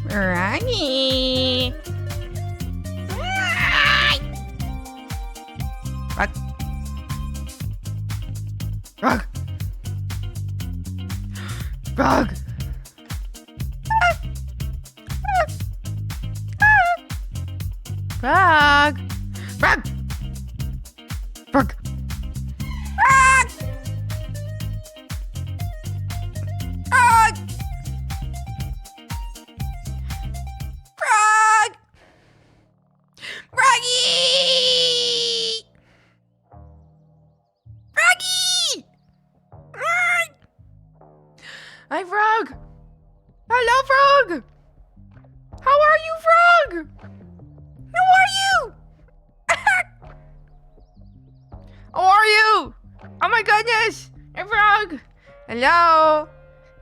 Froggy. Frog. Frog. Frog. Frog. Frog. Frog. Frog. Frog. Frog. Froggy. Froggy. Hi, Frog. Hello, Frog. How are you, Frog? How are you? How are you? Oh my goodness. Hey, Frog. Hello.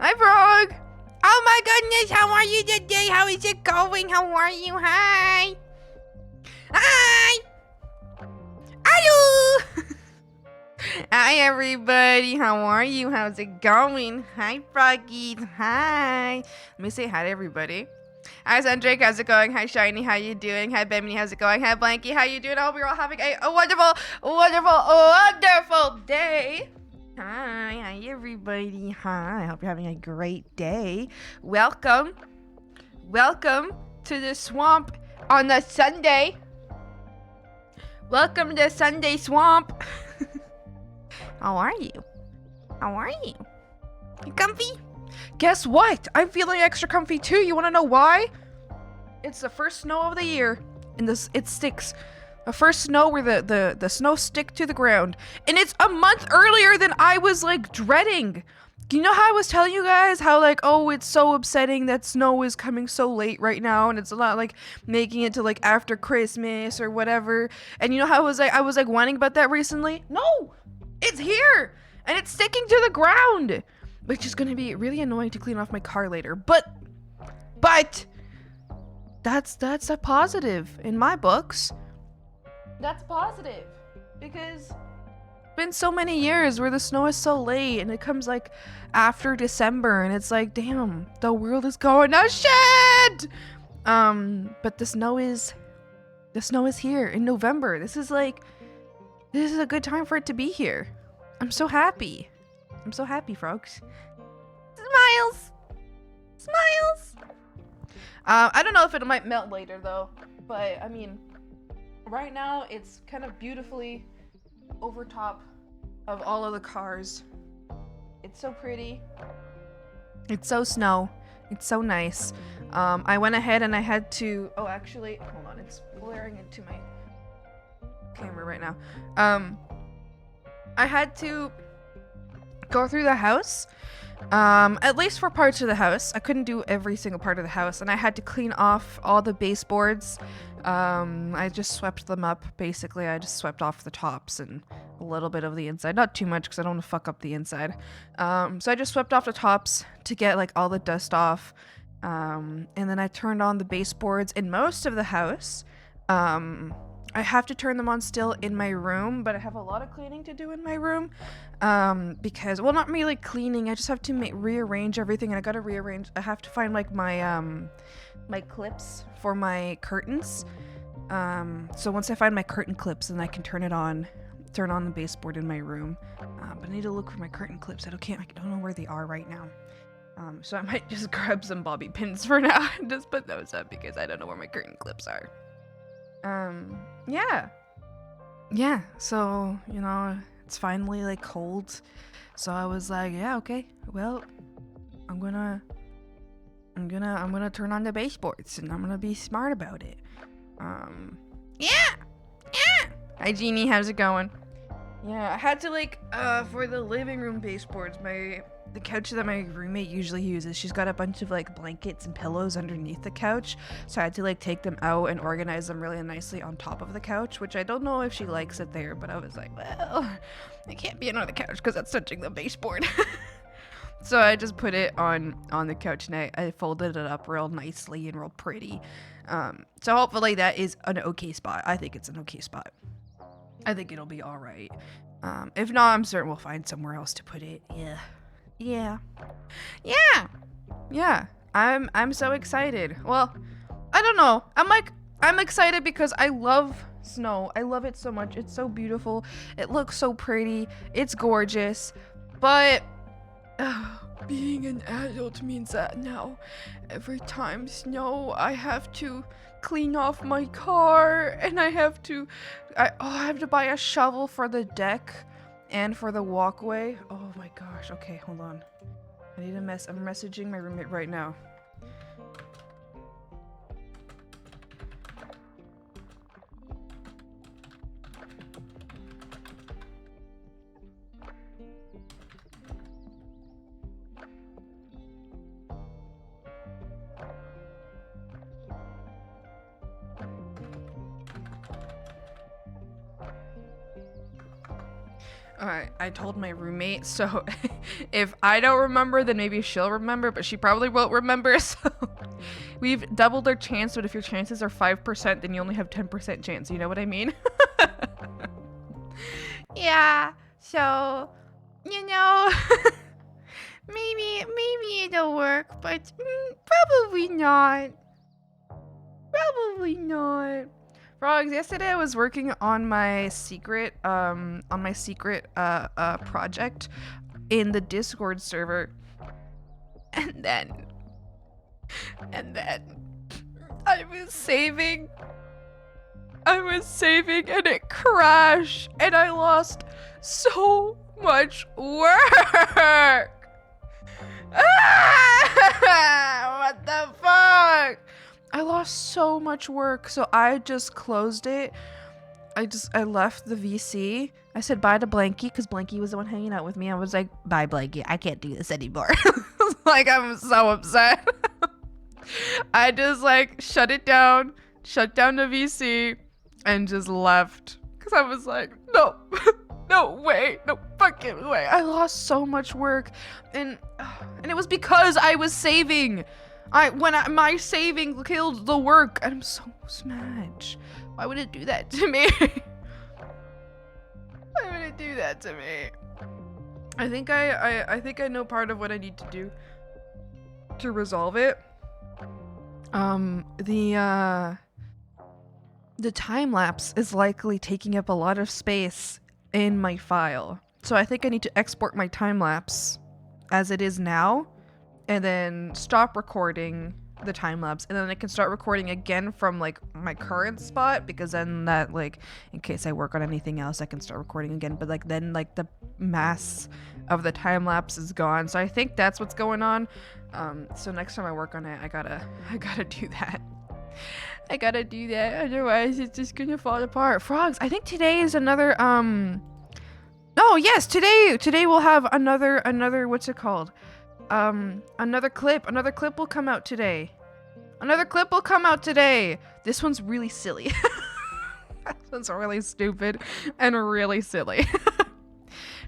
Hi, Frog. Oh my goodness. How are you today? How is it going? How are you? Hi. Hi. Hello. Hi, everybody. How are you? How's it going? Hi, Froggies. Hi. Let me say hi to everybody. Hi, Sandrick. How's it going? Hi, Shiny. How you doing? Hi, Bemini. How's it going? Hi, Blanky. How you doing? I hope you're all having a wonderful, wonderful day. Hi, everybody. Hi. I hope you're having a great day. Welcome to the swamp on a Sunday. Welcome to Sunday Swamp. How are you? How are you? You comfy? Guess what? I'm feeling extra comfy too. You want to know why? It's the first snow of the year, and it sticks. The first snow where the snow stick to the ground, and it's a month earlier than I was like dreading. You know how I was telling you guys how like, oh, it's so upsetting that snow is coming so late right now, and it's a lot like making it to like after Christmas or whatever. And you know how I was like whining about that recently? No, it's here and it's sticking to the ground, which is gonna be really annoying to clean off my car later. But that's a positive in my books. That's positive because been so many years where the snow is so late and it comes like after December and it's like, damn, the world is going to shit. But the snow is here in November. This is a good time for it to be here. I'm so happy. I'm so happy, frogs. Smiles. Smiles. I don't know if it might melt later though, but I mean, right now it's kind of beautifully over top of all of the cars. It's so pretty. It's so snow. It's so nice. I went ahead and I had to, oh actually, hold on, it's blaring into my camera right now. I had to go through the house, at least for parts of the house. I couldn't do every single part of the house, and I had to clean off all the baseboards. I just swept them up. Basically, I just swept off the tops and a little bit of the inside. Not too much because I don't want to fuck up the inside. So I just swept off the tops to get like all the dust off. And then I turned on the baseboards in most of the house. I have to turn them on still in my room, but I have a lot of cleaning to do in my room. Because, well, not really cleaning. I just have to rearrange everything, and I gotta rearrange. I have to find like my my clips for my curtains. So once I find my curtain clips, then I can turn on the baseboard in my room. But I need to look for my curtain clips. I don't know where they are right now. So I might just grab some bobby pins for now and just put those up because I don't know where my curtain clips are. Yeah, so, you know, it's finally like cold. So I was like, yeah, okay, well, I'm gonna turn on the baseboards and I'm gonna be smart about it. Yeah. Hi, Jeannie, how's it going? Yeah, I had to like, for the living room baseboards, the couch that my roommate usually uses, she's got a bunch of like blankets and pillows underneath the couch, so I had to like take them out and organize them really nicely on top of the couch, which I don't know if she likes it there, but I was like, well, I can't be on the couch because that's touching the baseboard. So I just put it on the couch and I folded it up real nicely and real pretty. So hopefully that is an okay spot. I think it's an okay spot. I think it'll be all right. If not, I'm certain we'll find somewhere else to put it. Yeah. I'm so excited. Well, I don't know. I'm excited because I love snow. I love it so much. It's so beautiful. It looks so pretty. It's gorgeous. But being an adult means that now every time snow, I have to clean off my car, and I have to buy a shovel for the deck and for the walkway. Oh my gosh. Okay, hold on. I'm messaging my roommate right now. Alright, I told my roommate, so if I don't remember, then maybe she'll remember, but she probably won't remember, so we've doubled our chance, but if your chances are 5%, then you only have 10% chance, you know what I mean? Yeah, so, you know, maybe it'll work, but probably not. Probably not. Frogs, yesterday I was working on my secret project in the Discord server. And then I was saving and it crashed and I lost so much work. What the fuck? I lost so much work, so I just closed it. I left the VC. I said bye to Blanky because Blanky was the one hanging out with me. I was like, bye Blanky, I can't do this anymore. Like, I'm so upset. I just like shut down the VC and just left because I was like, no, no way, no fucking way. I lost so much work, and it was because I was saving. My saving killed the work, and I'm so mad. Why would it do that to me? Why would it do that to me? I think I know part of what I need to do to resolve it. The time lapse is likely taking up a lot of space in my file. So I think I need to export my time lapse as it is now and then stop recording the time lapse, and then I can start recording again from like my current spot, because then that, like, in case I work on anything else, I can start recording again, but like then like the mass of the time lapse is gone. So I think that's what's going on. So next time I work on it, I gotta do that. I gotta do that, otherwise it's just gonna fall apart. Frogs, I think today is another oh yes, today we'll have another what's it called? Another clip will come out today. This one's really silly. This one's really stupid and really silly.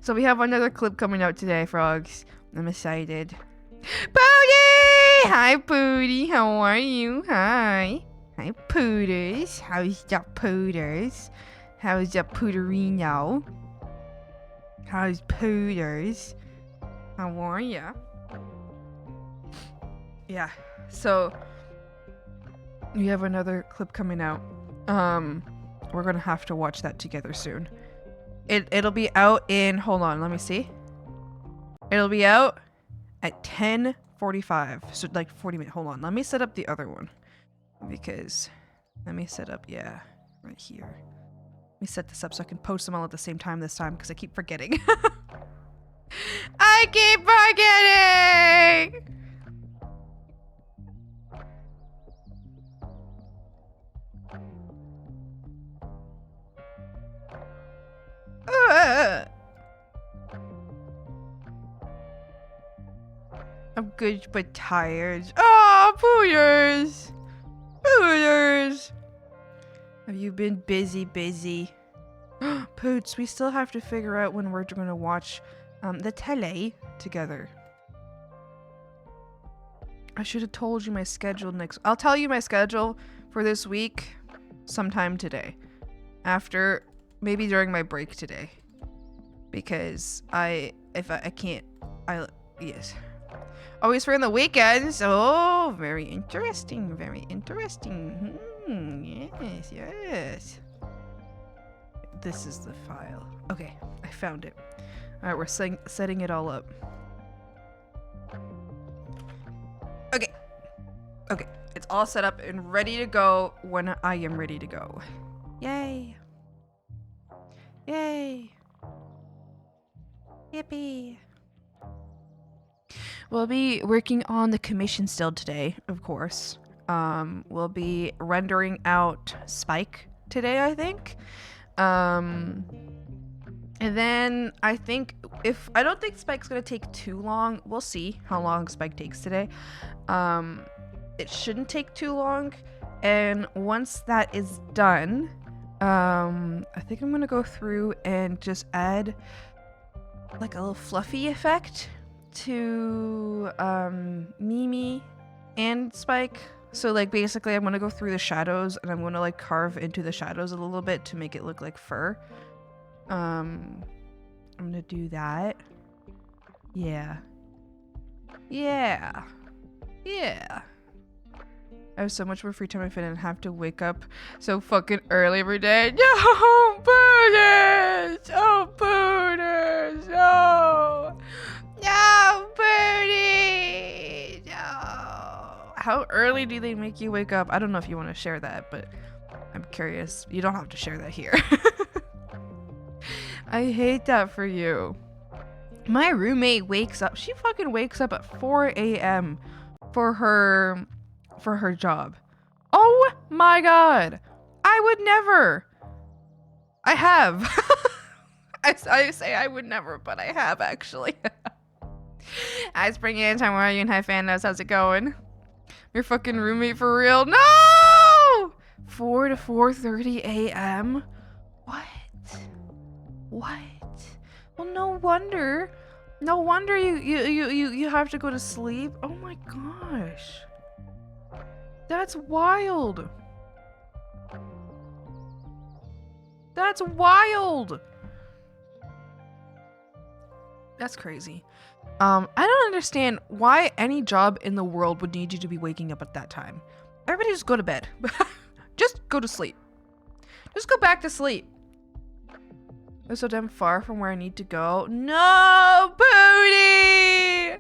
So we have another clip coming out today, Frogs. I'm excited. Pooty! Hi, Pooty. How are you? Hi, Pooters. How's that, Pooters? How's that, Pooterino? How's Pooters? How are ya? Yeah, so we have another clip coming out. We're gonna have to watch that together soon. It'll be out in, hold on, let me see. It'll be out at 10:45, so like 40 minutes. Hold on, let me set up the other one, because let me set up, yeah, right here. Let me set this up so I can post them all at the same time this time, because I keep forgetting. I keep forgetting! I'm good but tired. Oh, Pooters! Pooters! Have you been busy? Poots, we still have to figure out when we're gonna watch the tele together. I should have told you my schedule next. I'll tell you my schedule for this week sometime today. After, maybe during my break today. Because yes. Always free on the weekends. Oh, very interesting. Very interesting. Yes, yes. This is the file. Okay, I found it. All right, we're setting it all up. Okay. Okay, it's all set up and ready to go when I am ready to go. Yay. Yay. Yippee. We'll be working on the commission still today, of course. We'll be rendering out Spike today, I think. And then I don't think Spike's gonna take too long. We'll see how long Spike takes today. It shouldn't take too long. And once that is done, I think I'm gonna go through and just add like a little fluffy effect to Mimi and Spike. So like basically I'm gonna go through the shadows and I'm gonna like carve into the shadows a little bit to make it look like fur. I'm gonna do that. Yeah. Yeah. Yeah. I have so much more free time if I didn't have to wake up so fucking early every day. No, Buddhas! Oh, Buddhas! No! No, Birdie! No! How early do they make you wake up? I don't know if you want to share that, but I'm curious. You don't have to share that here. I hate that for you. My roommate wakes up. She fucking wakes up at 4 a.m. for her job. Oh my god. I would never. I have. I say I would never, but I have actually. Hi Spring Age, how are you? And hi Fandos, how's it going? Your fucking roommate for real? No! 4 to 4:30 a.m. What? What? Well, no wonder. No wonder you have to go to sleep. Oh my gosh. That's wild. That's wild. That's crazy. I don't understand why any job in the world would need you to be waking up at that time. Everybody just go to bed. Just go to sleep. Just go back to sleep. It's so damn far from where I need to go. No, Booty!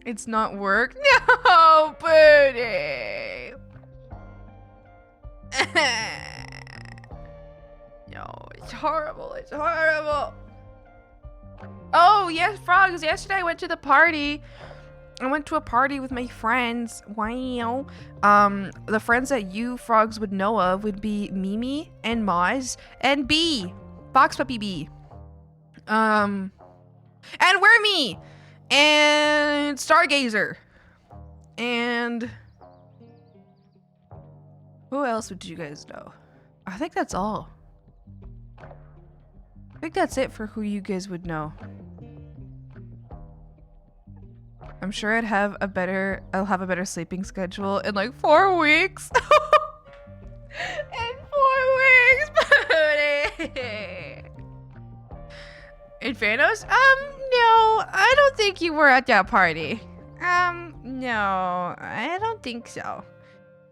It's not work. No, Booty! No, it's horrible. It's horrible. Oh, yes, Frogs. Yesterday I went to the party. I went to a party with my friends. Wow. The friends that you, Frogs, would know of would be Mimi and Maz and B. Fox Puppy B. And Wormy. And Stargazer. And who else would you guys know? I think that's all. I think that's it for who you guys would know. I'm sure I'll have a better sleeping schedule in like 4 weeks. In 4 weeks, Booty. In Thanos? No, I don't think you were at that party. No, I don't think so.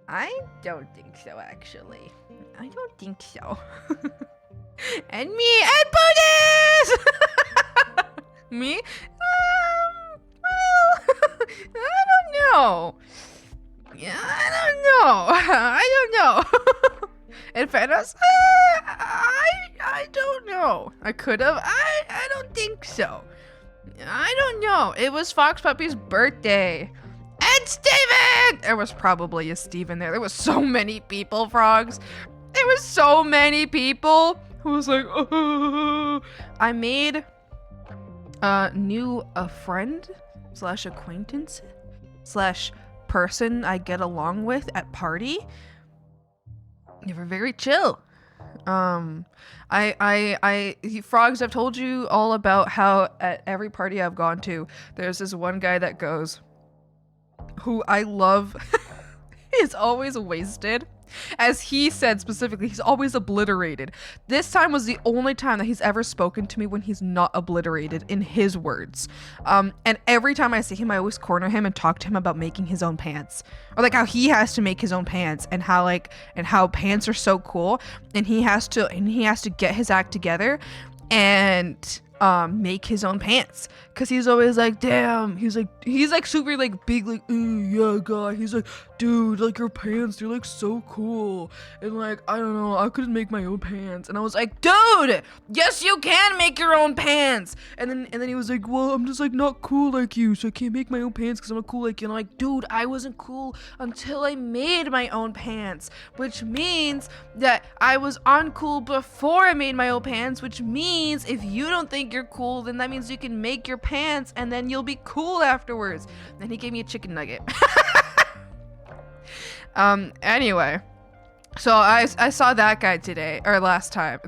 I don't think so, actually. I don't think so. And me and Buddhas! Me? Well, I don't know. Yeah, I don't know. I don't know. And Thanos? I don't know. I could have. I don't think so. I don't know. It was Fox Puppy's birthday. And Steven! There was probably a Steven there. There was so many people, Frogs. There was so many people who was like, oh. I made a friend / acquaintance / person I get along with at party. They were very chill. Frogs, I've told you all about how at every party I've gone to, there's this one guy that goes, who I love He's always wasted. As he said specifically, he's always obliterated. This time was the only time that he's ever spoken to me when he's not obliterated, in his words. And every time I see him, I always corner him and talk to him about making his own pants, or like how he has to make his own pants, and how pants are so cool, and he has to get his act together and make his own pants, because he's always like, damn, he's like super like big, like, yeah, guy, he's like, dude, like, your pants, they're like so cool, and like, I don't know, I couldn't make my own pants. And I was like, dude, yes you can make your own pants. And then he was like, well, I'm just like not cool like you, so I can't make my own pants because I'm not cool like you. And I'm like, dude, I wasn't cool until I made my own pants, which means that I was uncool before I made my own pants, which means if you don't think you're cool, then that means you can make your pants and then you'll be cool afterwards. Then he gave me a chicken nugget. Anyway, so I saw that guy today, or last night.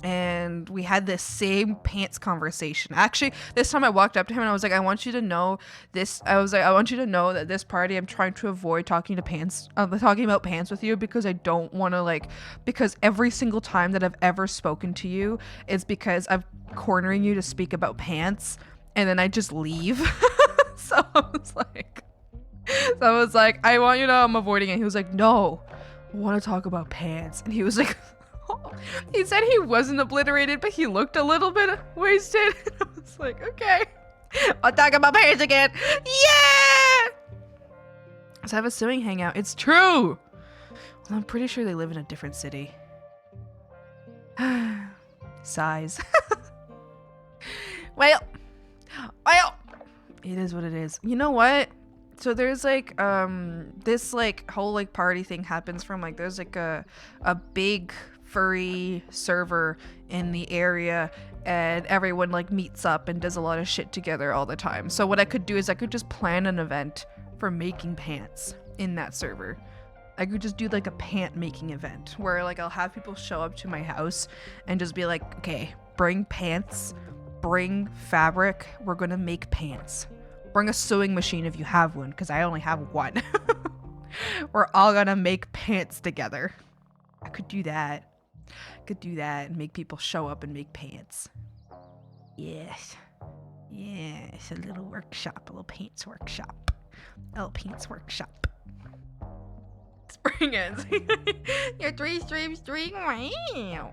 And we had this same pants conversation. Actually, this time I walked up to him and I was like, I want you to know that this party I'm trying to avoid talking about pants with you, because I don't want to, because every single time that I've ever spoken to you is because I'm cornering you to speak about pants, and then I just leave. So I was like, I want you to know I'm avoiding it. He was like, no, I want to talk about pants. And he was like, he said he wasn't obliterated, but he looked a little bit wasted. I was like, okay, I'll talk about pants again. Yeah! Let's have a sewing hangout. It's true. Well, I'm pretty sure they live in a different city. Sighs. Well, it is what it is. You know what? So there's like this like whole like party thing happens from like, there's like a big furry server in the area, and everyone like meets up and does a lot of shit together all the time. So what I could do is I could just plan an event for making pants in that server. I could just do like a pant making event where like I'll have people show up to my house and just be like, okay, bring pants, bring fabric, we're gonna make pants. Bring a sewing machine if you have one, because I only have one. We're all gonna make pants together. I could do that. And make people show up and make pants. Yes, a little workshop, a little pants workshop. Spring ends. Your 3 streams 3. Wow.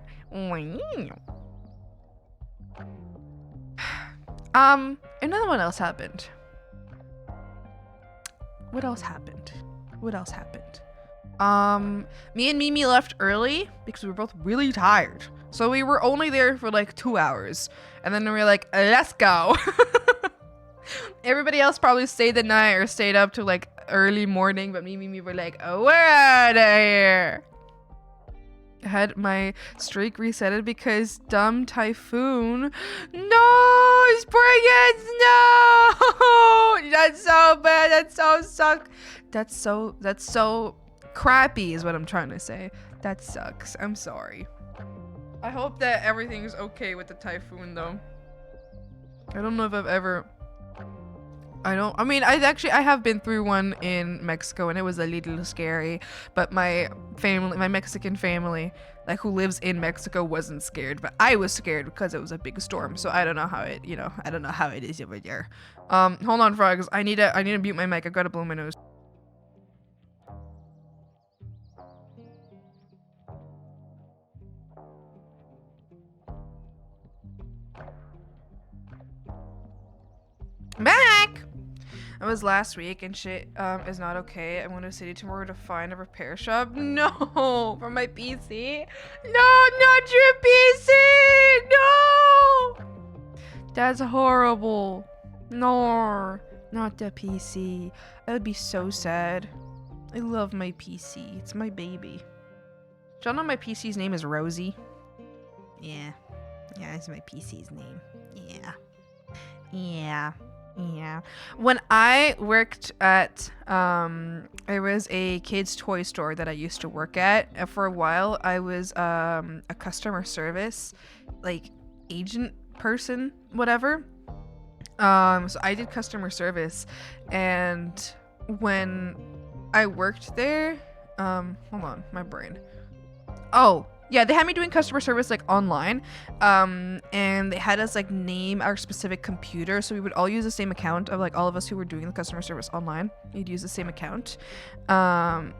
Another one else happened. What else happened? Me and Mimi left early because we were both really tired. So we were only there for like 2 hours. And then we were like, let's go. Everybody else probably stayed the night or stayed up to like early morning. But me and Mimi were like, oh, we're out of here. I had my streak resetted because dumb typhoon. No, Springans, no! That's so bad. That's so suck. That's so crappy is what I'm trying to say. That sucks. I'm sorry. I hope that everything's okay with the typhoon though. I don't know if I've ever... I have been through one in Mexico and it was a little scary, but my Mexican family, like who lives in Mexico, wasn't scared, but I was scared because it was a big storm. So I don't know how it is over there. Hold on, frogs. I need to mute my mic. I've got to blow my nose. Back! It was last week and shit is not okay. I'm going to the city tomorrow to find a repair shop. No! For my PC? No, not your PC! No! That's horrible. No, not the PC. I would be so sad. I love my PC. It's my baby. Do y'all know my PC's name is Rosie? Yeah. Yeah, it's my PC's name. Yeah. When I worked at, there was a kids' toy store that I used to work at. And for a while, I was a customer service, like, agent person, whatever. So I did customer service, and when I worked there, hold on, my brain. Oh, yeah, they had me doing customer service like online, and they had us like name our specific computer, so we would all use the same account of like all of us who were doing the customer service online. We'd use the same account, and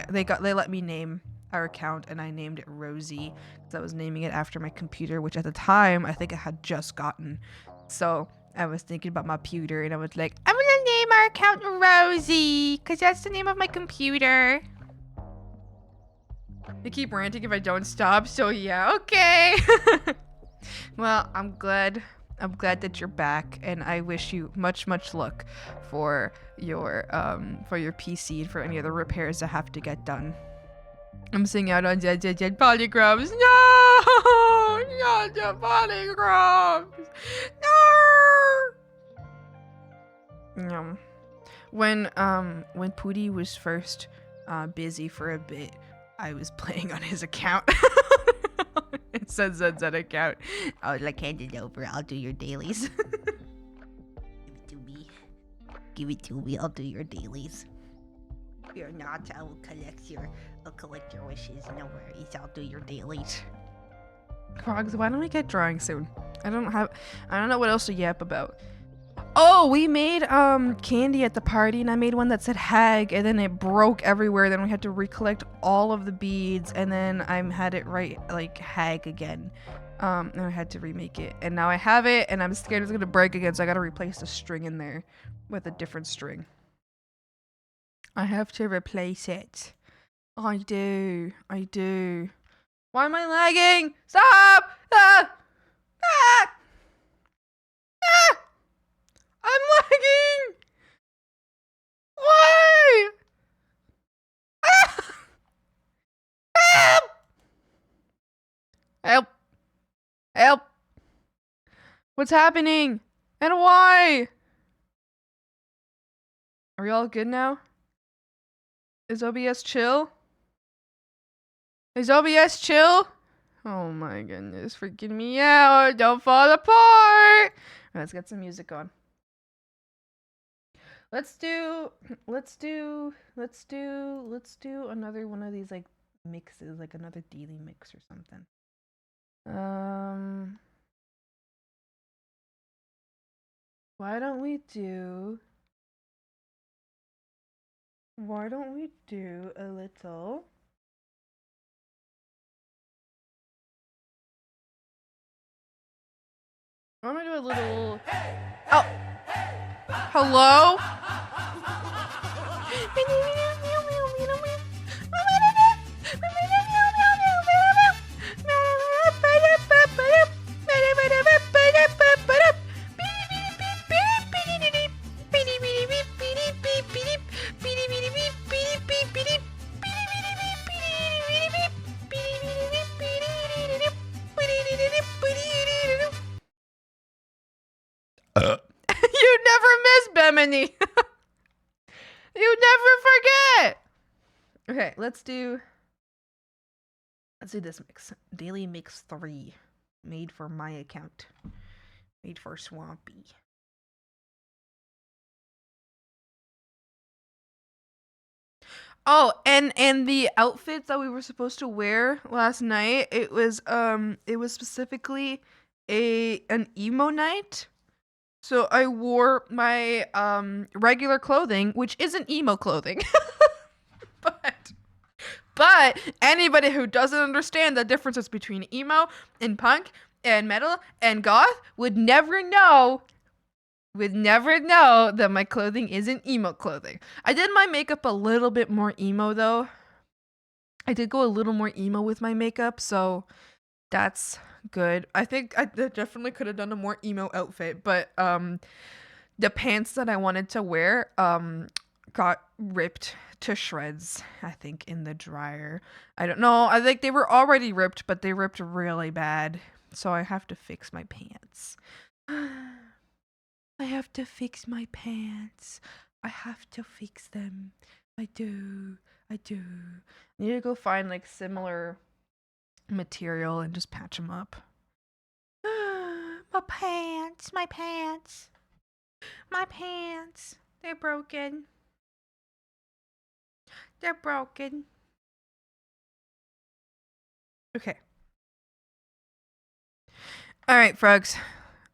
they let me name our account, and I named it Rosie because I was naming it after my computer, which at the time I think I had just gotten. So I was thinking about my computer, and I was like, I'm gonna name our account Rosie because that's the name of my computer. They keep ranting if I don't stop, so yeah, okay. Well, I'm glad that you're back, and I wish you much luck for your PC and for any other repairs that have to get done. I'm singing out on dead polygrams. No, not the polygrams. No. When Pootie was first busy for a bit, I was playing on his account. It says that's an account. I was like, hand it over. I'll do your dailies. Give it to me. Give it to me. I'll do your dailies. Fear not. I will collect your wishes. No worries. I'll do your dailies. Frogs, why don't we get drawing soon? I don't know what else to yap about. Oh, we made candy at the party, and I made one that said hag, and then it broke everywhere. Then we had to recollect all of the beads, and then I had it write like hag again. And I had to remake it, and now I have it, and I'm scared it's gonna break again, so I gotta replace the string in there with a different string. I have to replace it. I do. Why am I lagging? Stop! Ah! Ah! Ah! I'm lagging! Why? Ah! Help! Help! Help! What's happening? And why? Are we all good now? Is OBS chill? Is OBS chill? Oh my goodness, freaking me out. Don't fall apart. Let's get some music on. Let's do another one of these like mixes, like another daily mix or something. Why don't we do a little I'm gonna do a little Oh, hello? You never miss, Bemini. You never forget. Okay, let's do this mix. Daily Mix 3. Made for my account. Made for Swampy. Oh, and the outfits that we were supposed to wear last night, it was specifically an emo night. So I wore my regular clothing, which isn't emo clothing. But anybody who doesn't understand the differences between emo and punk and metal and goth would never know that my clothing isn't emo clothing. I did my makeup a little bit more emo though. I did go a little more emo with my makeup, so that's good. I think I definitely could have done a more emo outfit, but the pants that I wanted to wear got ripped to shreds, I think, in the dryer. I don't know. I think they were already ripped, but they ripped really bad. So I have to fix my pants. I have to fix my pants. I have to fix them. I do. I need to go find like similar material and just patch them up. My pants, my pants. My pants. They're broken. They're broken. Okay. All right, frogs.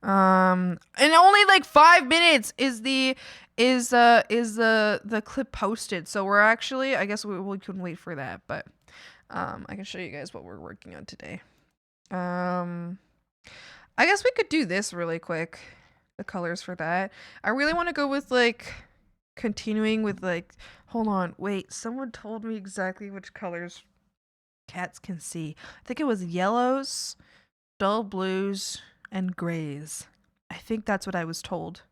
And only like 5 minutes is the clip posted. So we're actually, I guess we can wait for that, but I can show you guys what we're working on today. I guess we could do this really quick. The colors for that. I really want to go with like continuing with like, hold on, wait, someone told me exactly which colors cats can see. I think it was yellows, dull blues, and grays. I think that's what I was told.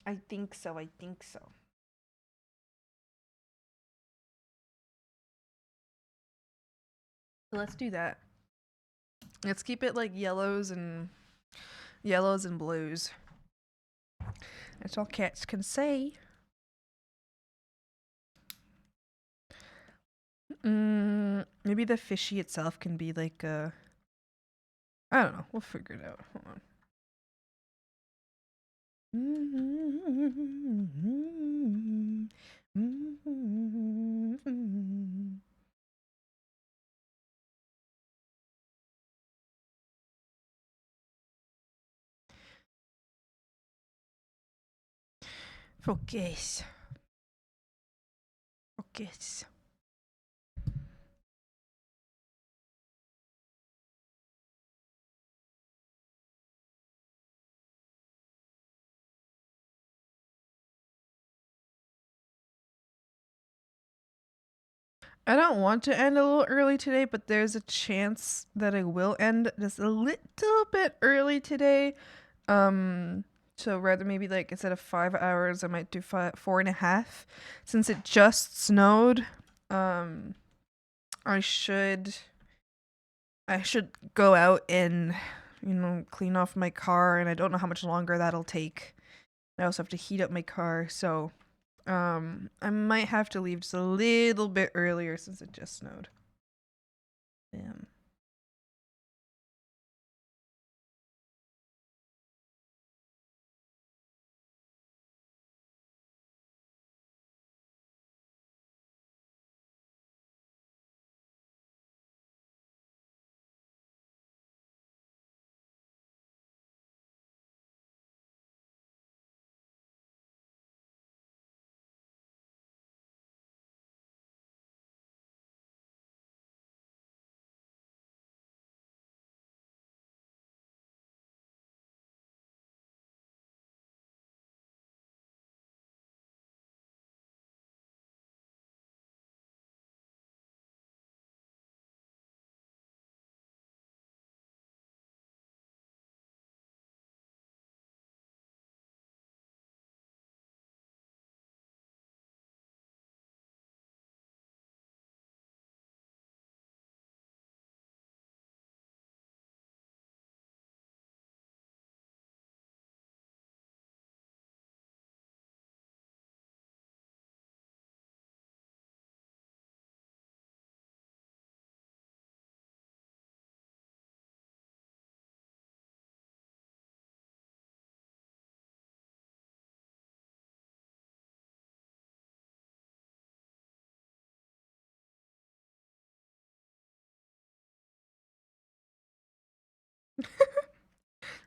I think so. So let's do that. Let's keep it like yellows and blues. That's all cats can see. Maybe the fishy itself can be like I don't know. We'll figure it out. Hold on. Focus. Focus. I don't want to end a little early today, but there's a chance that I will end just a little bit early today. So rather maybe like instead of 5 hours, I might do 4.5. Since it just snowed, I should go out and clean off my car, and I don't know how much longer that'll take. I also have to heat up my car, so I might have to leave just a little bit earlier since it just snowed. Damn.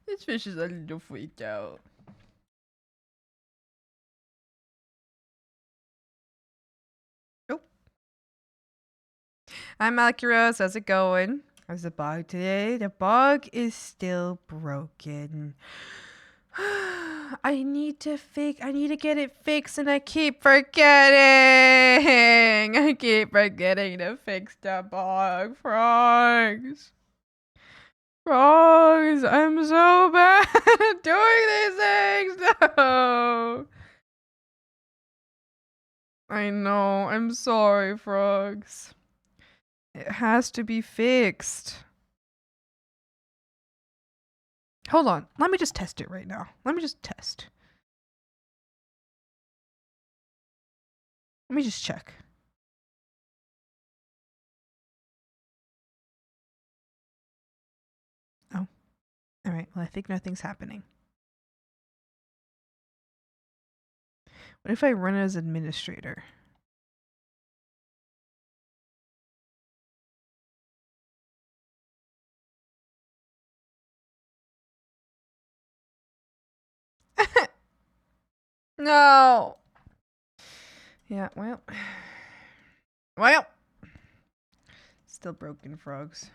This fish is a little freaked out. Nope. Hi, MacLeod. How's it going? How's the bug today? The bug is still broken. I need to get it fixed, and I keep forgetting. I keep forgetting to fix the bug, frogs. Frogs, I'm so bad at doing these things. No. I know. I'm sorry, frogs. It has to be fixed. Hold on. Let me just test it right now. Let me just test. Let me just check. Oh. All right, well, I think nothing's happening. What if I run as administrator? No. Yeah, well. Well. Still broken frogs.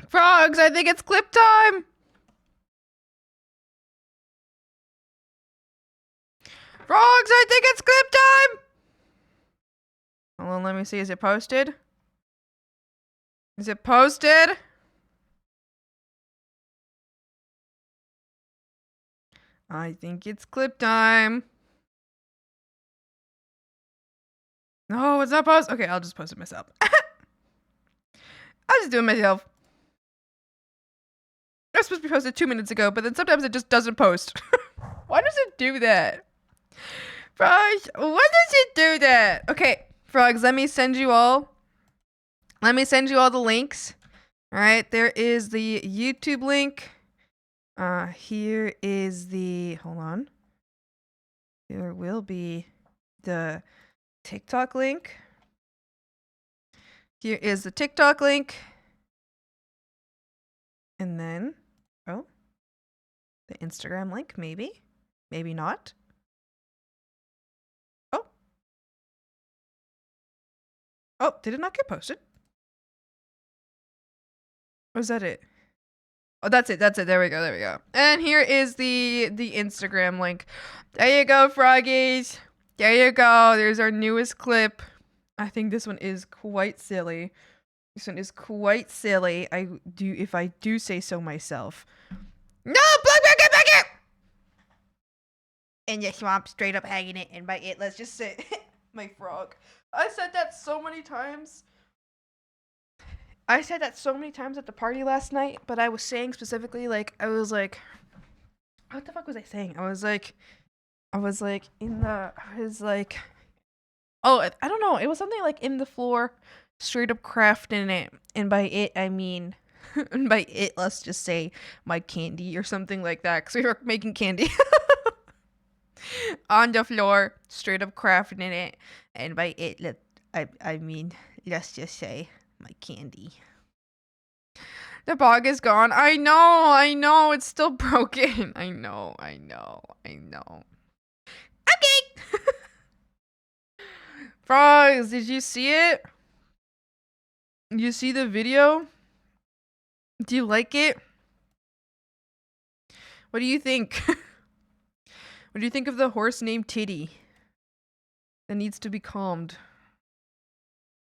Frogs, I think it's clip time! Frogs, I think it's clip time! Hold on, let me see. Is it posted? Is it posted? I think it's clip time. No, it's not posted. Okay, I'll just post it myself. I'll just do it myself. It was supposed to be posted 2 minutes ago, but then sometimes it just doesn't post. Why does it do that? Frogs, why does it do that? Okay, frogs, let me send you all the links. All right, there is the YouTube link. Here is the, hold on. There will be the TikTok link. Here is the TikTok link. And then, oh, the Instagram link, maybe. Maybe not. Oh. Oh, did it not get posted? Was that it? Oh, that's it. That's it. There we go. There we go. And here is the Instagram link. There you go, froggies. There you go. There's our newest clip. I think this one is quite silly. This one is quite silly. If I do say so myself. No, get back here! In the swamp, straight up hanging it, and by it, let's just say my frog. I said that so many times. I said that so many times at the party last night, but I was saying specifically, like, I was like, what the fuck was I saying? I was like, oh, I don't know. It was something like in the floor, straight up crafting it. And by it, I mean, and by it, let's just say my candy or something like that. Because we were making candy on the floor, straight up crafting it. And by it, I mean, let's just say my candy. The bog is gone. I know. It's still broken. I know. Okay. Frogs, did you see it? You see the video? Do you like it? What do you think? What do you think of the horse named Titty that needs to be calmed?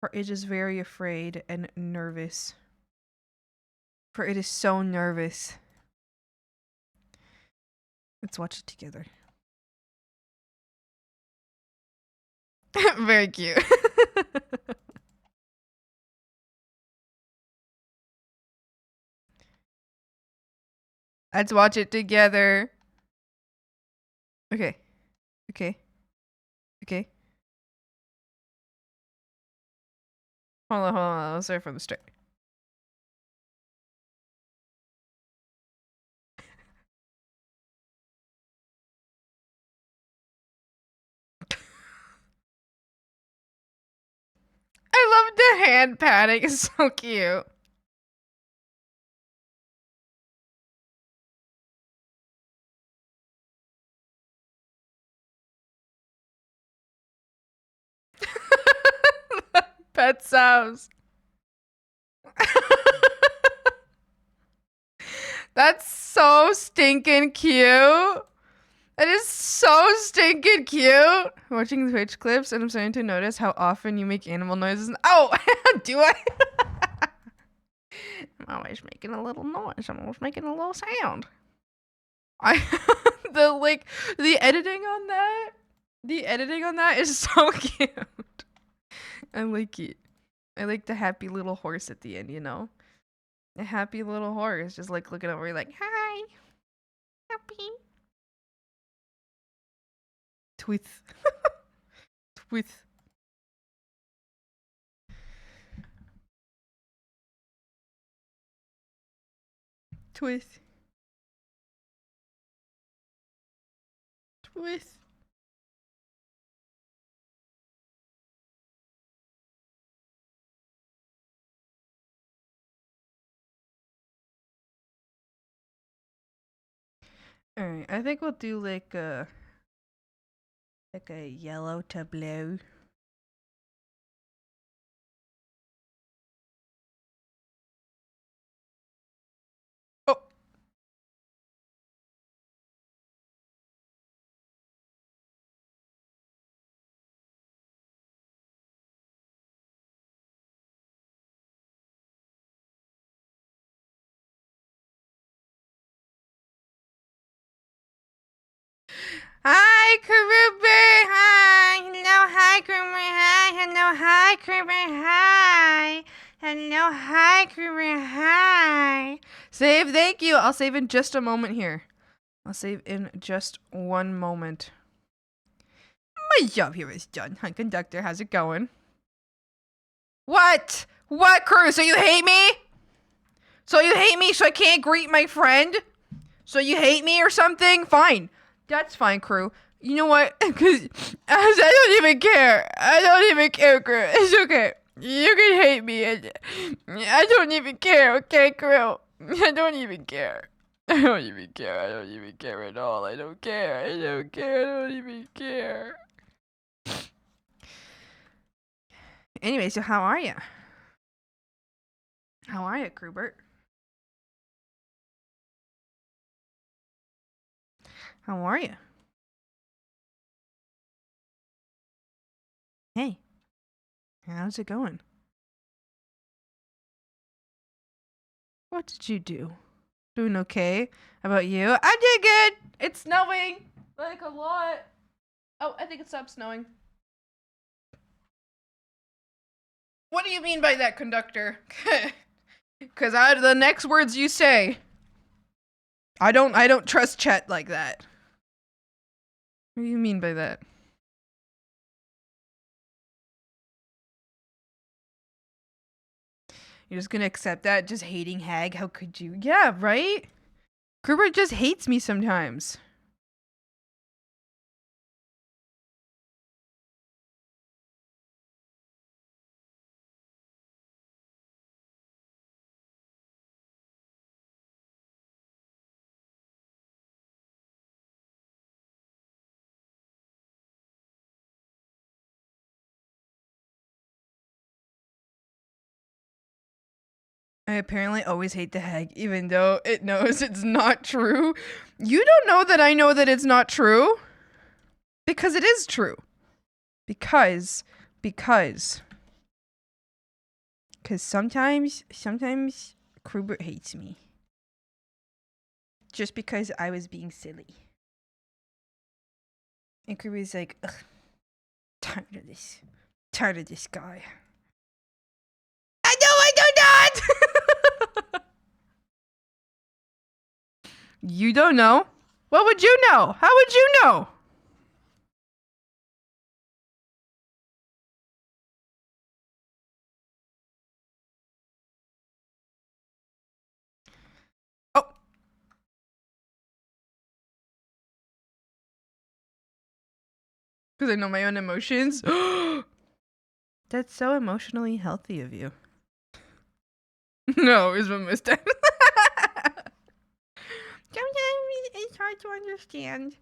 For it is very afraid and nervous. For it is so nervous. Let's watch it together. Very cute. Let's watch it together. Okay. Hold on. Let's start from the start. I love the hand patting. It's so cute. Pet sounds. That's so stinking cute. That is so stinking cute. Watching Twitch clips, and I'm starting to notice how often you make animal noises. Oh, do I? I'm always making a little noise. I'm always making a little sound. The editing on that. The editing on that is so cute. I like it. I like the happy little horse at the end, you know? A happy little horse just like looking over like, hi. Happy. Twith. Twith. Twith. Twith. Alright, I think we'll do like a yellow to blue. Oh. Hi, Karubi. Hi. Hello, hi, Karubi. Hi. Hello, hi, Karubi. Hi. Hello, hi, Karubi. Hi. Save. Thank you. I'll save in just a moment here. I'll save in just one moment. My job here is done. Hi, conductor. How's it going? What? What, crew? So you hate me? So you hate me so I can't greet my friend? So you hate me or something? Fine. That's fine, crew. You know what? Because I don't even care. I don't even care, crew. It's okay. You can hate me. I don't even care, okay, crew? I don't even care. I don't even care. I don't even care at all. I don't care. I don't care. I don't even care. Anyway, so how are you? How are you, Crewbert? How are you? Hey. How's it going? What did you do? Doing okay? How about you? I did good! It's snowing! Like a lot. Oh, I think it stopped snowing. What do you mean by that, conductor? Because the next words you say, I don't trust chat like that. What do you mean by that? You're just gonna accept that? Just hating Hag? How could you? Yeah, right? Gruber just hates me sometimes. I apparently always hate the Hag, even though it knows it's not true. You don't know that I know that it's not true. Because it is true. Because sometimes Krubert hates me. Just because I was being silly. And Krubert's like, ugh, tired of this guy. I do not! You don't know? What would you know? How would you know? Because I know my own emotions. That's so emotionally healthy of you. No, is my mustache. Sometimes it's hard to understand.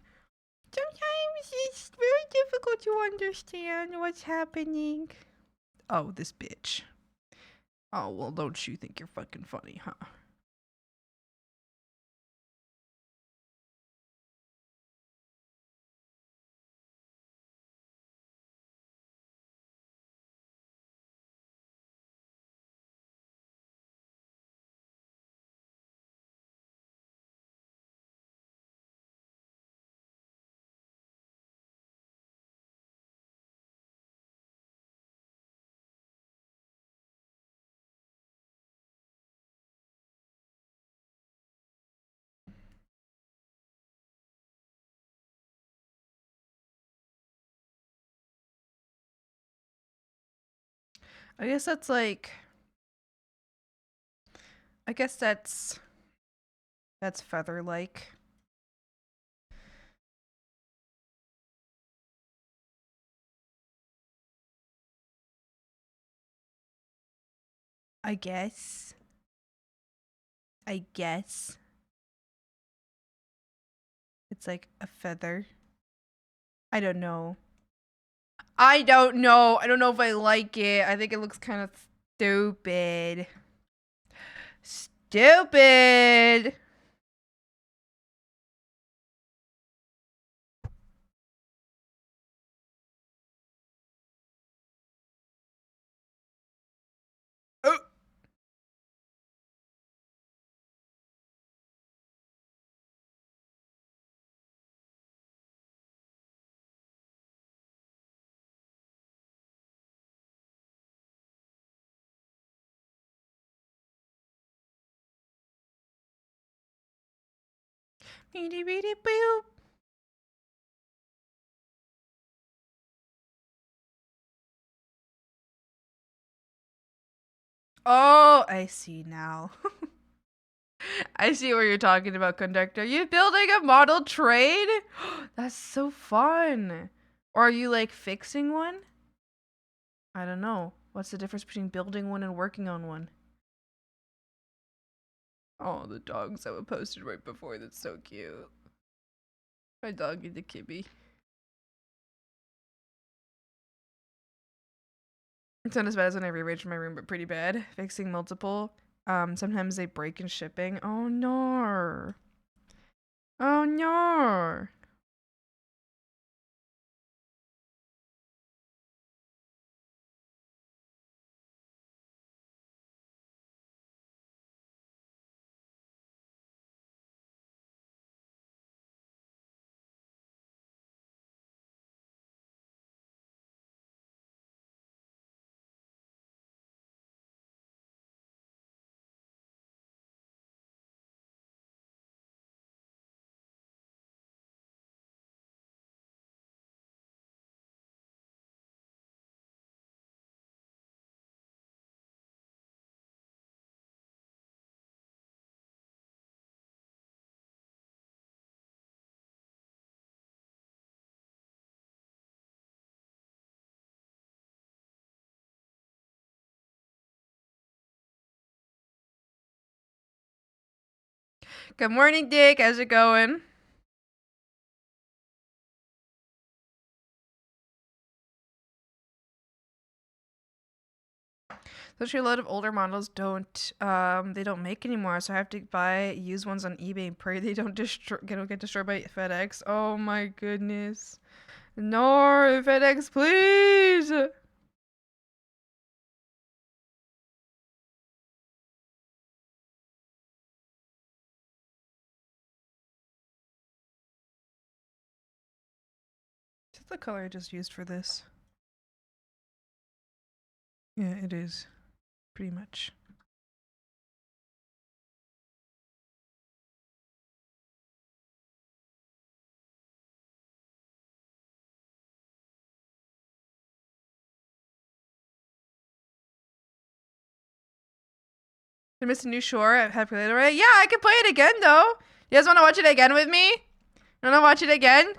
Sometimes it's very difficult to understand what's happening. Oh, this bitch. Oh, well, don't you think you're fucking funny, huh? I guess that's like... I guess that's feather-like. I guess. It's like a feather. I don't know. I don't know if I like it. I think it looks kind of stupid. Stupid! Oh. Beady beady boop. Oh, I see now. I see what you're talking about, conductor. You building a model train? That's so fun. Or are you like fixing one? I don't know. What's the difference between building one and working on one? Oh, the dogs that were posted right before. That's so cute. My dog is a kibby. It's not as bad as when I rearranged my room, but pretty bad. Fixing multiple. Sometimes they break in shipping. Oh no. Oh no. Good morning, Dick. How's it going? Especially a lot of older models don't make anymore, so I have to buy used ones on eBay and pray they don't get destroyed by FedEx. Oh my goodness. No, FedEx, please. Is that the color I just used for this? Yeah, it is. Pretty much. I missed a new shore. I've had played already. Yeah, I can play it again though. You guys want to watch it again with me? You want to watch it again?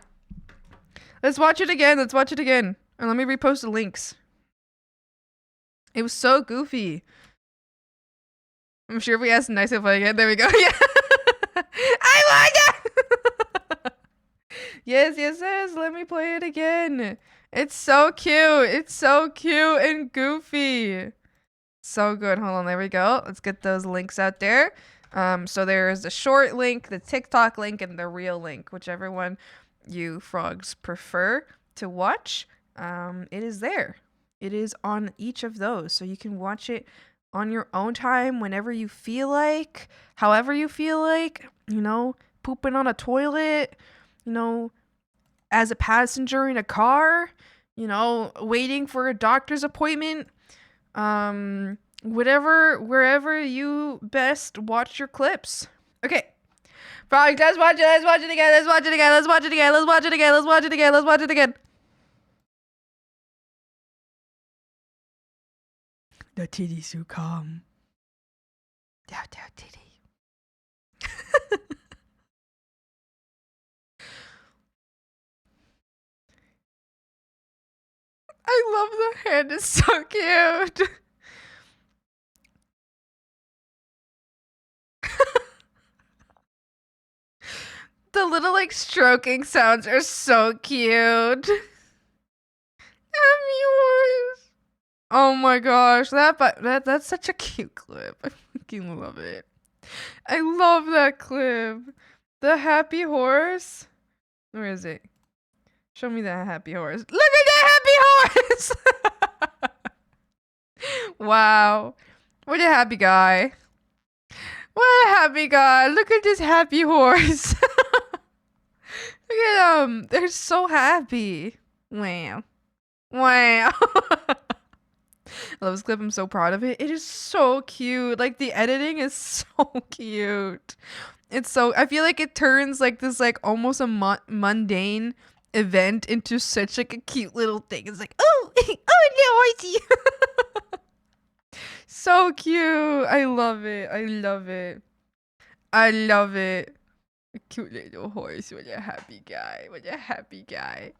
Let's watch it again. Let's watch it again. And let me repost the links. It was so goofy. I'm sure if we asked nice if I again. There we go. Yeah. I like it. Yes, yes, yes. Let me play it again. It's so cute. It's so cute and goofy. So good. Hold on. There we go. Let's get those links out there. So there's the short link, the TikTok link, and the real link, whichever one you frogs prefer to watch. It is there. It is on each of those, so you can watch it on your own time, whenever you feel like, however you feel like, you know, pooping on a toilet, you know, as a passenger in a car, you know, waiting for a doctor's appointment, whatever, wherever you best watch your clips. Okay. Frogs, let's watch it. Let's watch it again. Let's watch it again. Let's watch it again. Let's watch it again. Let's watch it again. Let's watch it again. The titties who come. Down, down, titty. I love the hand. It's so cute. The little like stroking sounds are so cute. Yours. Oh my gosh, that's such a cute clip. I fucking love it. I love that clip. The happy horse. Where is it? Show me that happy horse. Look at that happy horse! Wow. What a happy guy. What a happy guy. Look at this happy horse. Look at them. They're so happy. Wow. Wow. I love this clip. I'm so proud of it. It is so cute. Like, the editing is so cute. It's so, I feel like it turns like this like almost a mundane event into such like a cute little thing. It's like, oh, oh, little horsey. So cute. I love it. I love it. I love it. A cute little horse. What a happy guy. What a happy guy.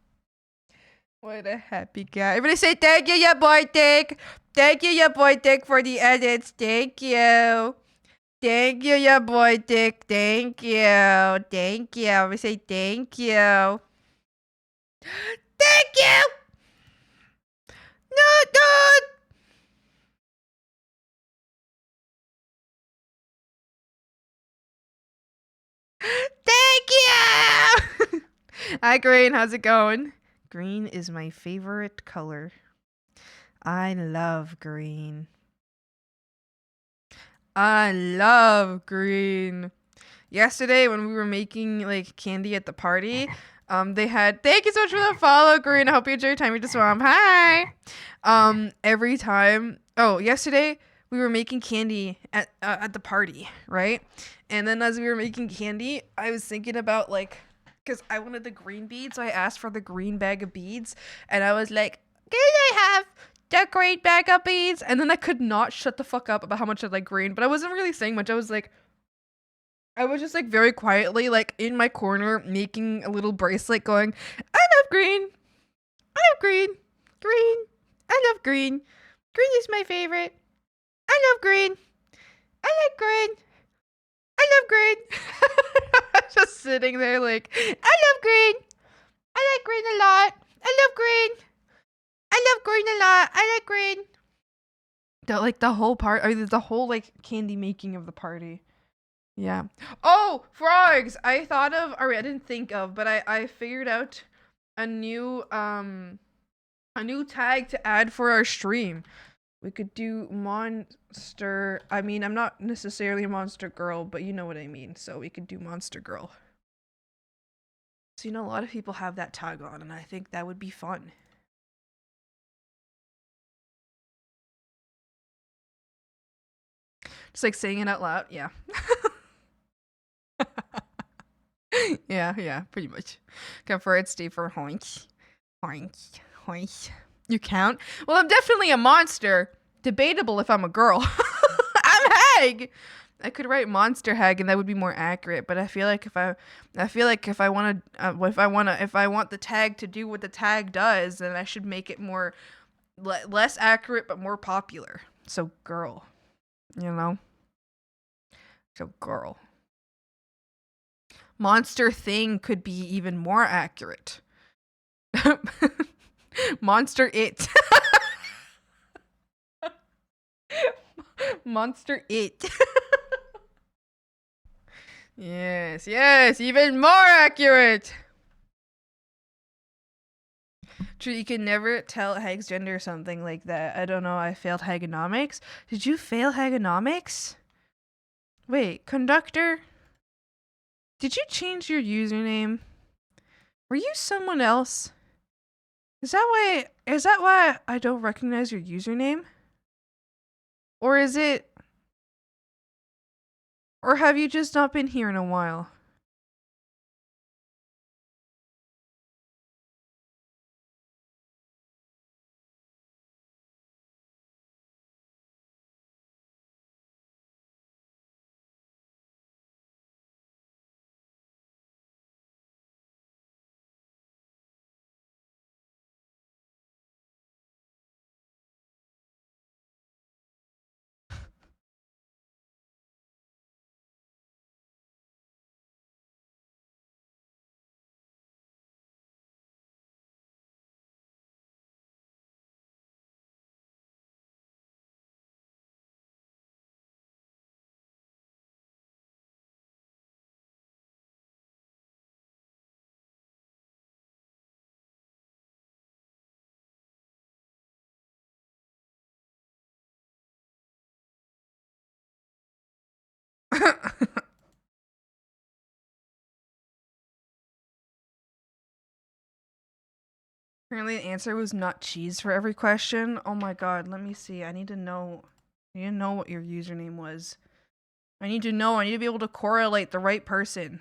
What a happy guy. Everybody say thank you, ya boy Dick. Thank you, ya boy Dick, for the edits. Thank you. Thank you, ya boy Dick. Thank you. Thank you. Everybody say thank you. Thank you. No, no. Thank you. Hi, Green. How's it going? Green is my favorite color. I love green. I love green. Yesterday when we were making like candy at the party, they had, thank you so much for the follow, Green. I hope you enjoy your time with the swamp. Hi. Every time, yesterday we were making candy at the party, right? And then as we were making candy, I was thinking about like, because I wanted the green beads, so I asked for the green bag of beads, and I was like, can I have the green bag of beads? And then I could not shut the fuck up about how much I like green, but I wasn't really saying much. I was just like very quietly like in my corner making a little bracelet going, I love green. I love green. Green. I love green. Green is my favorite. I love green. I like green. I love green. Just sitting there like, I love green. I like green a lot. I love green. I love green a lot. I like green. The whole part, the whole like candy making of the party. Yeah. Oh, frogs! I didn't think of, but I figured out a new tag to add for our stream. We could do monster. I mean, I'm not necessarily a monster girl, but you know what I mean. So we could do monster girl. So, a lot of people have that tag on, and I think that would be fun. Just like saying it out loud. Yeah. Yeah, pretty much. Go for it, stay for hoink. Hoink. Hoink. You count? Well, I'm definitely a monster. Debatable if I'm a girl. I'm Hag. I could write Monster Hag and that would be more accurate, but I feel like if I want to if I want the tag to do what the tag does, then I should make it more less accurate but more popular. So girl, you know? So girl. Monster Thing could be even more accurate. Monster It. Monster It. Yes, even more accurate. True, you can never tell Hag's gender or something like that. I don't know, I failed Hagonomics. Did you fail Hagonomics? Wait, conductor? Did you change your username? Were you someone else? Is that why I don't recognize your username? Or is it... Or have you just not been here in a while? Apparently the answer was not cheese for every question. Oh my god, let me see. I need to know what your username was. I need to be able to correlate the right person.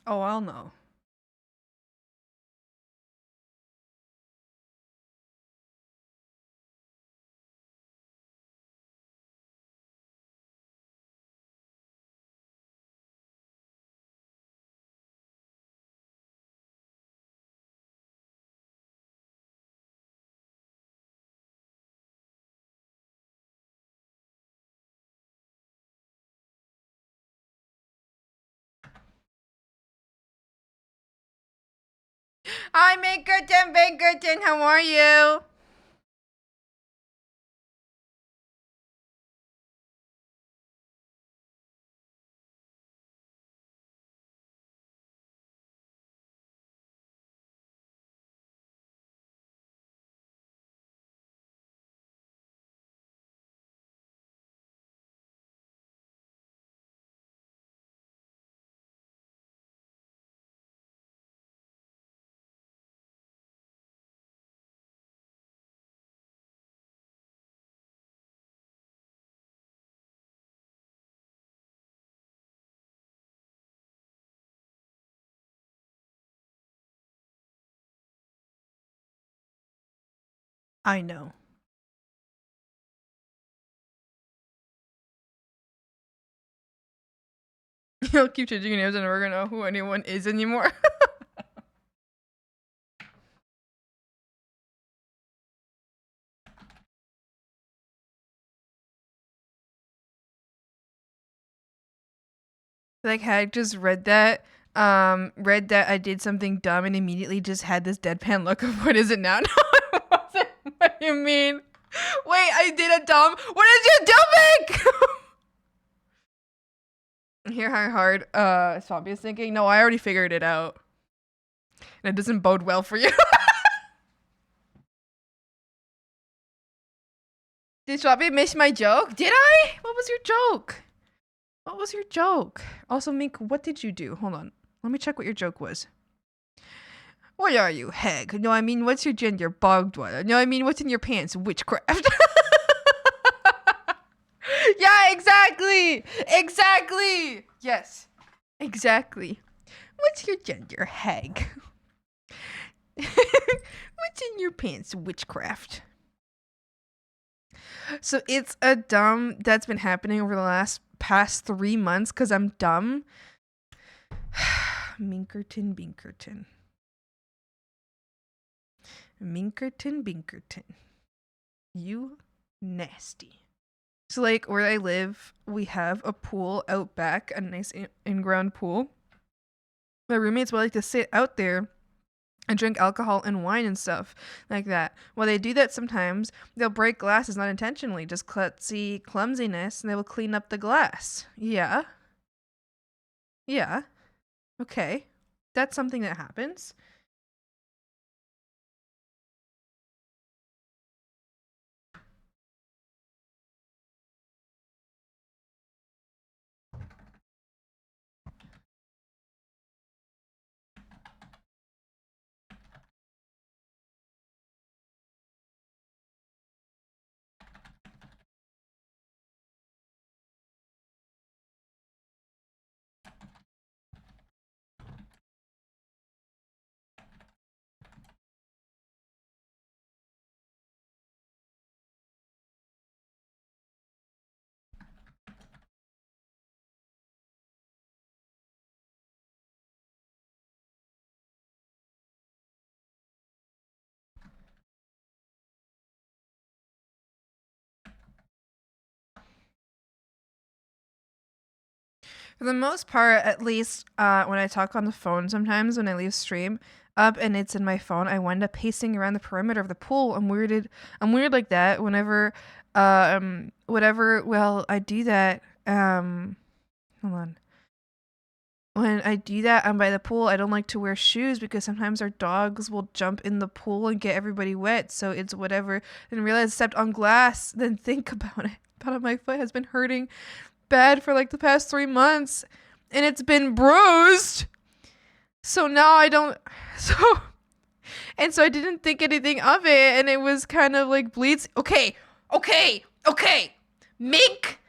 Oh, I'll know. Hi, Biggerton, how are you? I know. You'll keep changing your names and we're gonna know who anyone is anymore. Like, Hag just read that I did something dumb and immediately just had this deadpan look of what is it now? No, it wasn't. What do you mean? Wait, I did a dumb. What is you doing? Hear how hard Swampy is thinking? No, I already figured it out. And it doesn't bode well for you. Did Swampy miss my joke? Did I? What was your joke? What was your joke? Also, Mink, what did you do? Hold on. Let me check what your joke was. What are you, hag? No, I mean, what's your gender? Bogged water. No, I mean, what's in your pants? Witchcraft. Yeah, exactly. Exactly. Yes. Exactly. What's your gender, hag? What's in your pants? Witchcraft. So it's a dumb that's been happening over the past 3 months because I'm dumb. Minkerton Binkerton. Minkerton Binkerton. You nasty. So like where I live, we have a pool out back, a nice in-ground pool. My roommates would like to sit out there and drink alcohol and wine and stuff like that. While they do that sometimes, they'll break glasses, not intentionally, just clumsiness, and they will clean up the glass. Yeah. Yeah. Okay. That's something that happens. For the most part, at least when I talk on the phone sometimes when I leave stream up and it's in my phone, I wind up pacing around the perimeter of the pool. I'm weird like that whenever I do that. Hold on. When I do that, I'm by the pool. I don't like to wear shoes because sometimes our dogs will jump in the pool and get everybody wet. So it's whatever. Then realize stepped on glass. Then think about it. My foot has been hurting bad for like the past 3 months, and it's been bruised. So now I don't. So I didn't think anything of it, and it was kind of like bleeds. Okay. Mink.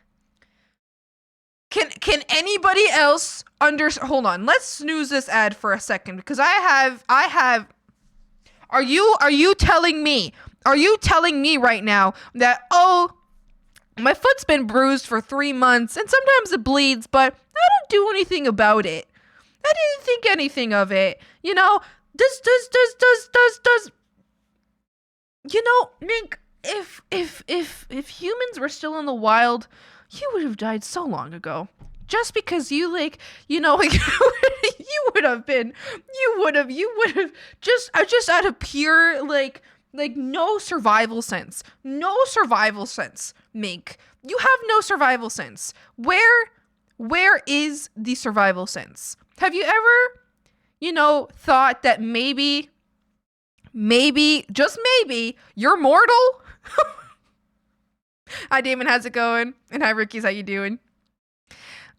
Can anybody else hold on, let's snooze this ad for a second because I have are you telling me right now that my foot's been bruised for 3 months and sometimes it bleeds, but I don't do anything about it? I didn't think anything of it. You know, does you know, Mink, if humans were still in the wild, you would have died so long ago. Just because you like, you know, like you would have just out of pure like no survival sense. Mink. You have no survival sense. Where is the survival sense? Have you ever, you know, thought that maybe, just maybe, you're mortal? Hi Damon, how's it going? And hi Ricky's, how you doing?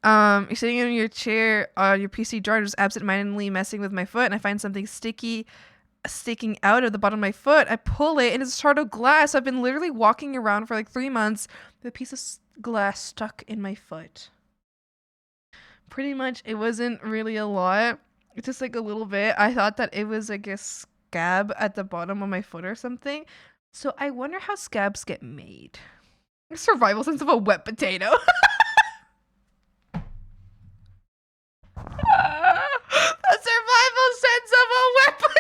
You're sitting in your chair on your PC drawer, just absentmindedly messing with my foot, and I find something sticky sticking out of the bottom of my foot. I pull it, and it's a shard of glass. I've been literally walking around for like 3 months with a piece of glass stuck in my foot. Pretty much, it wasn't really a lot. It's just like a little bit. I thought that it was like a scab at the bottom of my foot or something. So I wonder how scabs get made. Survival sense of a wet potato. The survival sense of a wet potato.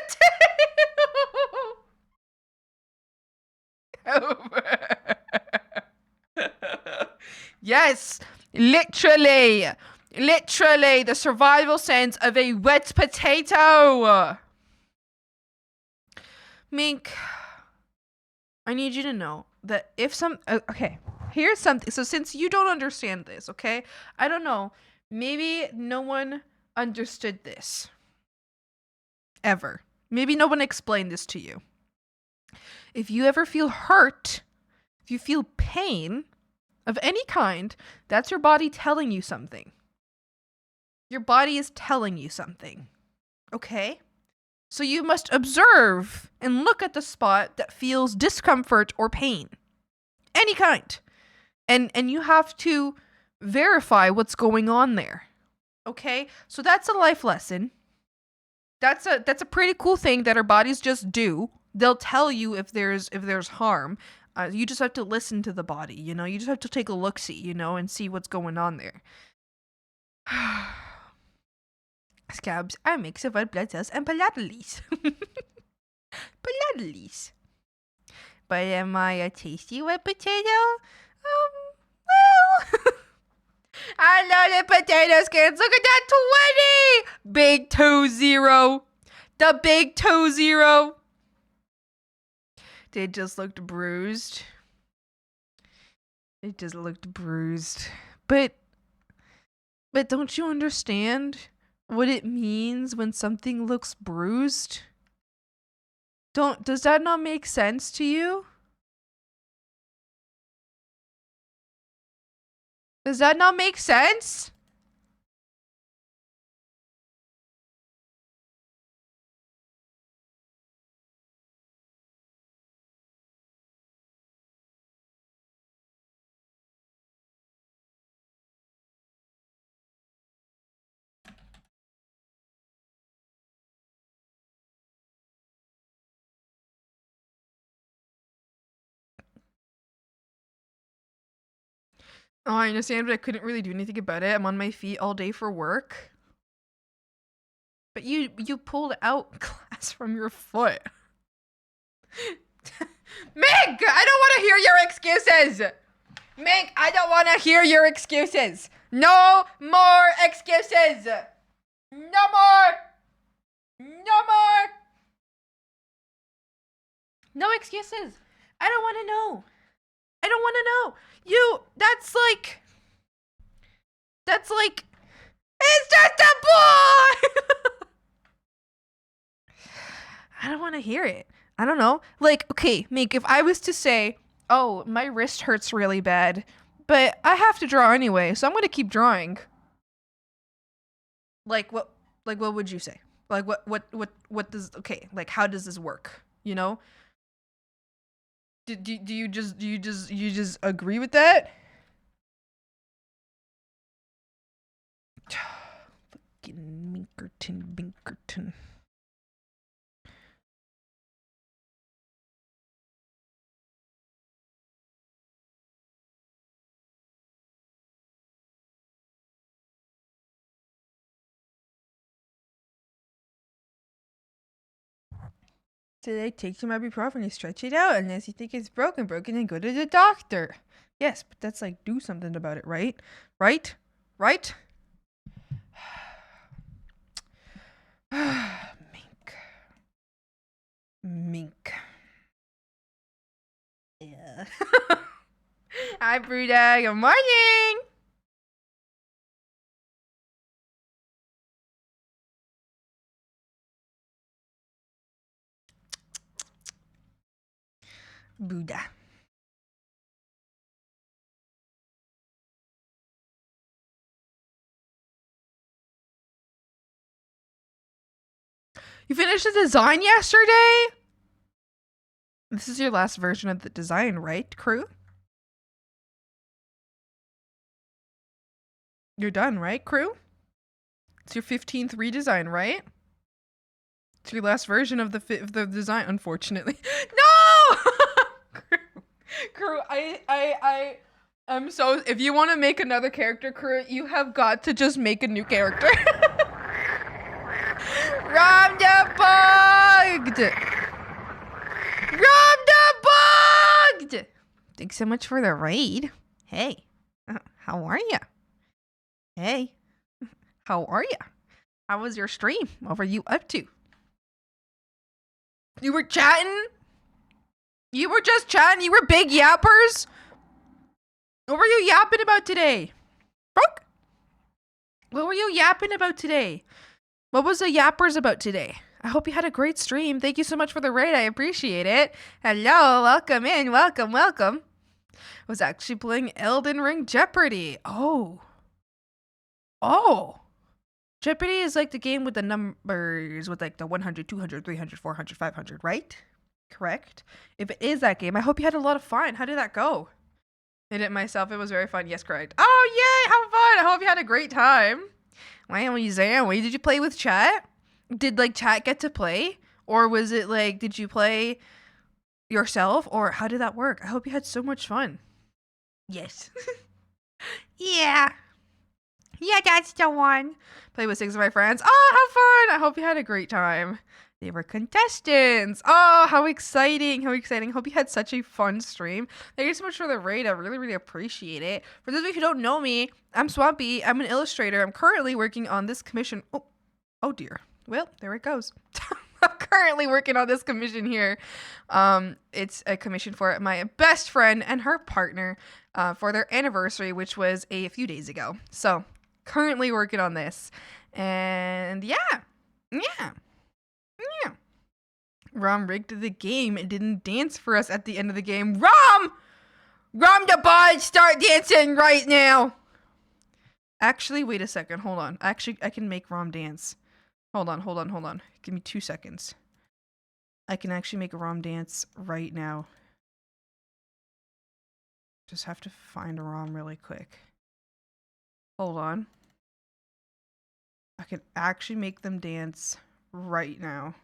Yes, literally the survival sense of a wet potato. Mink, I need you to know that if okay, here's something. So since you don't understand this, okay, I don't know, maybe no one understood this ever. Maybe no one explained this to you. If you ever feel hurt, if you feel pain of any kind, that's your body telling you something. Your body is telling you something. Okay? So you must observe and look at the spot that feels discomfort or pain. Any kind. And you have to verify what's going on there. Okay? So that's a life lesson. That's a pretty cool thing that our bodies just do. They'll tell you if there's harm. You just have to listen to the body, you know? You just have to take a look-see, you know, and see what's going on there. Scabs are a mix of red blood cells and palatales. Palatales. But am I a tasty wet potato? Well... I know the potato skins. Look at that 20! Big 2-0. The big 2-0. They just looked bruised. It just looked bruised. But don't you understand what it means when something looks bruised? Does that not make sense to you? Does that not make sense? Oh, I understand, but I couldn't really do anything about it. I'm on my feet all day for work. But you pulled out glass from your foot. Meg, I don't want to hear your excuses. Meg, I don't want to hear your excuses. No more excuses. No more. No more. No excuses. I don't want to know. I don't want to know. That's like, it's just a boy! I don't want to hear it. I don't know. Like, okay, Meek, if I was to say, oh, my wrist hurts really bad, but I have to draw anyway, so I'm going to keep drawing. Like, what would you say? Like, what does, okay, like, how does this work? You know? Do you just agree with that? Fucking Binkerton. Today, take some ibuprofen and stretch it out. Unless you think it's broken, and go to the doctor. Yes, but that's like, do something about it, right? Right? Mink. Yeah. Hi, Bruda. Good morning. Buddha. You finished the design yesterday? This is your last version of the design, right, crew? You're done, right, crew? It's your 15th redesign, right? It's your last version of the design, unfortunately. No! Crew, I'm so, if you want to make another character, crew, you have got to just make a new character. Rob the bugged! Rob the bugged! Thanks so much for the raid. Hey, how are ya? Hey, how are ya? How was your stream? What were you up to? You were chatting? You were just chatting? You were big yappers? What were you yapping about today? Brooke? What were you yapping about today? What was the yappers about today? I hope you had a great stream. Thank you so much for the raid. I appreciate it. Hello, welcome in. Welcome. I was actually playing Elden Ring Jeopardy. Oh. Jeopardy is like the game with the numbers with like the 100, 200, 300, 400, 500, right? Correct? If it is that game, I hope you had a lot of fun. How did that go? Did it myself. It was very fun. Yes, correct. Oh, yay! How fun! I hope you had a great time. Wow, Zowie. Did you play with chat? Did like chat get to play? Or was it like, did you play yourself? Or how did that work? I hope you had so much fun. Yes. Yeah. Yeah, that's the one. Play with 6 of my friends. Oh, how fun! I hope you had a great time. They were contestants. Oh, how exciting. How exciting. Hope you had such a fun stream. Thank you so much for the raid. I really, really appreciate it. For those of you who don't know me, I'm Swampy. I'm an illustrator. I'm currently working on this commission. Oh dear. Well, there it goes. I'm currently working on this commission here. It's a commission for my best friend and her partner for their anniversary, which was a few days ago. So, currently working on this. And yeah. Rom rigged the game and didn't dance for us at the end of the game. Rom the bud, start dancing right now. Actually, wait a second. Hold on. Actually, I can make Rom dance. Hold on. Give me 2 seconds. I can actually make Rom dance right now. Just have to find Rom really quick. Hold on. I can actually make them dance right now.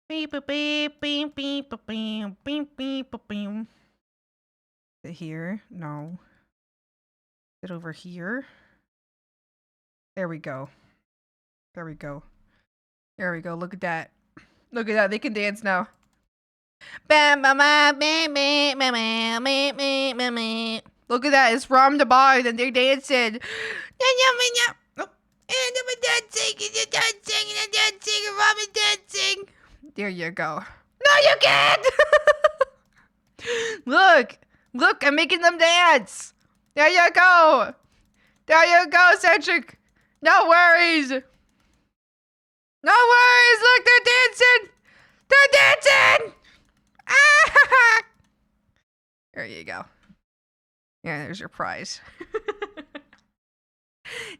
Beep beep beep beep beep beep beep beep beep. Is it here? No. Is it over here? There we go. Look at that. They can dance now. Look at that. It's Rom the bar and they're dancing. Dancing. There you go. No, you can't! Look, I'm making them dance. There you go, Cedric. No worries. Look, they're dancing. Ah! There you go. Yeah, there's your prize.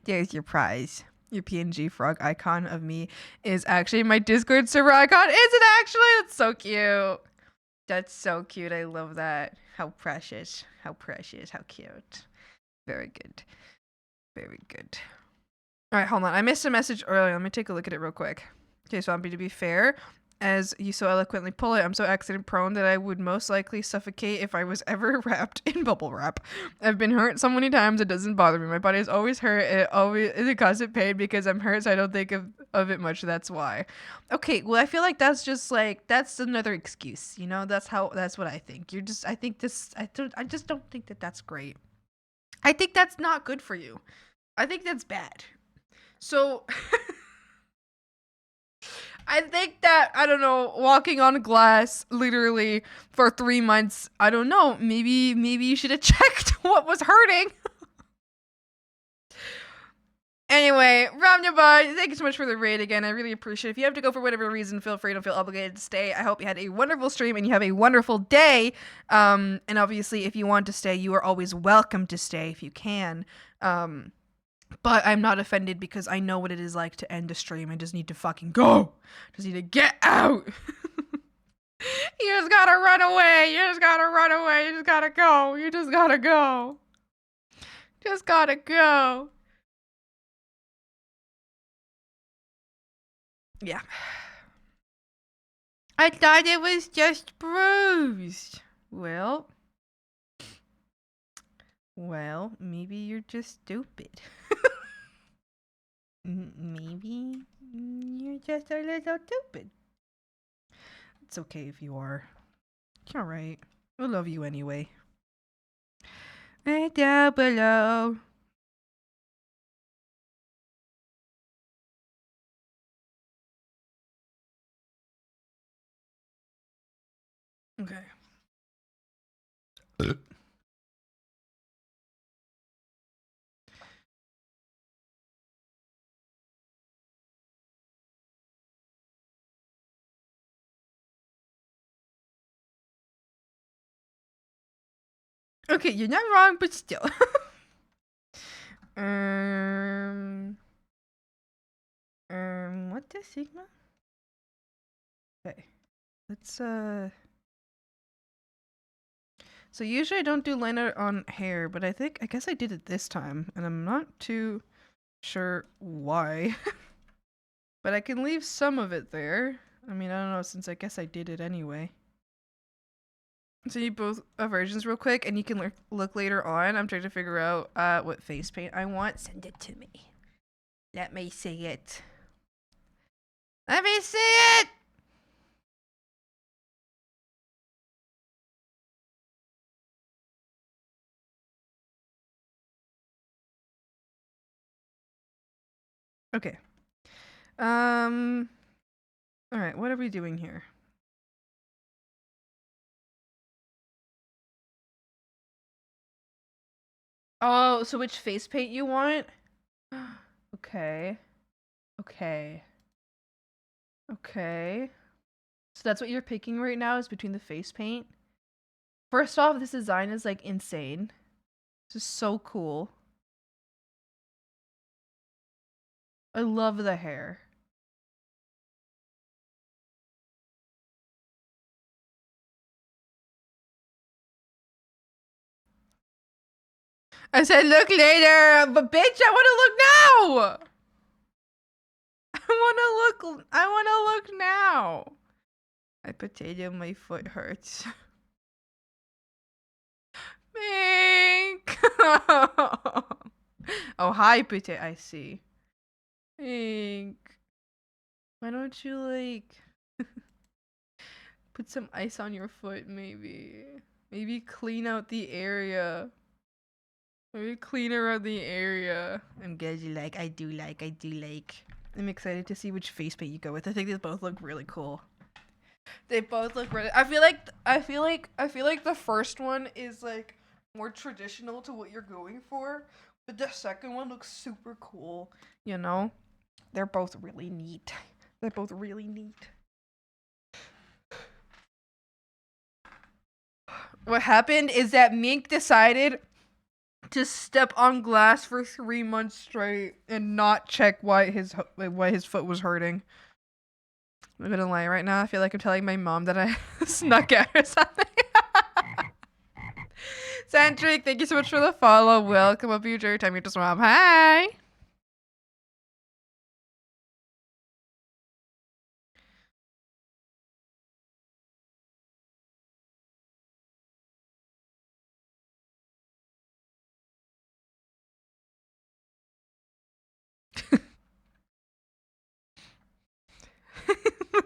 There's your prize. Your PNG frog icon of me is actually my Discord server icon. Is it actually? That's so cute. That's so cute. I love that. How precious. How cute. Very good. All right, hold on. I missed a message earlier. Let me take a look at it real quick. Okay, so to be fair, as you so eloquently pull it, I'm so accident prone that I would most likely suffocate if I was ever wrapped in bubble wrap. I've been hurt so many times it doesn't bother me. My body is always hurt. It causes pain because I'm hurt, so I don't think of it much. That's why. Okay, well I feel like that's just like that's another excuse. You know, that's what I think. I just don't think that that's great. I think that's not good for you. I think that's bad. So I think that, I don't know, walking on glass literally for 3 months, I don't know, maybe you should have checked what was hurting. Anyway, Ramyabai, thank you so much for the raid again. I really appreciate it. If you have to go for whatever reason, feel free, don't feel obligated to stay. I hope you had a wonderful stream and you have a wonderful day. And obviously, if you want to stay, you are always welcome to stay if you can. But I'm not offended because I know what it is like to end a stream. I just need to fucking go. Just need to get out. You just gotta run away. You just gotta go. Just gotta go. Yeah. I thought it was just bruised. Well, maybe you're just stupid. Maybe you're just a little stupid. It's okay if you are. It's alright. I love you anyway. Right down below. Okay. Okay, you're not wrong, but still. What the Sigma? Okay. Let's So usually I don't do liner on hair, but I guess I did it this time, and I'm not too sure why. But I can leave some of it there. I mean, I don't know, since I guess I did it anyway. So you both versions real quick, and you can look later on. I'm trying to figure out what face paint I want. Send it to me. Let me see it. Let me see it! Okay. Alright, what are we doing here? Oh, so which face paint you want? Okay. Okay. Okay. So that's what you're picking right now, is between the face paint? First off, this design is like insane. This is so cool. I love the hair. I said look later, but bitch, I want to look now. I want to look now. I potato, my foot hurts. Mink. Oh, hi, potato. I see. Mink. Why don't you like put some ice on your foot, maybe? Maybe clean out the area. Maybe clean around the area. I'm glad you like. I do like. I'm excited to see which face paint you go with. I think they both look really cool. They both look really. I feel like the first one is like more traditional to what you're going for, but the second one looks super cool. You know, they're both really neat. They're both really neat. What happened is that Mink decided to step on glass for 3 months straight and not check why his foot was hurting. I'm gonna lie right now. I feel like I'm telling my mom that I snuck out or something. Sandrick, thank you so much for the follow. Welcome up, you enjoy your time here to swap. Hi.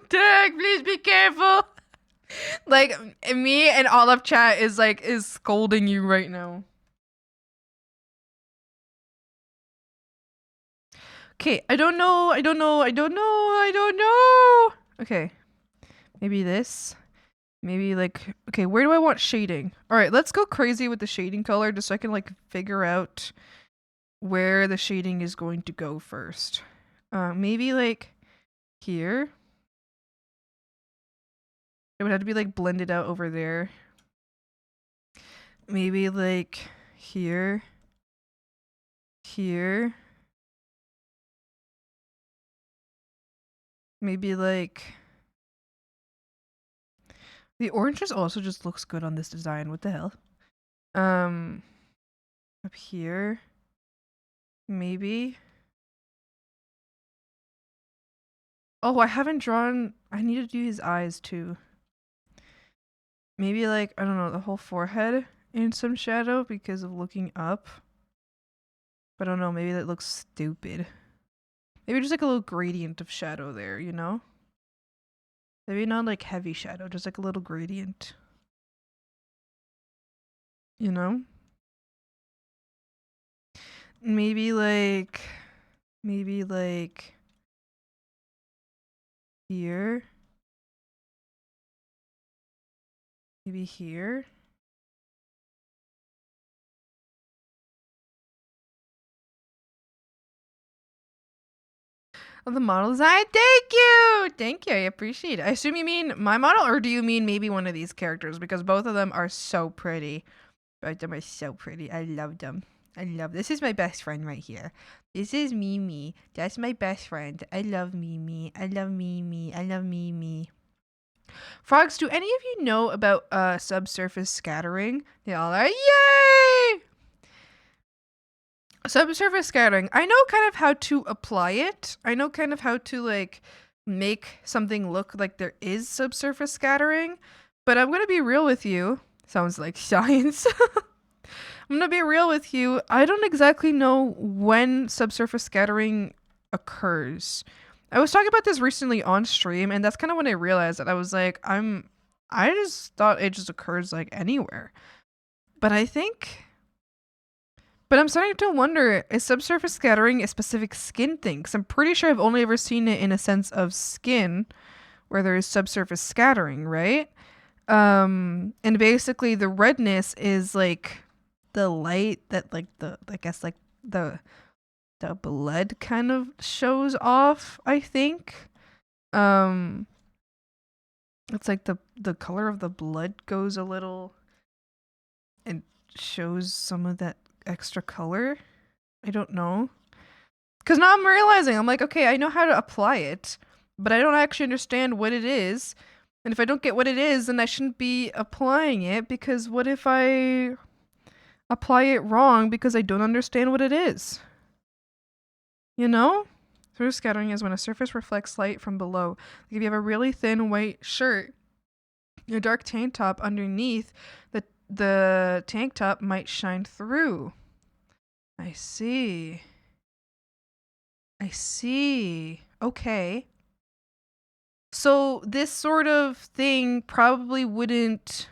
Doug, please be careful. Like, me and all of chat is scolding you right now. Okay, I don't know. Okay. Maybe this. Maybe like, okay, where do I want shading? All right, let's go crazy with the shading color just so I can like figure out where the shading is going to go first. Maybe like here. It would have to be like blended out over there. Maybe like here. Here. Maybe like the oranges also just looks good on this design. What the hell? Up here. Maybe. Oh, I haven't drawn. I need to do his eyes too. Maybe like, I don't know, the whole forehead in some shadow because of looking up. But I don't know, maybe that looks stupid. Maybe just like a little gradient of shadow there, you know? Maybe not like heavy shadow, just like a little gradient. You know? Maybe like here. Maybe here. Oh, the model design? Thank you! Thank you, I appreciate it. I assume you mean my model, or do you mean maybe one of these characters? Because both of them are so pretty. Both of them are so pretty. I love them. This is my best friend right here. This is Mimi. That's my best friend. I love Mimi. I love Mimi. I love Mimi. Frogs, do any of you know about subsurface scattering? They all are, yay! Subsurface scattering. I know kind of how to apply it. I know kind of how to like make something look like there is subsurface scattering. But I'm going to be real with you. Sounds like science. I'm going to be real with you. I don't exactly know when subsurface scattering occurs. I was talking about this recently on stream, and that's kind of when I realized that I was like, I just thought it just occurs like anywhere. But I'm starting to wonder, is subsurface scattering a specific skin thing? Because I'm pretty sure I've only ever seen it in a sense of skin where there is subsurface scattering, right? And basically the redness is like the light that like the blood kind of shows off, I think. It's like the color of the blood goes a little and shows some of that extra color. I don't know. Because now I'm realizing, I'm like, okay, I know how to apply it, but I don't actually understand what it is. And if I don't get what it is, then I shouldn't be applying it, because what if I apply it wrong because I don't understand what it is? You know? Surface scattering is when a surface reflects light from below. Like if you have a really thin white shirt, a dark tank top underneath, the tank top might shine through. I see. Okay. So this sort of thing probably wouldn't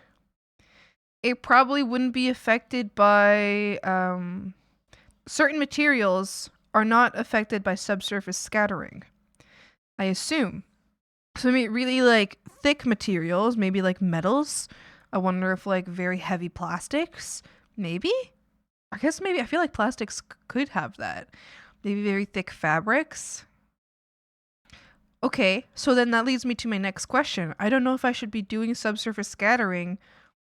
be affected by certain materials are not affected by subsurface scattering, I assume. So maybe really like thick materials, maybe like metals. I wonder if like very heavy plastics, maybe? I feel like plastics could have that. Maybe very thick fabrics. Okay, so then that leads me to my next question. I don't know if I should be doing subsurface scattering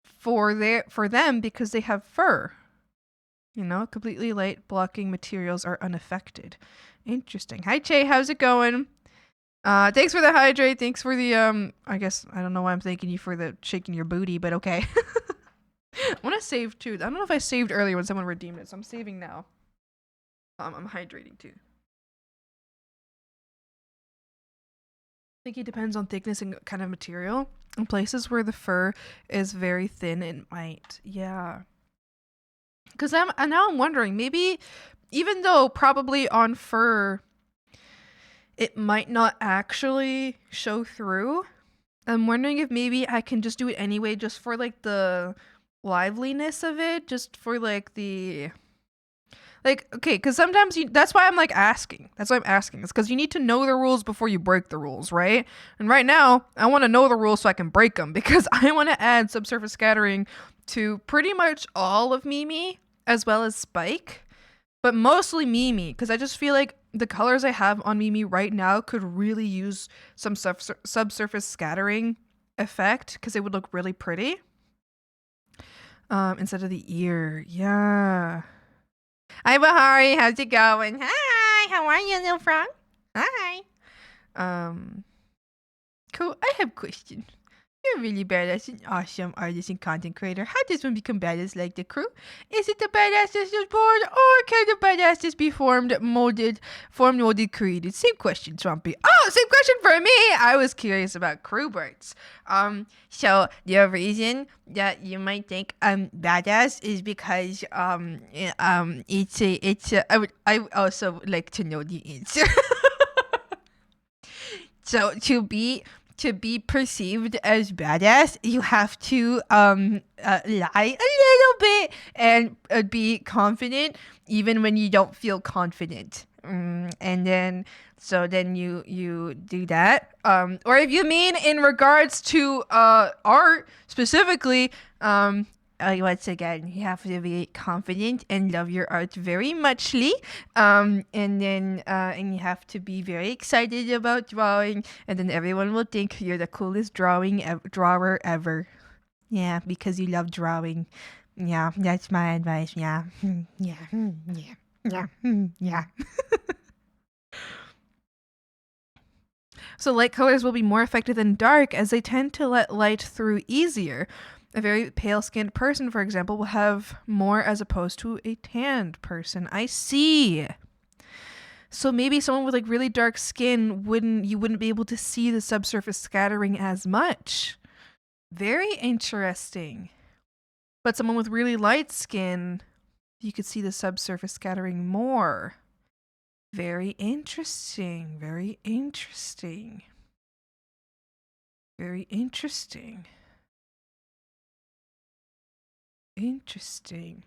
for them because they have fur. You know, completely light blocking materials are unaffected. Interesting. Hi Che, how's it going? Thanks for the hydrate. Thanks for the I guess I don't know why I'm thanking you for the shaking your booty, but okay. I want to save too. I don't know if I saved earlier when someone redeemed it, so I'm saving now. I'm hydrating too. I think it depends on thickness and kind of material. In places where the fur is very thin, it might. Yeah. Because now I'm wondering, maybe even though probably on fur it might not actually show through, I'm wondering if maybe I can just do it anyway, just for like the liveliness of it, just for like the okay, because sometimes that's why I'm like asking. That's why I'm asking. It's because you need to know the rules before you break the rules, right? And right now, I want to know the rules so I can break them, because I want to add subsurface scattering to pretty much all of Mimi, as well as Spike, but mostly Mimi, because I just feel like the colors I have on Mimi right now could really use some subsurface scattering effect, because it would look really pretty. Instead of the ear. Yeah. Hi, Bahari. How's it going? Hi. How are you, little frog? Hi. Cool. I have a question. You're really badass and awesome artist and content creator. How does one become badass like the crew? Is it the badass that's just born, or can the badass just be formed, molded, created? Same question, Swampy. Oh, same question for me. I was curious about CrewButts. So the reason that you might think I'm badass is because I would also like to know the answer. So to be perceived as badass, you have to lie a little bit and be confident even when you don't feel confident. And then you do that. Or if you mean in regards to art specifically, once again, you have to be confident and love your art very muchly. And then you have to be very excited about drawing, and then everyone will think you're the coolest drawer ever. Yeah, because you love drawing. Yeah, that's my advice. Yeah. Yeah. Yeah. Yeah. So light colors will be more effective than dark as they tend to let light through easier. A very pale-skinned person, for example, will have more as opposed to a tanned person. I see. So maybe someone with like really dark skin wouldn't be able to see the subsurface scattering as much. Very interesting. But someone with really light skin, you could see the subsurface scattering more. Very interesting. Very interesting. Very interesting. Interesting.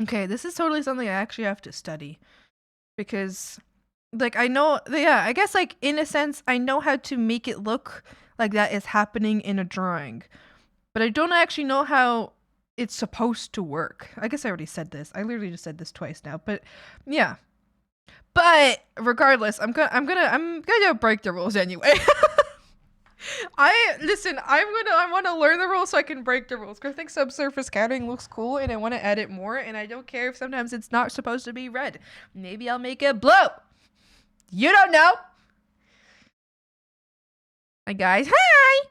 Okay, this is totally something I actually have to study. Because, like, I know, yeah, I guess, like, in a sense, I know how to make it look like that is happening in a drawing. But I don't actually know how it's supposed to work. I guess I already said this. I literally just said this twice now. But, yeah. But regardless, I'm gonna break the rules anyway. I want to learn the rules so I can break the rules because I think subsurface scattering looks cool and I want to add it more, and I don't care if sometimes it's not supposed to be red. Maybe I'll make it blue. You don't know. Hi guys. Hi.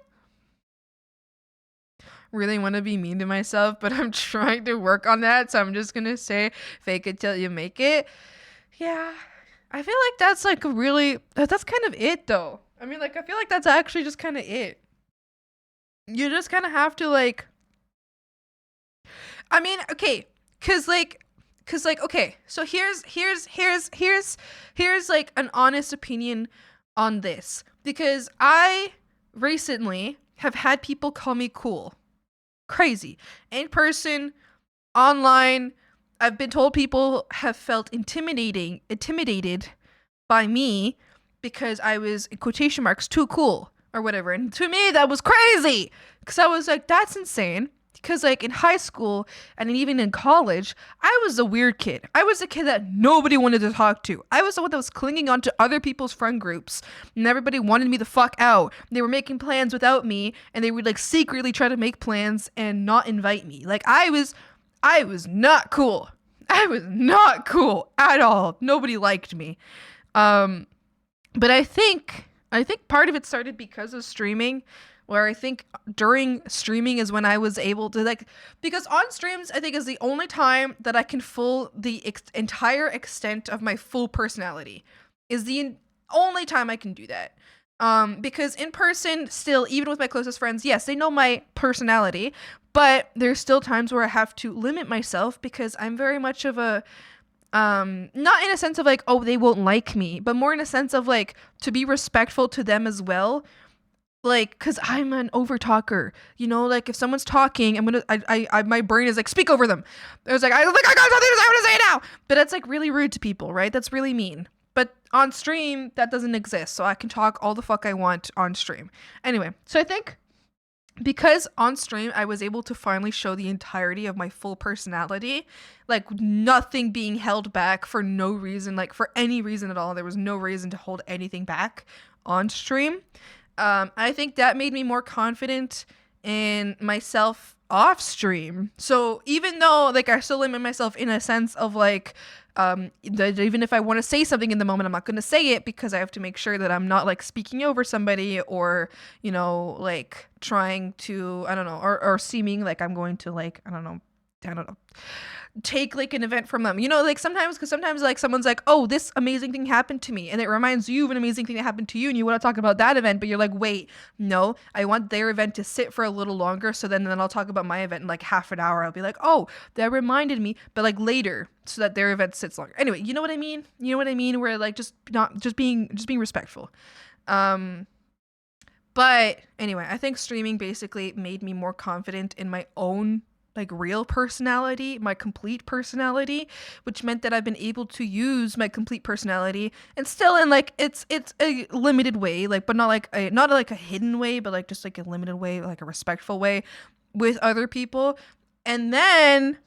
Really want to be mean to myself, but I'm trying to work on that, so I'm just gonna say fake it till you make it. Yeah, I feel like that's like that's kind of it though. I mean, like, I feel like that's actually just kind of it. You just kind of have to, like, I mean, okay, cause like, okay, so here's like an honest opinion on this, because I recently have had people call me cool, crazy, in person, online. I've been told people have felt intimidated by me because I was, in quotation marks, too cool or whatever. And to me, that was crazy because I was like, that's insane. Because, like, in high school and even in college, I was a weird kid. I was a kid that nobody wanted to talk to. I was the one that was clinging onto other people's friend groups, and everybody wanted me the fuck out. They were making plans without me, and they would, like, secretly try to make plans and not invite me. Like, I was not cool. I was not cool at all. Nobody liked me. But I think part of it started because of streaming, where I think during streaming is when I was able to, like, because on streams, I think is the only time that I can entire extent of my full personality, is the only time I can do that. Because in person, still, even with my closest friends, yes, they know my personality, but there's still times where I have to limit myself because I'm very much of a, not in a sense of like, oh, they won't like me, but more in a sense of like, to be respectful to them as well. Like, cause I'm an over talker, you know, like if someone's talking, my brain is like, speak over them. I was like, I got something to say, I want to say it now. But that's like really rude to people, right? That's really mean. But on stream, that doesn't exist. So I can talk all the fuck I want on stream. Anyway, so I think because on stream, I was able to finally show the entirety of my full personality, like nothing being held back for no reason, like for any reason at all. There was no reason to hold anything back on stream. I think that made me more confident in myself off stream. So even though like I still limit myself in a sense of like, that even if I want to say something in the moment, I'm not going to say it because I have to make sure that I'm not like speaking over somebody or, you know, like trying to, I don't know, or seeming like I'm going to like, I don't know, take like an event from them, you know, like sometimes like someone's like, oh, this amazing thing happened to me, and it reminds you of an amazing thing that happened to you, and you want to talk about that event, but you're like, wait, no, I want their event to sit for a little longer, so then I'll talk about my event in like half an hour. I'll be like, oh, that reminded me, but like later, so that their event sits longer. Anyway, you know what I mean, where like just being respectful. But anyway, I think streaming basically made me more confident in my own like real personality, my complete personality, which meant that I've been able to use my complete personality and still in like it's a limited way, like, but not like a hidden way, but like just like a limited way, like a respectful way with other people. And then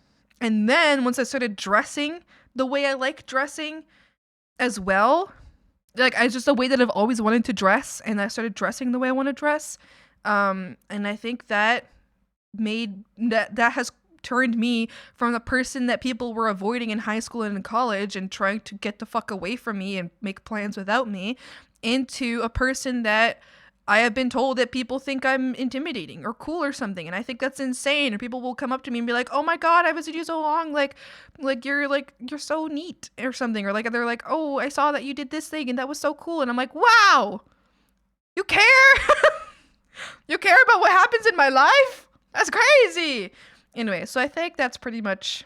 once I started dressing the way I like dressing as well, like it's just a way that I've always wanted to dress, and I started dressing the way I want to dress. And I think that has turned me from the person that people were avoiding in high school and in college and trying to get the fuck away from me and make plans without me into a person that I have been told that people think I'm intimidating or cool or something, and I think that's insane. And people will come up to me and be like, "Oh my god, I visited you so long, like you're so neat" or something, or like they're like, "Oh, I saw that you did this thing and that was so cool," and I'm like, "Wow, you care? You care about what happens in my life? That's crazy." Anyway, so I think that's pretty much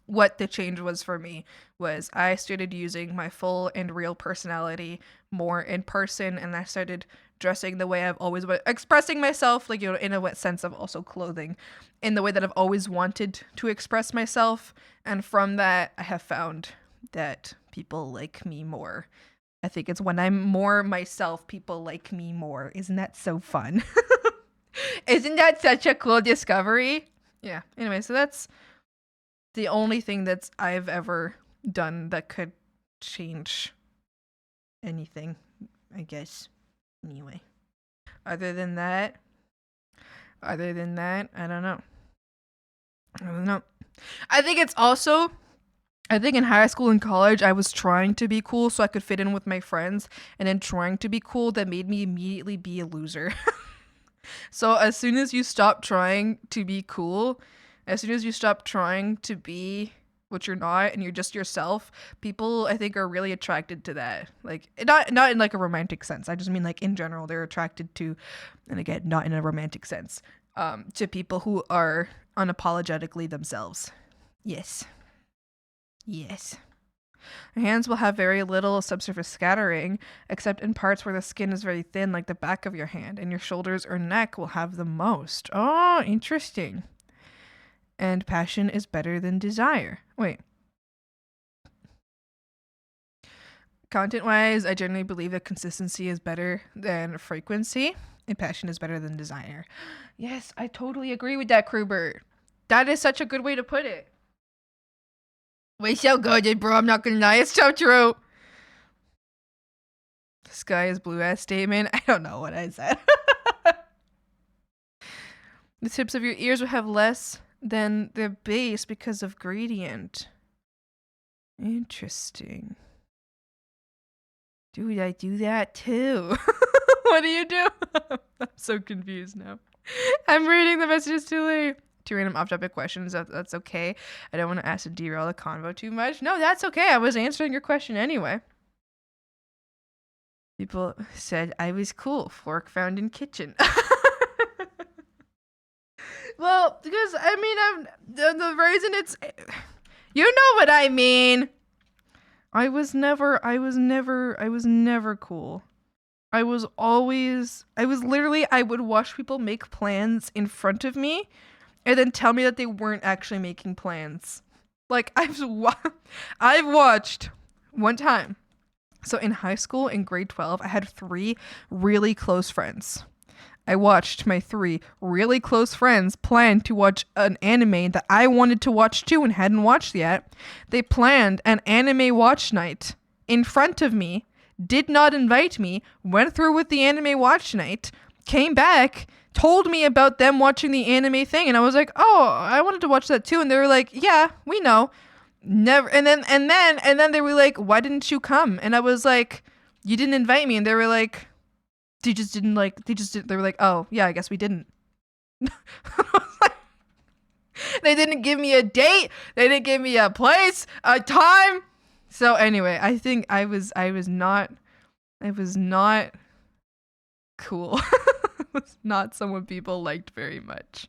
what the change was for me. Was I started using my full and real personality more in person, and I started dressing the way I've always wanted, expressing myself, like, you know, in a sense of also clothing, in the way that I've always wanted to express myself. And from that, I have found that people like me more. I think it's when I'm more myself, people like me more. Isn't that so fun? Isn't that such a cool discovery? Yeah. Anyway, so that's the only thing that I've ever done that could change anything, I guess. Anyway, other than that, I don't know. I think it's also, I think in high school and college, I was trying to be cool so I could fit in with my friends, and then trying to be cool that made me immediately be a loser. So as soon as you stop trying to be cool, as soon as you stop trying to be what you're not and you're just yourself, people, I think, are really attracted to that. Like, not in like a romantic sense. I just mean like in general, they're attracted to, and again, not in a romantic sense, to people who are unapologetically themselves. Yes. Yes. Your hands will have very little subsurface scattering, except in parts where the skin is very thin, like the back of your hand, and your shoulders or neck will have the most. Oh, interesting. And passion is better than desire. Wait. Content-wise, I generally believe that consistency is better than frequency, and passion is better than desire. Yes, I totally agree with that, Krubert. That is such a good way to put it. Wait, so good, bro. I'm not gonna lie. It's so true. The sky is blue ass statement. I don't know what I said. The tips of your ears will have less than their base because of gradient. Interesting. Dude, I do that too. What do you do? I'm so confused now. I'm reading the messages too late. Two random off-topic questions. That's okay. I don't want to ask to derail the convo too much. No, that's okay. I was answering your question anyway. People said I was cool. Fork found in kitchen. Well, because I mean, the reason it's, you know what I mean. I was never cool. I would watch people make plans in front of me and then tell me that they weren't actually making plans. Like, I've watched one time. So in high school, in grade 12, I had 3 really close friends. I watched my 3 really close friends plan to watch an anime that I wanted to watch too and hadn't watched yet. They planned an anime watch night in front of me, did not invite me, went through with the anime watch night, came back, told me about them watching the anime thing, and I was like, "Oh, I wanted to watch that too." And they were like, "Yeah, we know." Never. And then they were like, "Why didn't you come?" And I was like, "You didn't invite me." And they were like, they were like, "Oh, yeah, I guess we didn't." They didn't give me a date. They didn't give me a place, a time. So anyway, I think I was not cool. I was not someone people liked very much.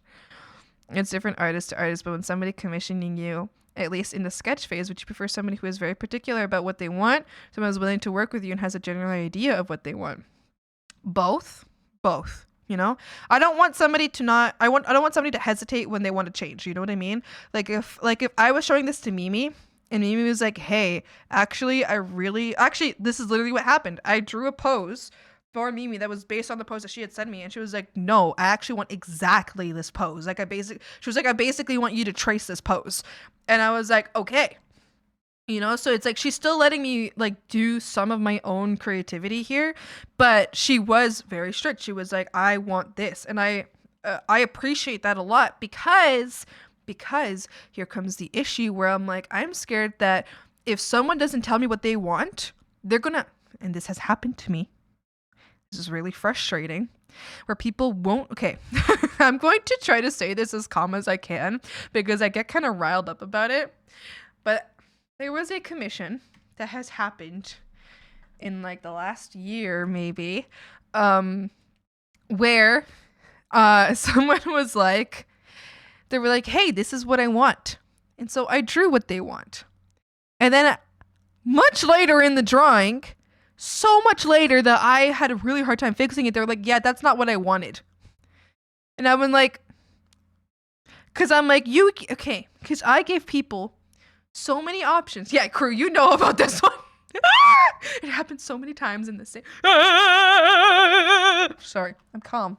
It's different artist to artist, but when somebody commissioning you, at least in the sketch phase, would you prefer somebody who is very particular about what they want, someone who's willing to work with you and has a general idea of what they want? Both, you know? I don't want somebody to I don't want somebody to hesitate when they want to change, you know what I mean? Like if I was showing this to Mimi and Mimi was like, "Hey, actually this is literally what happened. I drew a pose for Mimi that was based on the pose that she had sent me, and she was like, "No, I actually want exactly this pose. She was like, I basically want you to trace this pose." And I was like, "Okay." You know, so it's like she's still letting me like do some of my own creativity here, but she was very strict. She was like, "I want this," and I appreciate that a lot, because because here comes the issue where I'm like, I'm scared that if someone doesn't tell me what they want, they're gonna, and this has happened to me, this is really frustrating, where people won't, okay, I'm going to try to say this as calm as I can because I get kind of riled up about it, but there was a commission that has happened in like the last year maybe, where someone was like, they were like, hey, this is what I want. And so I drew what they want. And then much later in the drawing, so much later that I had a really hard time fixing it, they were like, yeah, that's not what I wanted. And I was like, because I'm like, okay, because I gave people so many options. Yeah, crew, you know about this one. It happened so many times in the same. Sorry, I'm calm.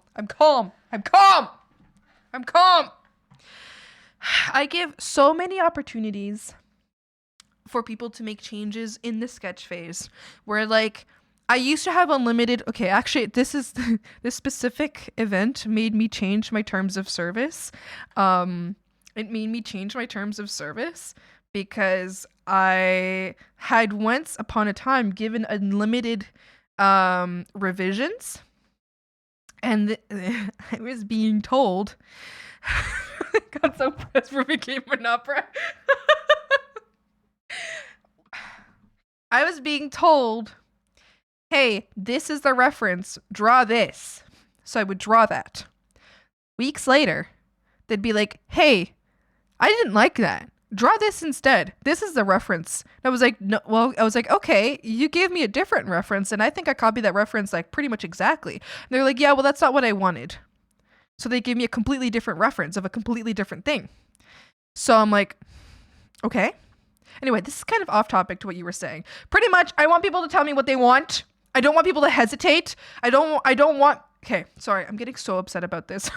I give so many opportunities for people to make changes in the sketch phase where like I used to have unlimited. Okay, actually this specific event made me change my terms of service. It made me change my terms of service because I had once upon a time given unlimited revisions, and I was being told I got so pressed for became an opera. I was being told, hey, this is the reference, draw this. So I would draw that. Weeks later, they'd be like, hey, I didn't like that. Draw this instead. This is the reference. And I was like, no, well, I was like, okay, you gave me a different reference, and I think I copied that reference like pretty much exactly. And they're like, yeah, well, that's not what I wanted. So they gave me a completely different reference of a completely different thing. So I'm like, okay. Anyway, this is kind of off topic to what you were saying. Pretty much, I want people to tell me what they want. I don't want people to hesitate. I don't want, okay, sorry, I'm getting so upset about this.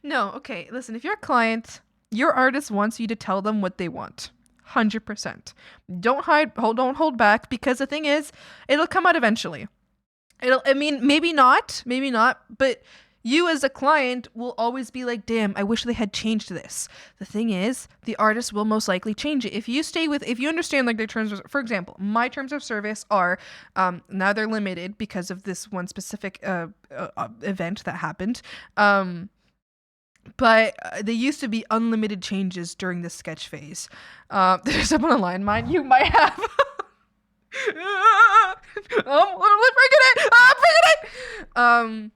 No, okay, listen, if you're a client, your artist wants you to tell them what they want. 100%. Don't hold back, because the thing is, it'll come out eventually. Maybe not, but you as a client will always be like, damn, I wish they had changed this. The thing is, the artist will most likely change it. If you understand like their terms of, for example, my terms of service are, now they're limited because of this one specific event that happened. But they used to be unlimited changes during the sketch phase. There's someone online, mine, you might have. I'm bringing it.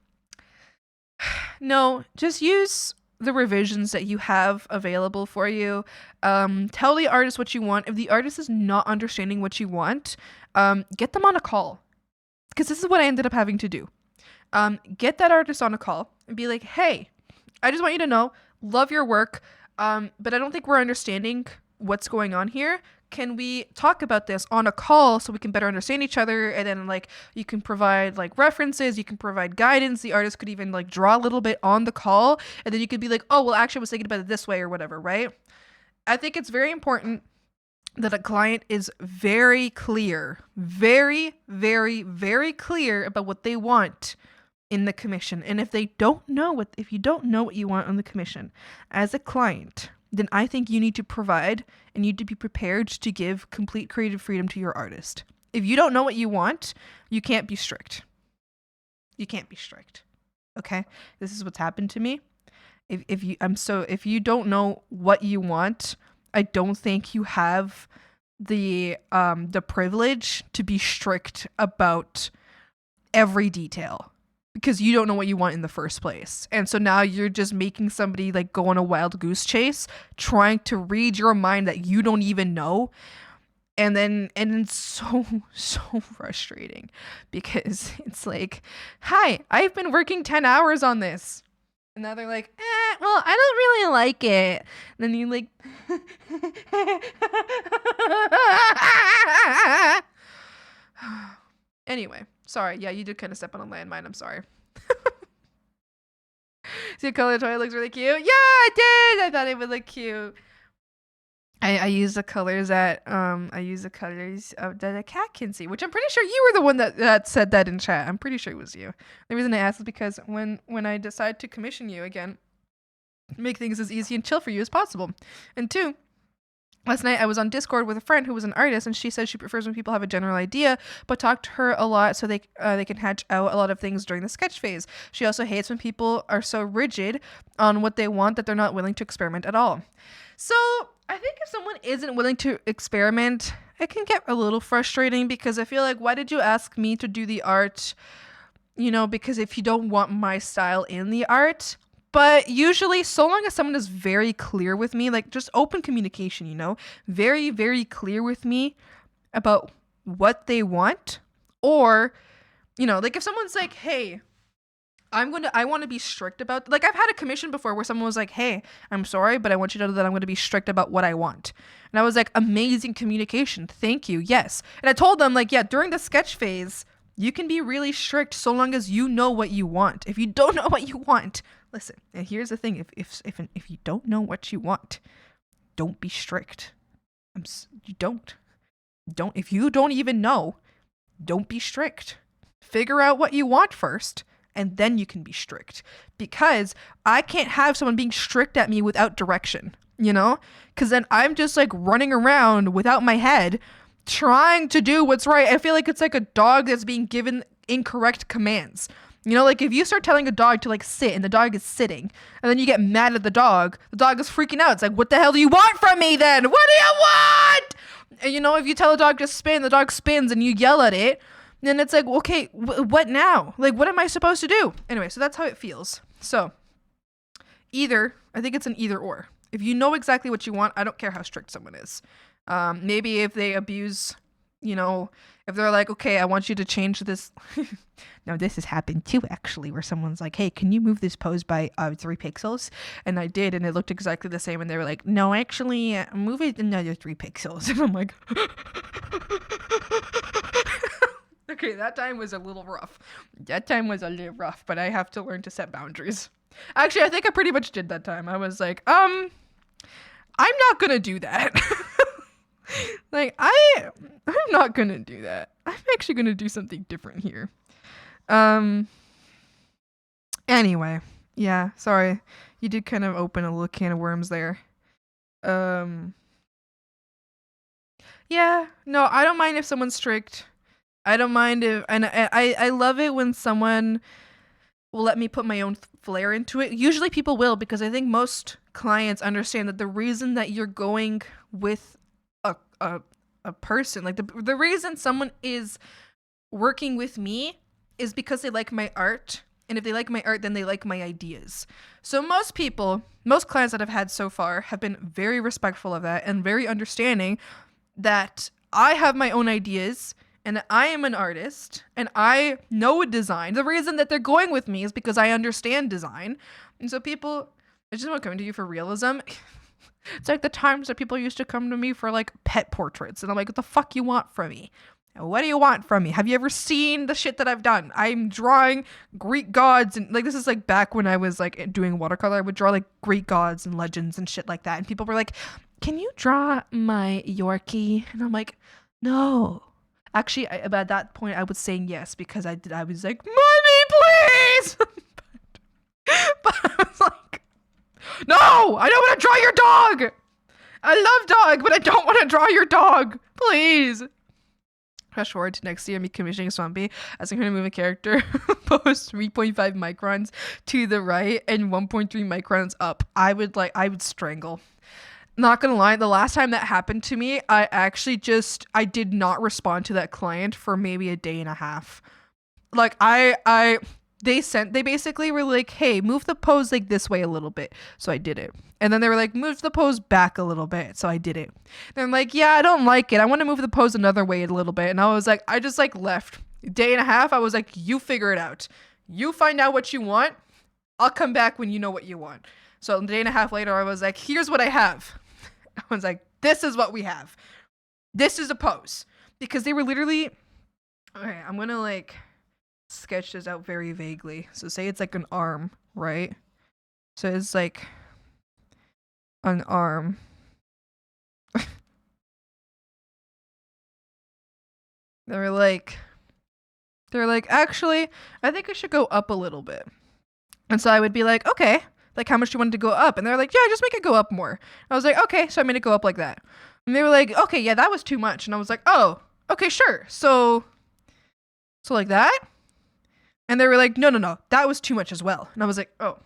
No, just use the revisions that you have available for you. Tell the artist what you want. If the artist is not understanding what you want, get them on a call. Because this is what I ended up having to do. Get that artist on a call and be like, hey, I just want you to know, love your work, but I don't think we're understanding what's going on here. Can we talk about this on a call so we can better understand each other? And then like you can provide like references, you can provide guidance. The artist could even like draw a little bit on the call, and then you could be like, oh, well, actually I was thinking about it this way or whatever, right? I think it's very important that a client is very clear, very, very, very clear about what they want in the commission. And if you don't know what you want on the commission as a client, then I think you need to provide and need to be prepared to give complete creative freedom to your artist. If you don't know what you want, you can't be strict. Okay? This is what's happened to me. If you don't know what you want, I don't think you have the privilege to be strict about every detail, because you don't know what you want in the first place. And so now you're just making somebody like go on a wild goose chase, trying to read your mind that you don't even know. And then it's so frustrating, because it's like, hi, I've been working 10 hours on this. And now they're like, well, I don't really like it. And then you like, anyway, sorry. Yeah, you did kind of step on a landmine. I'm sorry. See, the color toy looks really cute. Yeah, I did. I thought it would look cute. I use the colors that the cat can see, which I'm pretty sure you were the one that said that in chat. I'm pretty sure it was you. The reason I asked is because when I decide to commission you again, make things as easy and chill for you as possible. And 2, last night I was on Discord with a friend who was an artist, and she said she prefers when people have a general idea, but talk to her a lot so they can hatch out a lot of things during the sketch phase. She also hates when people are so rigid on what they want that they're not willing to experiment at all. So I think if someone isn't willing to experiment, it can get a little frustrating, because I feel like, why did you ask me to do the art? You know, because if you don't want my style in the art. But usually, so long as someone is very clear with me, like just open communication, you know, very, very clear with me about what they want. Or, you know, like if someone's like, hey, I want to be strict about, like I've had a commission before where someone was like, hey, I'm sorry, but I want you to know that I'm going to be strict about what I want. And I was like, amazing communication. Thank you. Yes. And I told them, like, yeah, during the sketch phase, you can be really strict so long as you know what you want. If you don't know what you want, listen, and here's the thing. If you don't know what you want, don't be strict. You don't. If you don't even know, don't be strict. Figure out what you want first, and then you can be strict. Because I can't have someone being strict at me without direction, you know? Because then I'm just like running around without my head, trying to do what's right. I feel like it's like a dog that's being given incorrect commands. You know, like if you start telling a dog to like sit and the dog is sitting, and then you get mad at the dog is freaking out. It's like, what the hell do you want from me then? What do you want? And you know, if you tell a dog to spin, the dog spins and you yell at it, then it's like, okay, what now? Like, what am I supposed to do? Anyway, so that's how it feels. So I think it's an either or. If you know exactly what you want, I don't care how strict someone is. Maybe if they abuse, you know, if they're like, okay, I want you to change this. Now, this has happened too, actually, where someone's like, hey, can you move this pose by 3 pixels? And I did, and it looked exactly the same. And they were like, no, actually, move it another 3 pixels. And I'm like, okay, that time was a little rough. But I have to learn to set boundaries. Actually, I think I pretty much did that time. I was like, I'm not gonna do that. Like, I'm not gonna do that. I'm actually gonna do something different here. Anyway, yeah, sorry. You did kind of open a little can of worms there. Yeah, no, I don't mind if someone's strict. I don't mind if, and I love it when someone will let me put my own flair into it. Usually people will, because I think most clients understand that the reason that you're going with a person, like the reason someone is working with me is because they like my art. And if they like my art, then they like my ideas. So most clients that I've had so far have been very respectful of that and very understanding that I have my own ideas and that I am an artist and I know design. The reason that they're going with me is because I understand design. And so people, I just want to come to you for realism. It's like the times that people used to come to me for like pet portraits. And I'm like, what the fuck you want from me? What do you want from me? Have you ever seen the shit that I've done? I'm drawing Greek gods, and like, this is like back when I was like doing watercolor. I would draw like Greek gods and legends and shit like that. And people were like, can you draw my Yorkie? And I'm like, no. Actually, at that point, I was saying yes, because I was like, money, please. but I was like, no, I don't want to draw your dog. I love dog, but I don't want to draw your dog. Please. Flash forward to next year, me commissioning Swampy as I'm going to move a character post 3.5 microns to the right and 1.3 microns up. I would strangle. Not gonna lie, the last time that happened to me, I did not respond to that client for maybe a day and a half. Like they basically were like, hey, move the pose like this way a little bit. So I did it. And then they were like, move the pose back a little bit. So I did it. And I'm like, yeah, I don't like it. I want to move the pose another way a little bit. And I was like, I just like left. Day and a half, I was like, you figure it out. You find out what you want. I'll come back when you know what you want. So a day and a half later, I was like, here's what I have. I was like, this is what we have. This is a pose. Because they were literally, okay, I'm going to like sketch this out very vaguely. So say it's like an arm, right? So it's like an arm. They're like, actually, I think I should go up a little bit. And so I would be like, okay, Like, how much do you want it to go up? And they're like, yeah, just make it go up more. I was like, okay. So I made it go up like that. And they were like, okay, yeah, that was too much. And I was like, oh, okay, sure. So like that? And they were like, no, that was too much as well. And I was like, oh,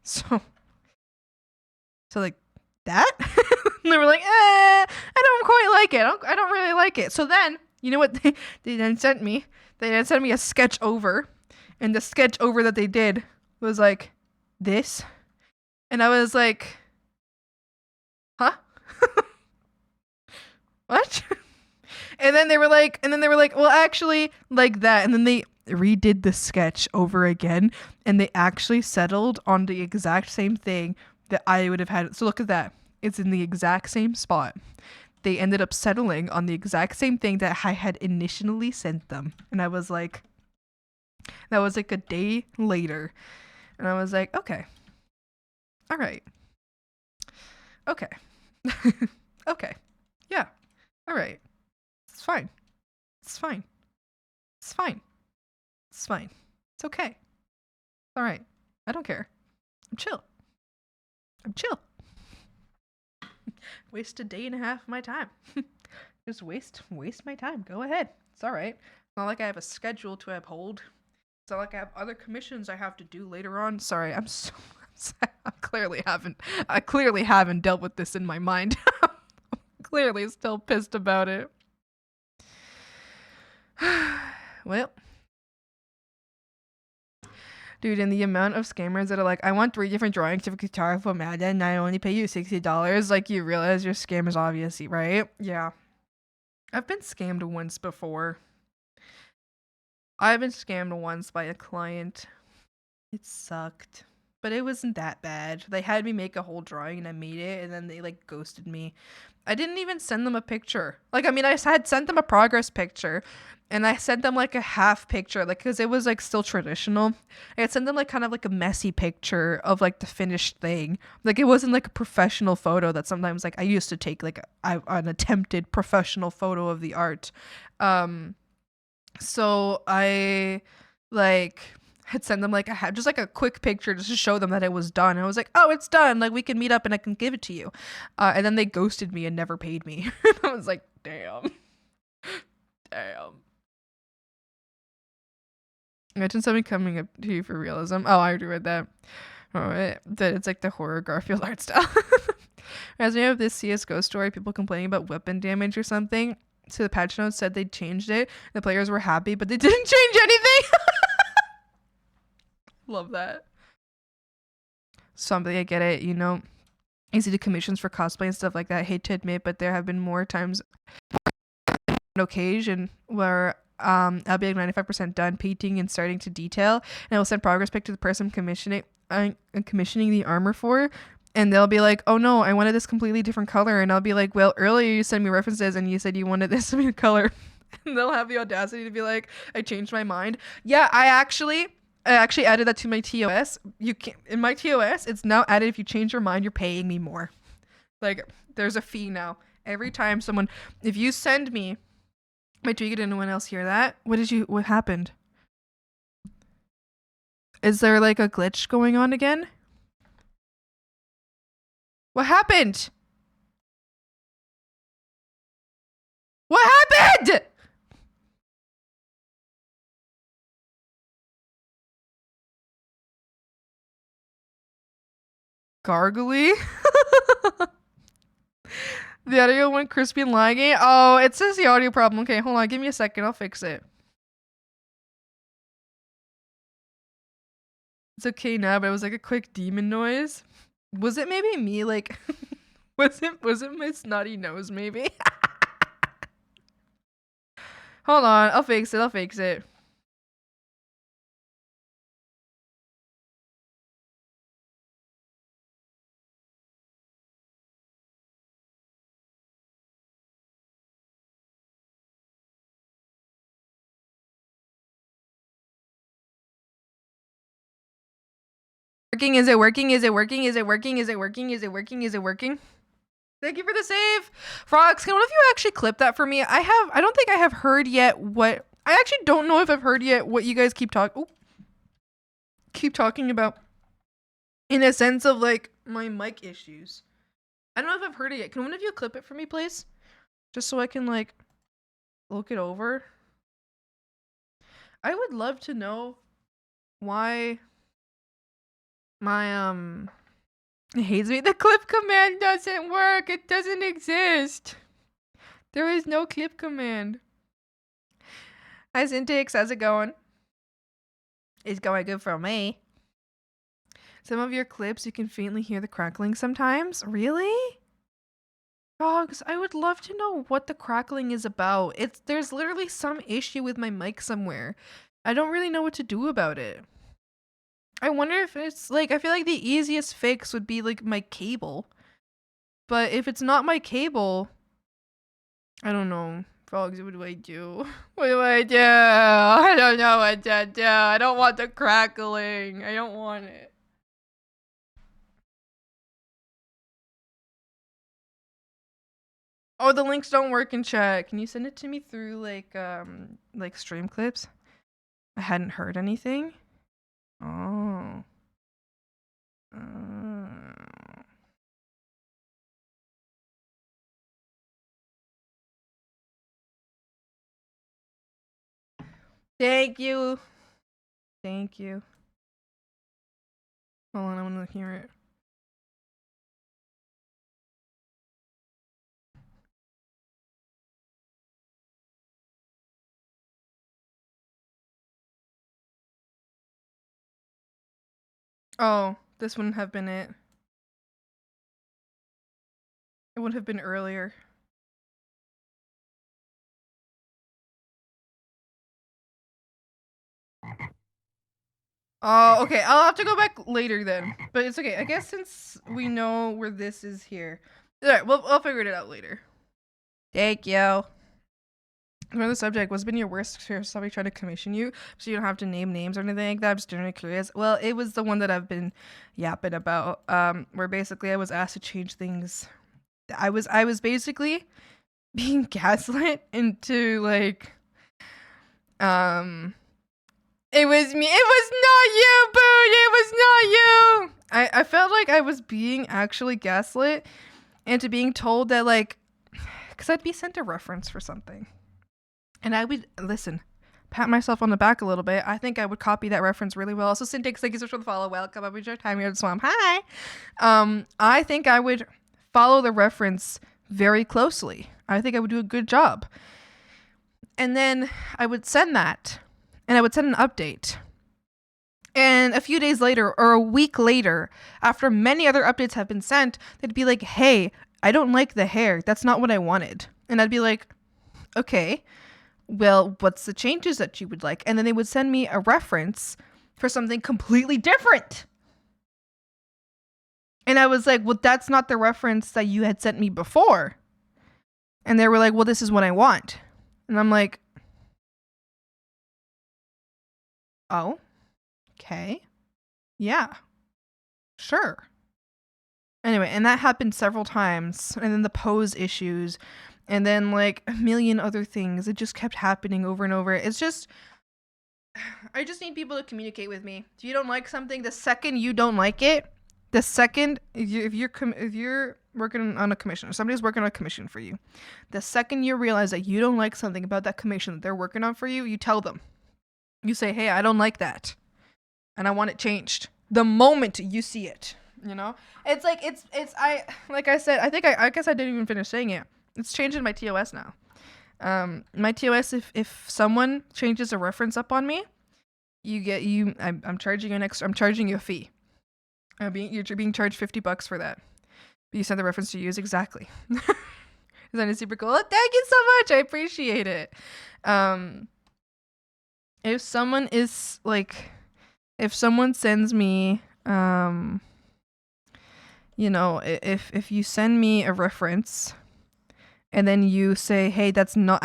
so like that? And they were like, I don't quite like it. I don't really like it. So then, you know what they then sent me? They then sent me a sketch over. And the sketch over that they did was like this. And I was like, huh? What? And then they were like, well, actually, like that. And then they redid the sketch over again. And they actually settled on the exact same thing that I would have had. So look at that. It's in the exact same spot. They ended up settling on the exact same thing that I had initially sent them. And I was like, that was like a day later. And I was like, okay. All right. Okay. Okay. Yeah. All right. It's fine. It's fine. It's fine. It's fine. It's okay. All right. I don't care. I'm chill. Waste a day and a half of my time. Just waste my time. Go ahead. It's all right. It's not like I have a schedule to uphold. It's not like I have other commissions I have to do later on. Sorry, I clearly haven't dealt with this in my mind. I'm clearly still pissed about it. Well, dude, and the amount of scammers that are like, I want 3 different drawings of a guitar for Madden and I only pay you $60. Like, you realize your scam is obviously, right? Yeah. I've been scammed once before. I've been scammed once by a client. It sucked. But it wasn't that bad. They had me make a whole drawing and I made it and then they like ghosted me. I didn't even send them a picture. Like, I mean, I had sent them a progress picture and I sent them like a half picture, like, because it was like still traditional. I had sent them like kind of like a messy picture of like the finished thing. Like, it wasn't like a professional photo that sometimes like I used to take like an attempted professional photo of the art. So I like had sent them like just like a quick picture just to show them that it was done. I was like, oh, it's done. Like, we can meet up and I can give it to you. And then they ghosted me and never paid me. I was like, damn. Imagine somebody coming up to you for realism. Oh, I already read that. Oh, it's like the horror Garfield art style. As we have this CSGO story, people complaining about weapon damage or something. So the patch notes said they changed it. The players were happy, but they didn't change anything. Love that. Somebody, I get it, you know, easy to commissions for cosplay and stuff like that. I hate to admit, but there have been more times on occasion where I'll be like 95% done painting and starting to detail, and I will send progress pic to the person commissioning the armor for, and they'll be like, oh no, I wanted this completely different color. And I'll be like, well, earlier you sent me references and you said you wanted this to be a color. And they'll have the audacity to be like, I changed my mind. Yeah, I actually added that to my TOS. You can in my TOS, it's now added. If you change your mind, you're paying me more. Like, there's a fee now. Every time someone, if you send me, wait, did anyone else hear that? What happened? Is there like a glitch going on again? What happened? What happened? Gargly? The audio went crispy and laggy. Oh, it says the audio problem. Okay, hold on. Give me a second. I'll fix it. It's okay now, but it was like a quick demon noise. Was it maybe me? Like, was it my snotty nose maybe? Hold on. I'll fix it. Is it working? Thank you for the save. Frogs, what if you actually clip that for me? I don't think I have heard yet what, I actually don't know if I've heard yet what you guys keep talking about in a sense of like my mic issues. I don't know if I've heard it yet. Can one of you clip it for me, please? Just so I can like look it over. I would love to know why my it hates me. The clip command doesn't work. It doesn't exist. There is no clip command. Hi Syntax, how's it going? It's going good for me. Some of your clips, you can faintly hear the crackling sometimes. Really? Dogs, I would love to know what the crackling is about. There's literally some issue with my mic somewhere. I don't really know what to do about it. I wonder if it's like, I feel like the easiest fix would be like my cable. But if it's not my cable, I don't know. Frogs, what do I do? What do I do? I don't know what to do. I don't want the crackling. I don't want it. Oh, the links don't work in chat. Can you send it to me through like stream clips? I hadn't heard anything. Oh. Thank you. Thank you. Hold on, I want to hear it. Oh, this wouldn't have been it. It would have been earlier. Oh, okay. I'll have to go back later then. But it's okay. I guess since we know where this is here. Alright, I'll figure it out later. Thank you. Another subject, what's been your worst experience somebody trying to commission you? So you don't have to name names or anything like that. I'm just generally curious. Well, it was the one that I've been yapping about. Where basically I was asked to change things. I was basically being gaslit into like it was me. It was not you, Boot. It was not you. I felt like I was being actually gaslit into being told that like, because I'd be sent a reference for something. And I would, listen, pat myself on the back a little bit. I think I would copy that reference really well. Also, Syntax, thank you so much for the follow. Welcome. I'll be your time here at the Swamp. Hi. I think I would follow the reference very closely. I think I would do a good job. And then I would send that. And I would send an update. And a few days later, or a week later, after many other updates have been sent, they'd be like, hey, I don't like the hair. That's not what I wanted. And I'd be like, okay, well, what's the changes that you would like? And then they would send me a reference for something completely different. And I was like, well, that's not the reference that you had sent me before. And they were like, well, this is what I want. And I'm like, oh, okay. Yeah, sure. Anyway, and that happened several times. And then the pose issues. And then like a million other things. It just kept happening over and over. It's just, I just need people to communicate with me. If you don't like something, the second you don't like it, the second, if you're working on a commission, or somebody's working on a commission for you, the second you realize that you don't like something about that commission that they're working on for you, you tell them. You say, hey, I don't like that. And I want it changed. The moment you see it, you know? It's like, like I said, I guess I didn't even finish saying it. It's changing my TOS now. My TOS, if someone changes a reference up on me, I'm charging you I'm charging you a fee. You're being charged $50 for that. But you sent the reference to use exactly. Isn't it super cool? Oh, thank you so much. I appreciate it. If someone sends me, you know, if you send me a reference and then you say, hey, that's not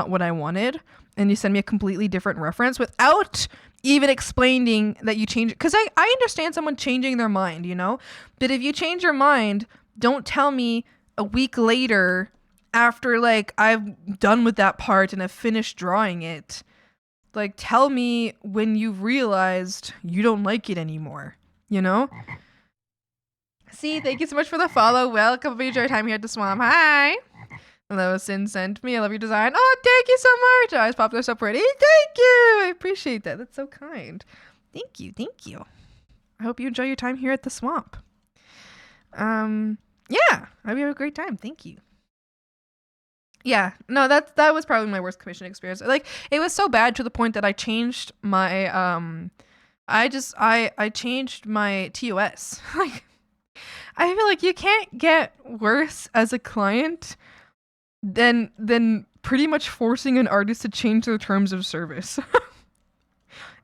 what I wanted, and you send me a completely different reference without even explaining that you change it, because I understand someone changing their mind, you know, but if you change your mind, don't tell me a week later after like I've done with that part and I've finished drawing it. Like, tell me when you've realized you don't like it anymore, you know? See, thank you so much for the follow. Welcome to your time here at the swamp. Hi. Hello, Sin sent me. I love your design. Oh, thank you so much. Your eyes popped. They're so pretty. Thank you. I appreciate that. That's so kind. Thank you. Thank you. I hope you enjoy your time here at the swamp. Yeah, I hope you have a great time. Thank you. Yeah, no, that was probably my worst commission experience. Like, it was so bad to the point that I changed my I changed my TOS. Like, I feel like you can't get worse as a client than pretty much forcing an artist to change their terms of service.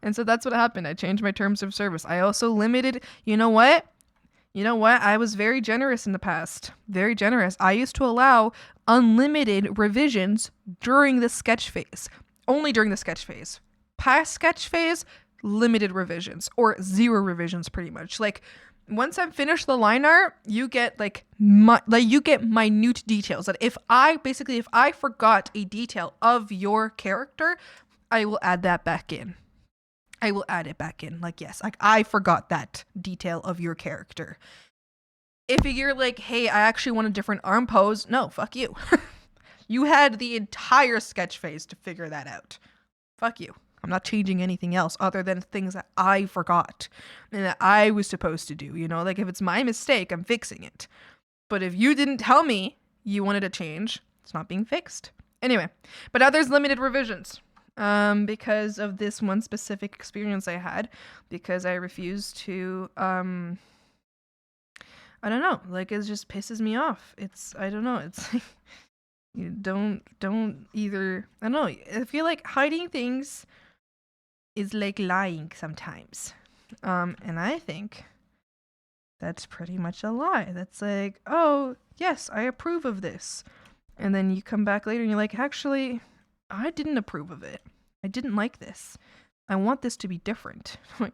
And so that's what happened. I changed my terms of service. I also limited, you know what? I was very generous in the past. Very generous. I used to allow unlimited revisions during the sketch phase. Only during the sketch phase. Past sketch phase, limited revisions. Or 0 revisions, pretty much. Like, once I'm finished the line art, you get you get minute details. That if I forgot a detail of your character, I will add that back in. I will add it back in. Like, yes, like I forgot that detail of your character. If you're like, hey, I actually want a different arm pose, no, fuck you. You had the entire sketch phase to figure that out. Fuck you. I'm not changing anything else other than things that I forgot and that I was supposed to do. You know, like if it's my mistake, I'm fixing it. But if you didn't tell me you wanted to change, it's not being fixed. Anyway, but now there's limited revisions. Because of this one specific experience I had, because I refused to, I don't know, like it just pisses me off. I don't know, it's like, you don't either, I don't know, I feel like hiding things is like lying sometimes. And I think that's pretty much a lie. That's like, oh, yes, I approve of this. And then you come back later and you're like, actually, I didn't approve of it. I didn't like this. I want this to be different. I'm like,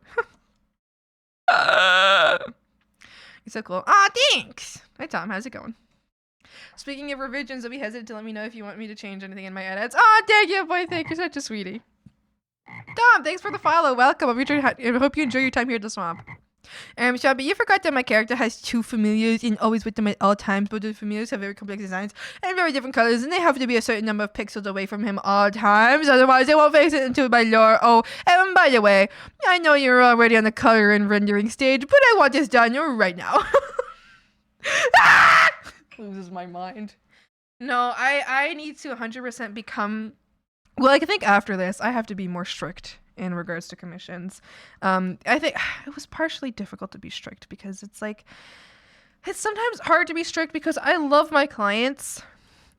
You're so cool. Ah, thanks. Hi, Tom. How's it going? Speaking of revisions, don't be hesitant to let me know if you want me to change anything in my edits. Oh, thank you, boy. Thank you. You're such a sweetie. Tom, thanks for the follow. Welcome. I hope you enjoy your time here at the swamp. Shelby, you forgot that my character has 2 familiars and always with them at all times, but the familiars have very complex designs and very different colors, and they have to be a certain number of pixels away from him all times, otherwise they won't face it into my lore. Oh, and by the way, I know you're already on the color and rendering stage, but I want this done right now. Loses my mind. No, I need to 100% become... Well, I think after this, I have to be more strict in regards to commissions. I think it was partially difficult to be strict because it's like, it's sometimes hard to be strict because I love my clients.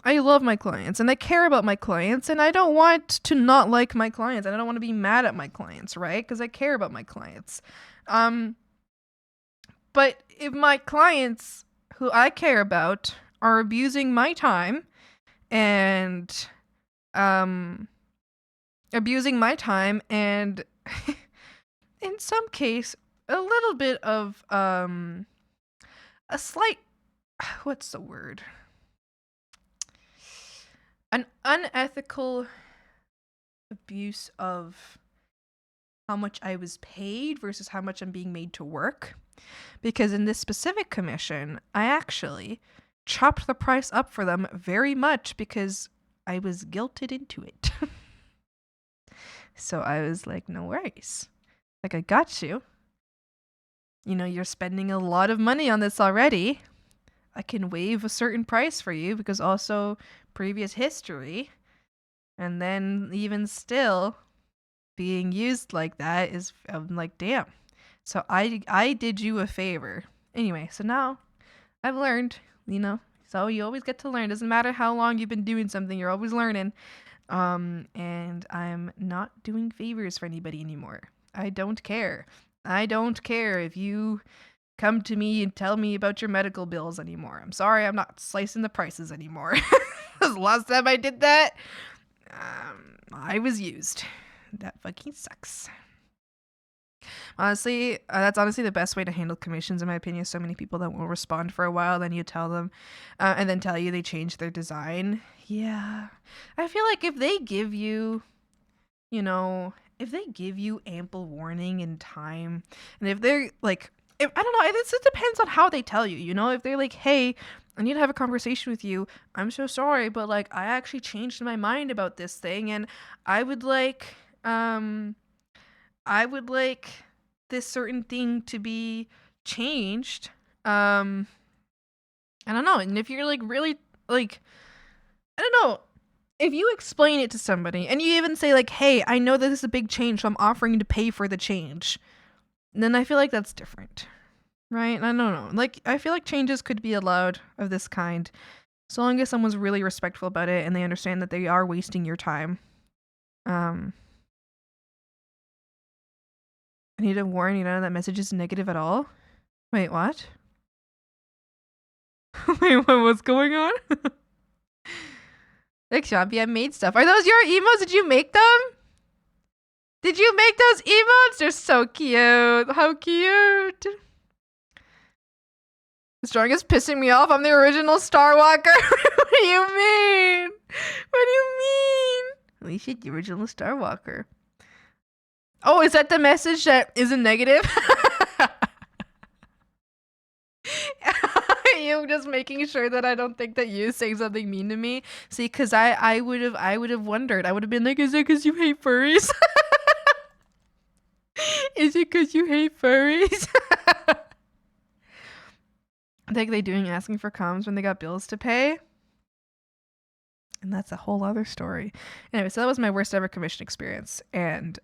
I love my clients and I care about my clients and I don't want to not like my clients and I don't want to be mad at my clients, right? Because I care about my clients. But if my clients who I care about are abusing my time and in some case a little bit of a slight, what's the word, an unethical abuse of how much I was paid versus how much I'm being made to work. Because in this specific commission, I actually chopped the price up for them very much because I was guilted into it. So I was like, no worries. Like, I got you. You know, you're spending a lot of money on this already. I can waive a certain price for you because also previous history. And then even still being used like that is, I'm like, damn. So I did you a favor. Anyway, so now I've learned, you know, so you always get to learn. Doesn't matter how long you've been doing something, you're always learning. And I'm not doing favors for anybody anymore. I don't care. I don't care if you come to me and tell me about your medical bills anymore. I'm sorry, I'm not slicing the prices anymore. The last time I did that, I was used. That fucking sucks. Honestly, that's honestly the best way to handle commissions, in my opinion. So many people that won't respond for a while, then you tell them, and then tell you they changed their design. Yeah. I feel like if they give you, you know, if they give you ample warning and time, and if they're like, I don't know. It depends on how they tell you. You know, if they're like, "Hey, I need to have a conversation with you. I'm so sorry, but like, I actually changed my mind about this thing, and I would like, um, I would like this certain thing to be changed." Um, I don't know. And if you're like really like, I don't know. If you explain it to somebody and you even say like, "Hey, I know that this is a big change, so I'm offering to pay for the change," then I feel like that's different. Right? I don't know. Like, I feel like changes could be allowed of this kind, so long as someone's really respectful about it and they understand that they are wasting your time. I need to warn you, none of that message is negative at all. Wait, what? Wait, what's going on? Like, Shampi, I made stuff. Are those your emotes? Did you make them? Did you make those emotes? They're so cute. How cute. The strongest pissing me off. I'm the original Star Walker. What do you mean? What do you mean? Alicia, the original Star Walker. Oh, is that the message that isn't negative? You just making sure that I don't think that you saying something mean to me. See, because I would have wondered. I would have been like, is it because you hate furries? Is it because you hate furries? I think they doing asking for comms when they got bills to pay. And that's a whole other story. Anyway, so that was my worst ever commission experience. And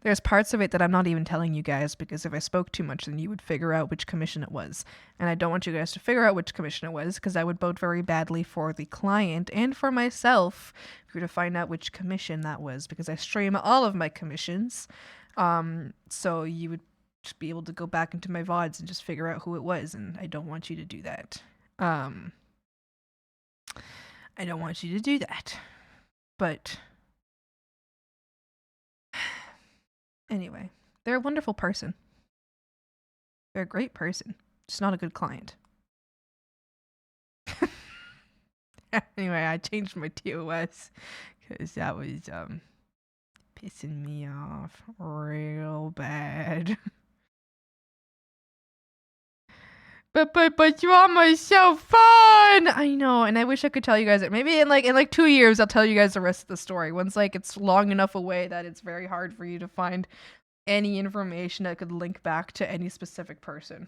there's parts of it that I'm not even telling you guys, because if I spoke too much, then you would figure out which commission it was. And I don't want you guys to figure out which commission it was, because that would bode very badly for the client and for myself if you were to find out which commission that was, because I stream all of my commissions. So you would just be able to go back into my VODs and just figure out who it was, and I don't want you to do that. I don't want you to do that. But anyway, they're a wonderful person. They're a great person. Just not a good client. Anyway, I changed my TOS because that was pissing me off real bad. But drama is so fun. I know, and I wish I could tell you guys it. Maybe in like 2 years, I'll tell you guys the rest of the story. Once like it's long enough away that it's very hard for you to find any information that could link back to any specific person.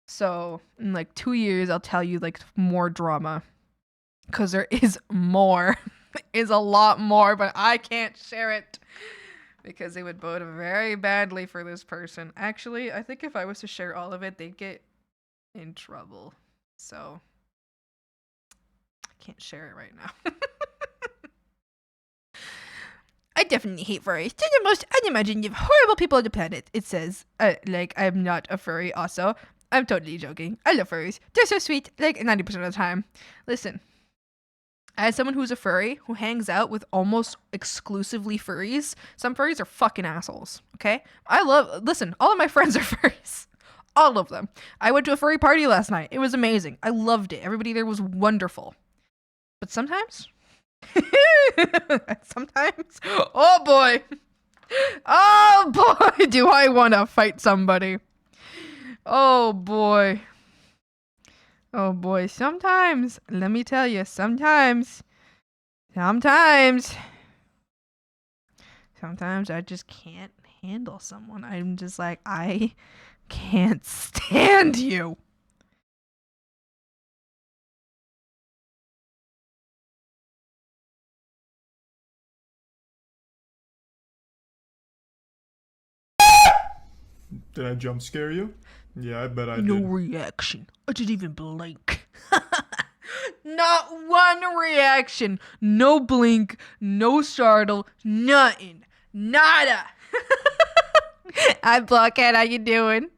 So in like 2 years, I'll tell you like more drama, because there is more. Is a lot more, but I can't share it because it would bode very badly for this person. Actually, I think if I was to share all of it, they'd get in trouble, so I can't share it right now. I definitely hate furries. They're the most unimaginative, horrible people on the planet. It says, like, I'm not a furry also. I'm totally joking. I love furries. They're so sweet, like 90% of the time. Listen, as someone who's a furry, who hangs out with almost exclusively furries, some furries are fucking assholes, okay? Listen, all of my friends are furries. All of them. I went to a furry party last night. It was amazing. I loved it. Everybody there was wonderful. But sometimes... sometimes... Oh boy! Oh boy! Do I want to fight somebody. Oh boy. Oh boy. Sometimes, let me tell you, sometimes I just can't handle someone. I'm just like, I can't stand you. Did I jump scare you? Yeah, I bet I did. No reaction. I didn't even blink. Not one reaction. No blink. No startle. Nothing. Nada. Hi, Blockhead. How you doing?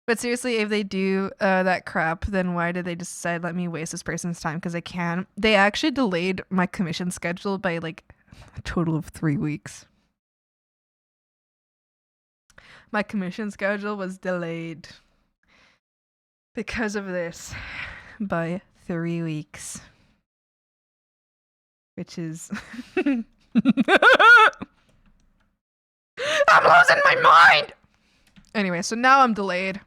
But seriously, if they do that crap, then why did they decide let me waste this person's time? Because I can. They actually delayed my commission schedule by like a total of 3 weeks. My commission schedule was delayed because of this by 3 weeks. Which is... I'm losing my mind! Anyway, so now I'm delayed.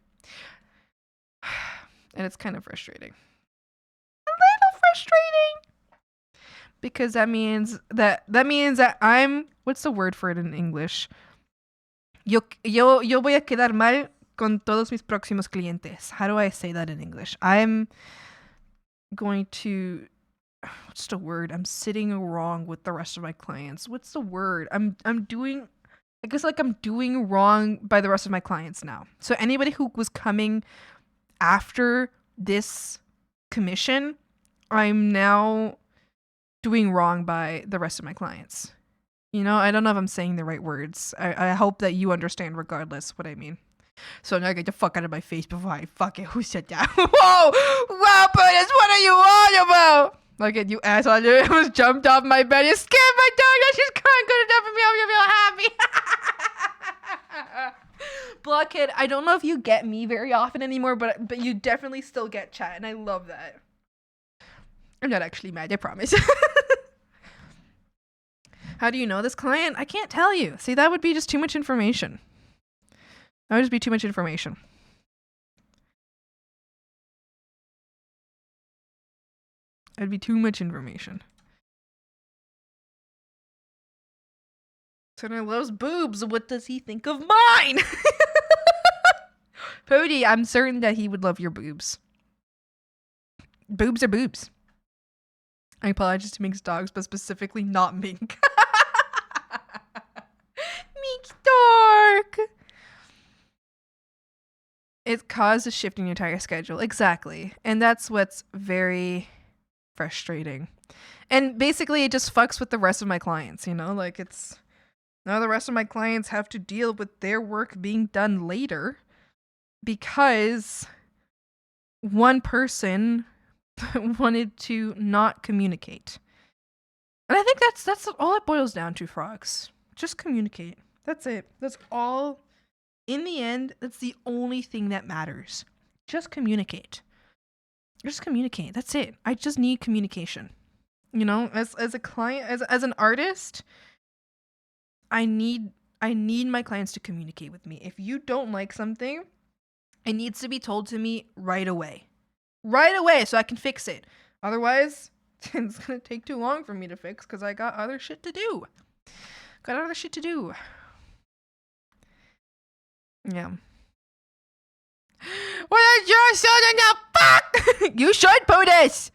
And it's kind of frustrating. A little frustrating. Because that means that I'm, what's the word for it in English? Yo voy a quedar mal con todos mis próximos clientes. How do I say that in English? I'm going to, what's the word? I'm sitting wrong with the rest of my clients. What's the word? I'm doing, I guess like I'm doing wrong by the rest of my clients now. So anybody who was coming after this commission, I'm now doing wrong by the rest of my clients. You know, I don't know if I'm saying the right words. I hope that you understand regardless what I mean. So now get the fuck out of my face before I fucking, who said that? Whoa! Wow, Buddhist, what are you on about? Look at you asshole, you almost jumped off my bed. You scared my dog, now she's crying good enough for me, I'm gonna feel happy. Blockhead, I don't know if you get me very often anymore, but you definitely still get chat, and I love that. I'm not actually mad, I promise. How do you know this client? I can't tell you. See, that would be just too much information. That would just be too much information. It'd be too much information. Turner loves boobs. What does he think of mine? Pody, I'm certain that he would love your boobs. Boobs are boobs. I apologize to Mink's dogs, but specifically not Mink. Mink dork. It caused a shift in your entire schedule. Exactly. And that's what's very frustrating. And basically it just fucks with the rest of my clients, you know? Like it's, now the rest of my clients have to deal with their work being done later because one person wanted to not communicate. And I think that's all it boils down to, frogs. Just communicate. That's it. That's all. In the end, that's the only thing that matters. Just communicate. Just communicate. That's it. I just need communication. You know, as a client, as an artist, I need my clients to communicate with me. If you don't like something, it needs to be told to me right away. Right away so I can fix it. Otherwise, it's going to take too long for me to fix because I got other shit to do. Yeah. What is your son in the fuck? You should put this.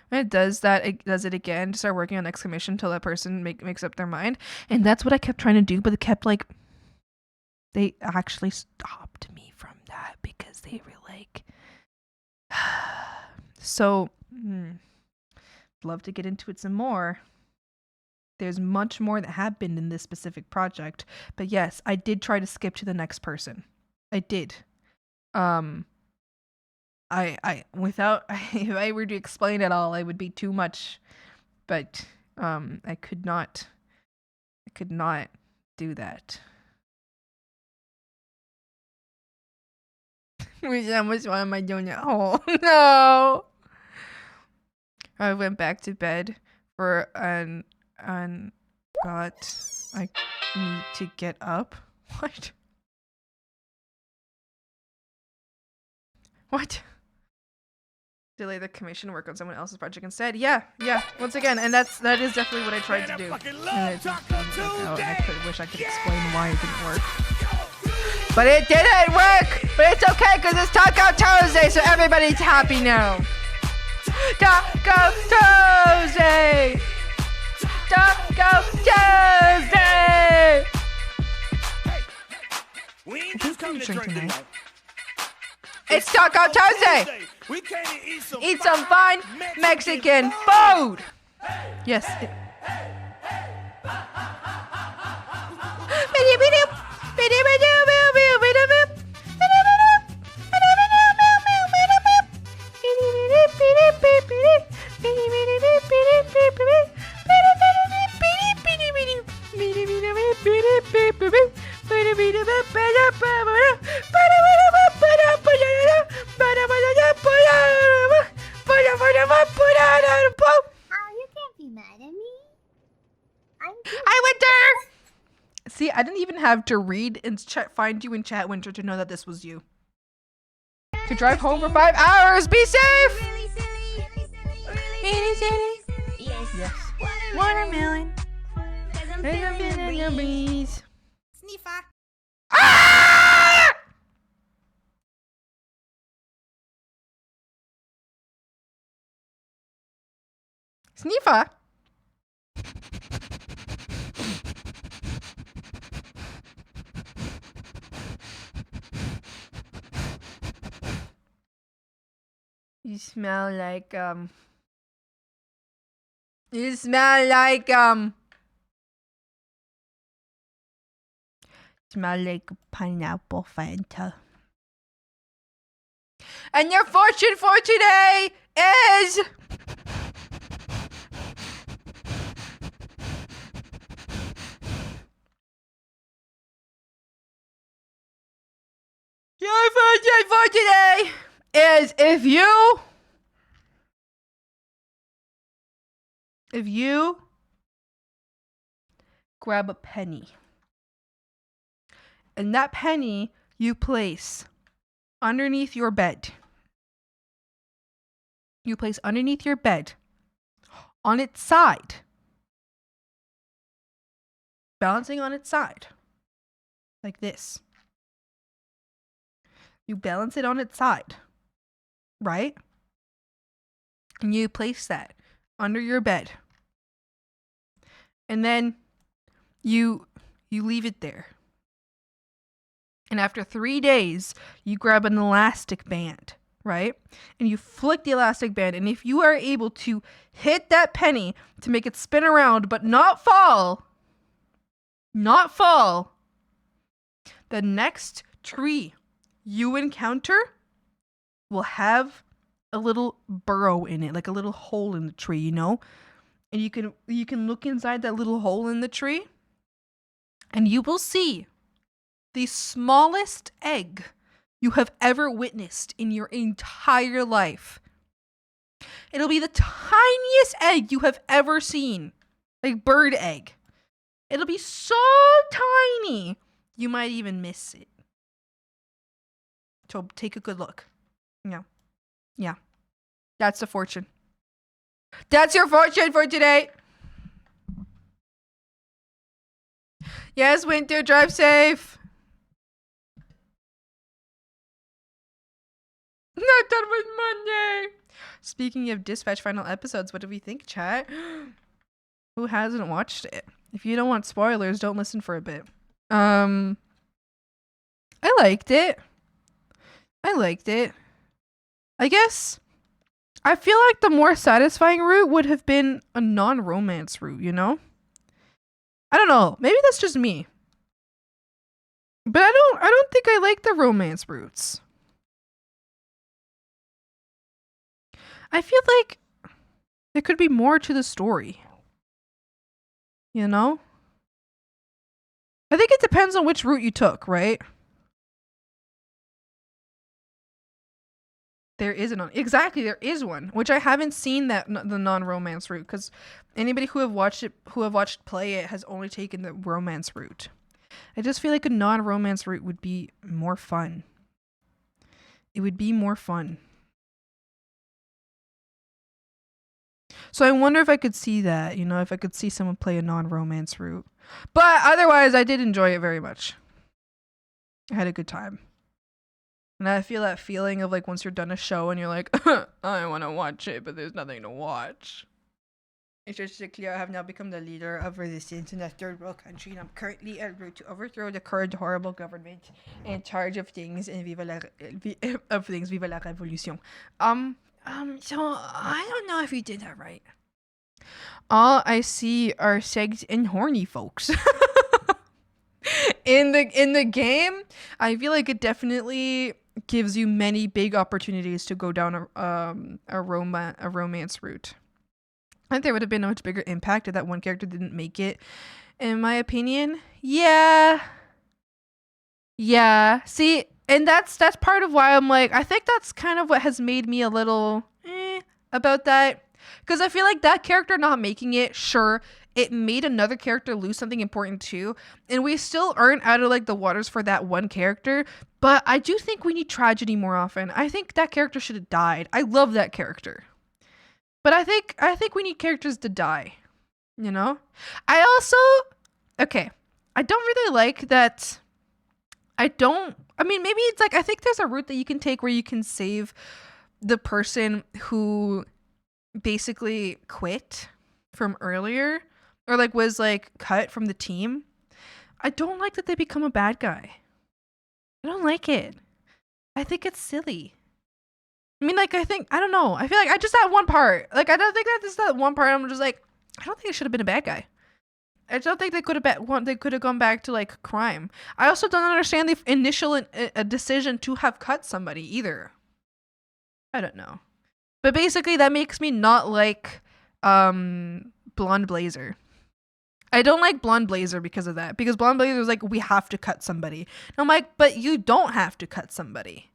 When it does that, it does it again to start working on next commission until that person makes up their mind. And that's what I kept trying to do, but it kept like, they actually stopped me from that because they were like, so, love to get into it some more. There's much more that happened in this specific project, but yes, I did try to skip to the next person. I did. Without, if I were to explain it all, it would be too much, but, I could not do that. Which one am I doing now? Oh, no! I went back to bed for and got, I need to get up. What? What? Delay the commission, work on someone else's project instead. Yeah. Once again, and that is definitely what I tried to do. And I wish I could explain why it didn't work. But it didn't work! But it's okay because it's Taco Tuesday, so everybody's happy now. Taco Tuesday! Taco Tuesday! What are you drinking tonight? It's Taco Tuesday! Eat some fine Mexican food! Yes. See, I didn't even have to read and find you in chat winter to know that this was you. To drive home for 5 hours. Be safe. Really silly. Yes. Watermelon. There's a bit in the breeze. Sniffer. Ah! Sniffer. You smell like You smell like pineapple Fanta. And your fortune for today is your fortune for today is if you grab a penny, and that penny you place underneath your bed. You place underneath your bed on its side, balancing on its side, like this. You balance it on its side, right? And you place that under your bed. And then you leave it there. And after 3 days, you grab an elastic band, right? And you flick the elastic band. And if you are able to hit that penny to make it spin around but not fall, the next tree you encounter will have a little burrow in it, like a little hole in the tree, you know? And you can look inside that little hole in the tree, and you will see the smallest egg you have ever witnessed in your entire life. It'll be the tiniest egg you have ever seen, like bird egg. It'll be so tiny, you might even miss it. So take a good look. Yeah. That's the fortune. That's your fortune for today. Yes, Winter, drive safe. Not done with Monday. Speaking of Dispatch final episodes, what do we think, chat? Who hasn't watched it? If you don't want spoilers, don't listen for a bit. I liked it. I guess I feel like the more satisfying route would have been a non-romance route, you know? I don't know. Maybe that's just me. But I don't think I like the romance routes. I feel like there could be more to the story. You know? I think it depends on which route you took, right? There is there is one, which I haven't seen the non-romance route, because anybody who have watched play it has only taken the romance route. I just feel like a non-romance route would be more fun. It would be more fun. So I wonder if I could see that, you know, if I could see someone play a non-romance route. But otherwise, I did enjoy it very much. I had a good time. And I feel that feeling of like once you're done a show and you're like, I want to watch it, but there's nothing to watch. It's just clear I have now become the leader of resistance in a third world country, and I'm currently en route to overthrow the current horrible government in charge of things and viva la revolution. So I don't know if you did that right. All I see are segs and horny folks. In the game, I feel like it definitely gives you many big opportunities to go down a romance route. I think there would have been a much bigger impact if that one character didn't make it, in my opinion. Yeah. See, and that's part of why I'm like, I think that's kind of what has made me a little about that. Because I feel like that character not making it, sure, it made another character lose something important too. And we still aren't out of like the waters for that one character. But I do think we need tragedy more often. I think that character should have died. I love that character. But I think we need characters to die. You know? I also I don't really like that. I mean, maybe it's like, I think there's a route that you can take where you can save the person who basically quit from earlier or like was like cut from the team. I don't like that they become a bad guy. I don't like it. I think it's silly. I mean, like, I don't know. I feel like I just that one part. Like, I don't think that this is that one part. I'm just like, I don't think it should have been a bad guy. I don't think they could have gone back to like crime. I also don't understand the initial decision to have cut somebody either. I don't know. But basically that makes me not like Blonde Blazer. I don't like Blonde Blazer because of that. Because Blonde Blazer was like, we have to cut somebody. And I'm like, but you don't have to cut somebody.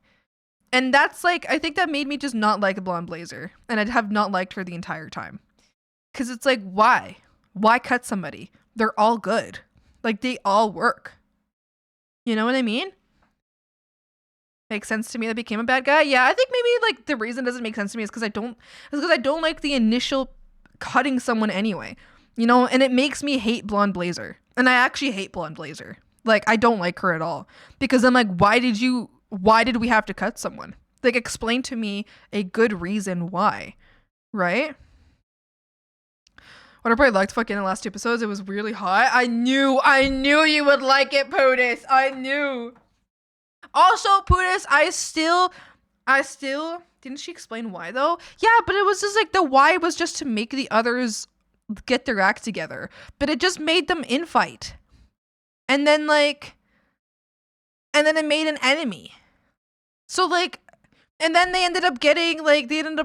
And that's like, I think that made me just not like Blonde Blazer. And I'd have not liked her the entire time. Because it's like, why? Why cut somebody? They're all good. Like, they all work. You know what I mean? Makes sense to me that became a bad guy. Yeah, I think maybe like the reason it doesn't make sense to me is because I don't like the initial cutting someone anyway. You know, and it makes me hate Blonde Blazer. And I actually hate Blonde Blazer. Like, I don't like her at all. Because I'm like, why did we have to cut someone? Like, explain to me a good reason why. Right? What I probably liked fucking in the last 2 episodes, it was really hot. I knew you would like it, Pootis. I knew. Also, Pootis, I still, didn't she explain why though? Yeah, but it was just like the why was just to make the others get their act together. But it just made them infight. And then it made an enemy. So like, and then they ended up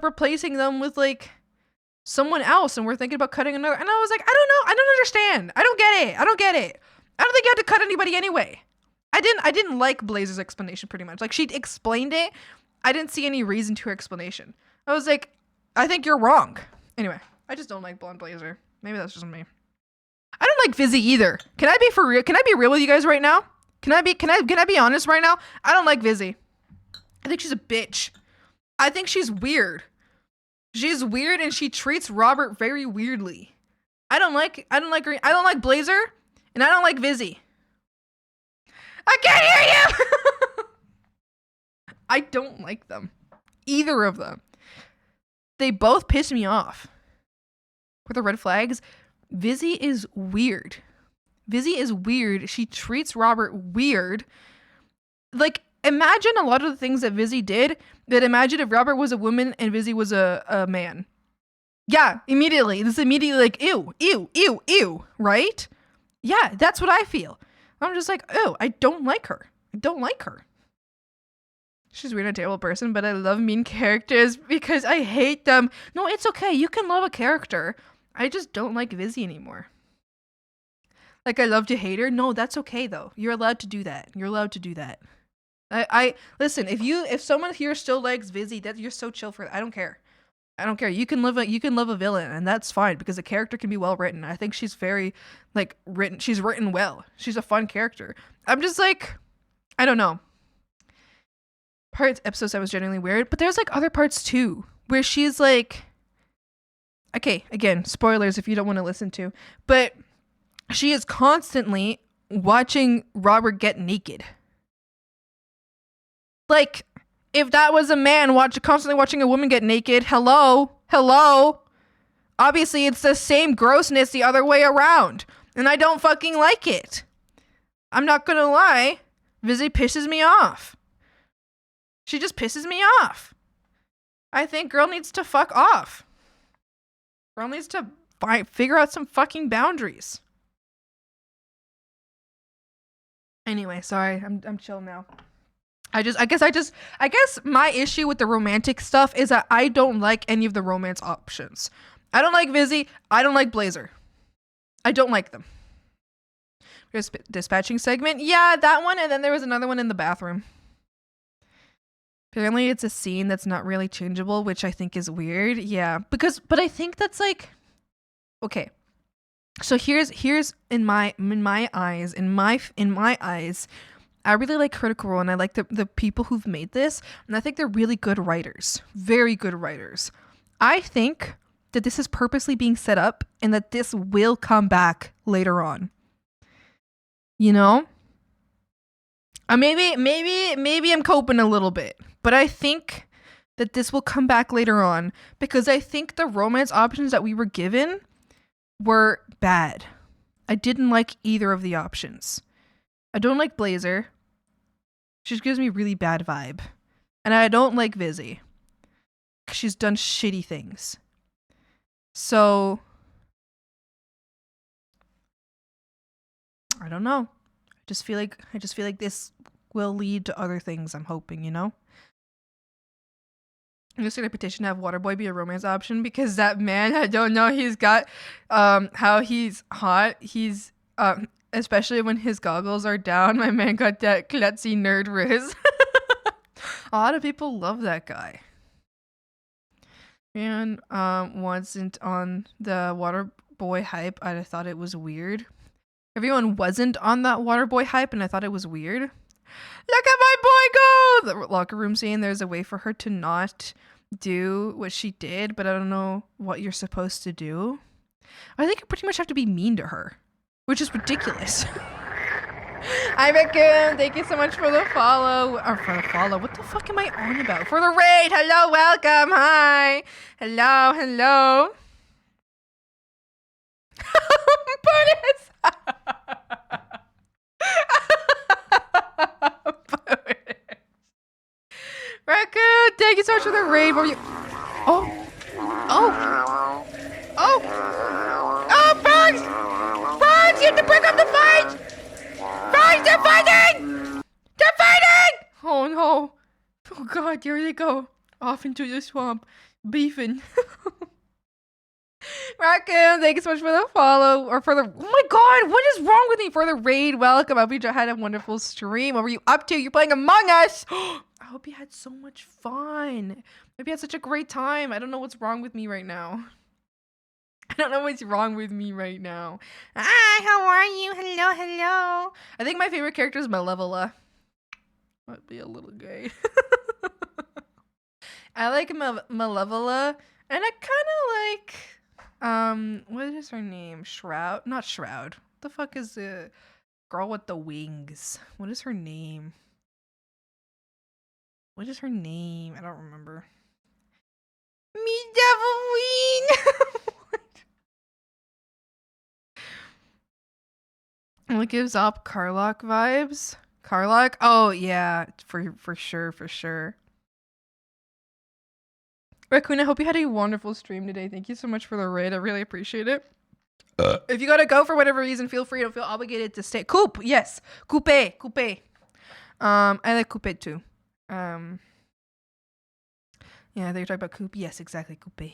replacing them with like someone else, and we're thinking about cutting another. And I was like, I don't know. I don't understand. I don't get it. I don't think you had to cut anybody anyway. I didn't like Blazer's explanation pretty much. Like, she explained it. I didn't see any reason to her explanation. I was like, I think you're wrong. Anyway, I just don't like Blonde Blazer. Maybe that's just me. I don't like Vizzy either. Can I be for real? Can I be real with you guys right now? Can I be honest right now? I don't like Vizzy. I think she's a bitch. I think she's weird. She's weird and she treats Robert very weirdly. I don't like her. I don't like Blazer and I don't like Vizzy. I can't hear you! I don't like them. Either of them. They both piss me off. For the red flags, Vizzy is weird. She treats Robert weird. Like, imagine a lot of the things that Vizzy did, but imagine if Robert was a woman and Vizzy was a man. Yeah, immediately. This is immediately like, ew, right? Yeah, that's what I feel. I'm just like, oh, I don't like her. She's a weird and terrible person, but I love mean characters because I hate them. No, it's okay. You can love a character. I just don't like Vizzy anymore. Like, I love to hate her. No, that's okay though. You're allowed to do that. I listen, if someone here still likes Vizzy, that you're so chill for it. I don't care. You can love a villain, and that's fine because a character can be well written. I think she's very written. She's written well. She's a fun character. I'm just like, I don't know. Episodes that was genuinely weird, but there's like other parts too where she's like, okay, again, spoilers if you don't want to listen to, but she is constantly watching Robert get naked. Like, if that was a man constantly watching a woman get naked, hello. Obviously, it's the same grossness the other way around. And I don't fucking like it. I'm not gonna lie. Vizzy pisses me off. She just pisses me off. I think girl needs to fuck off. Girl needs to figure out some fucking boundaries. Anyway, sorry. I'm chill now. I guess my issue with the romantic stuff is that I don't like any of the romance options. I don't like Vizzy. I don't like Blazer. I don't like them. Here's dispatching segment. Yeah, that one. And then there was another one in the bathroom. Apparently it's a scene that's not really changeable, which I think is weird. Yeah, but I think that's like, okay. So here's in my eyes, I really like Critical Role, and I like the people who've made this, and I think they're really good writers, very good writers. I think that this is purposely being set up, and that this will come back later on. You know, maybe I'm coping a little bit, but I think that this will come back later on because I think the romance options that we were given were bad. I didn't like either of the options. I don't like Blazer. She gives me really bad vibe. And I don't like Vizzy. She's done shitty things. So I don't know. I just feel like this will lead to other things, I'm hoping, you know? I'm just gonna petition to have Waterboy be a romance option because that man, I don't know, he's got how he's hot. He's especially when his goggles are down, my man got that klutzy nerd riz. A lot of people love that guy. And wasn't on the Waterboy hype. I thought it was weird. Everyone wasn't on that Waterboy hype, and I thought it was weird. Look at my boy go! The locker room scene, there's a way for her to not do what she did, but I don't know what you're supposed to do. I think you pretty much have to be mean to her, which is ridiculous. Hi, Raccoon. Thank you so much for the follow. Or for the follow. What the fuck am I on about? For the raid. Hello, welcome. Hi. Hello, hello. Raccoon, thank you so much for the raid. What were you? Oh. Oh. Oh. Oh, Frogs! Frogs, you have to break up the fight! Frogs, they're fighting! They're fighting! Oh no. Oh god, here they go. Off into the swamp. Beefing. Raccoon, thank you so much for the follow. Or for the... Oh my god, what is wrong with me? For the raid, welcome. I hope you had a wonderful stream. What were you up to? You're playing Among Us! I hope you had so much fun. Maybe you had such a great time. I don't know what's wrong with me right now. I don't know what's wrong with me right now. Hi, how are you? Hello, hello. I think my favorite character is Malevola. Might be a little gay. I like Malevola, and I kind of like, what is her name? Shroud? Not Shroud. What the fuck is the girl with the wings? What is her name? What is her name? I don't remember. Me Devil Wing! It gives up Carlock vibes. Carlock? Oh yeah, for sure, for sure. Raccoon, I hope you had a wonderful stream today. Thank you so much for the raid. I really appreciate it. If you gotta go for whatever reason, feel free. Don't feel obligated to stay. Coop, yes, coupe. I like coupe too. Yeah, they talk about coupe. Yes, exactly, coupe.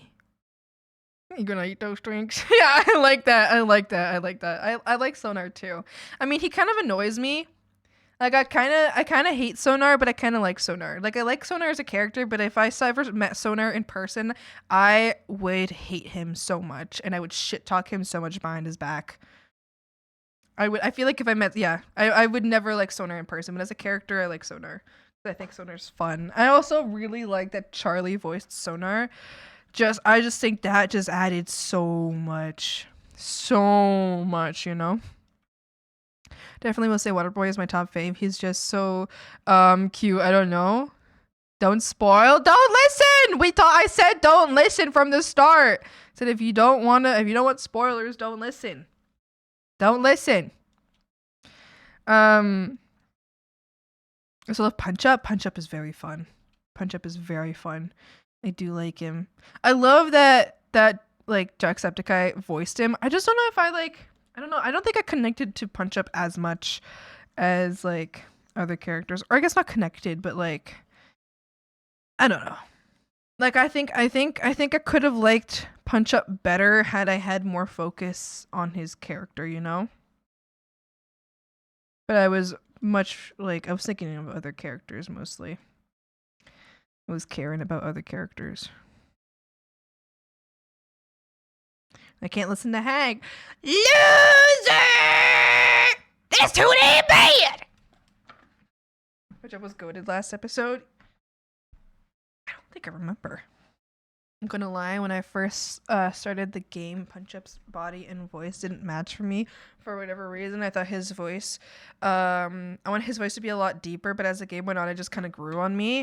You gonna eat those drinks? Yeah, I like that. I like Sonar too. I mean, he kind of annoys me. Like I kind of hate Sonar, but I kind of like Sonar. Like I like Sonar as a character, but if I ever met Sonar in person, I would hate him so much, and I would shit talk him so much behind his back. I feel like if I met, yeah, I would never like Sonar in person, but as a character, I like Sonar. I think Sonar's fun. I also really like that Charlie voiced Sonar. I just think that just added so much, you know. Definitely will say Waterboy is my top fave. He's just so cute. I don't know. Don't spoil. Don't listen. I said don't listen from the start. I said if you don't want spoilers, don't listen. Don't listen. I also love Punch Up. Punch Up is very fun. I do like him. I love that like Jacksepticeye voiced him. I just don't know if I don't know. I don't think I connected to Punch Up as much as like other characters. Or I guess not connected, but like I don't know. Like I think I could have liked Punch Up better had I had more focus on his character, you know? But I was thinking of other characters mostly. I was caring about other characters. I can't listen to Hag. Loser! That's too damn bad! Which I was goated last episode. I don't think I remember. I'm gonna lie, when I first started the game, Punch Up's body and voice didn't match for me for whatever reason. I thought his voice, I want his voice to be a lot deeper, but as the game went on, it just kind of grew on me.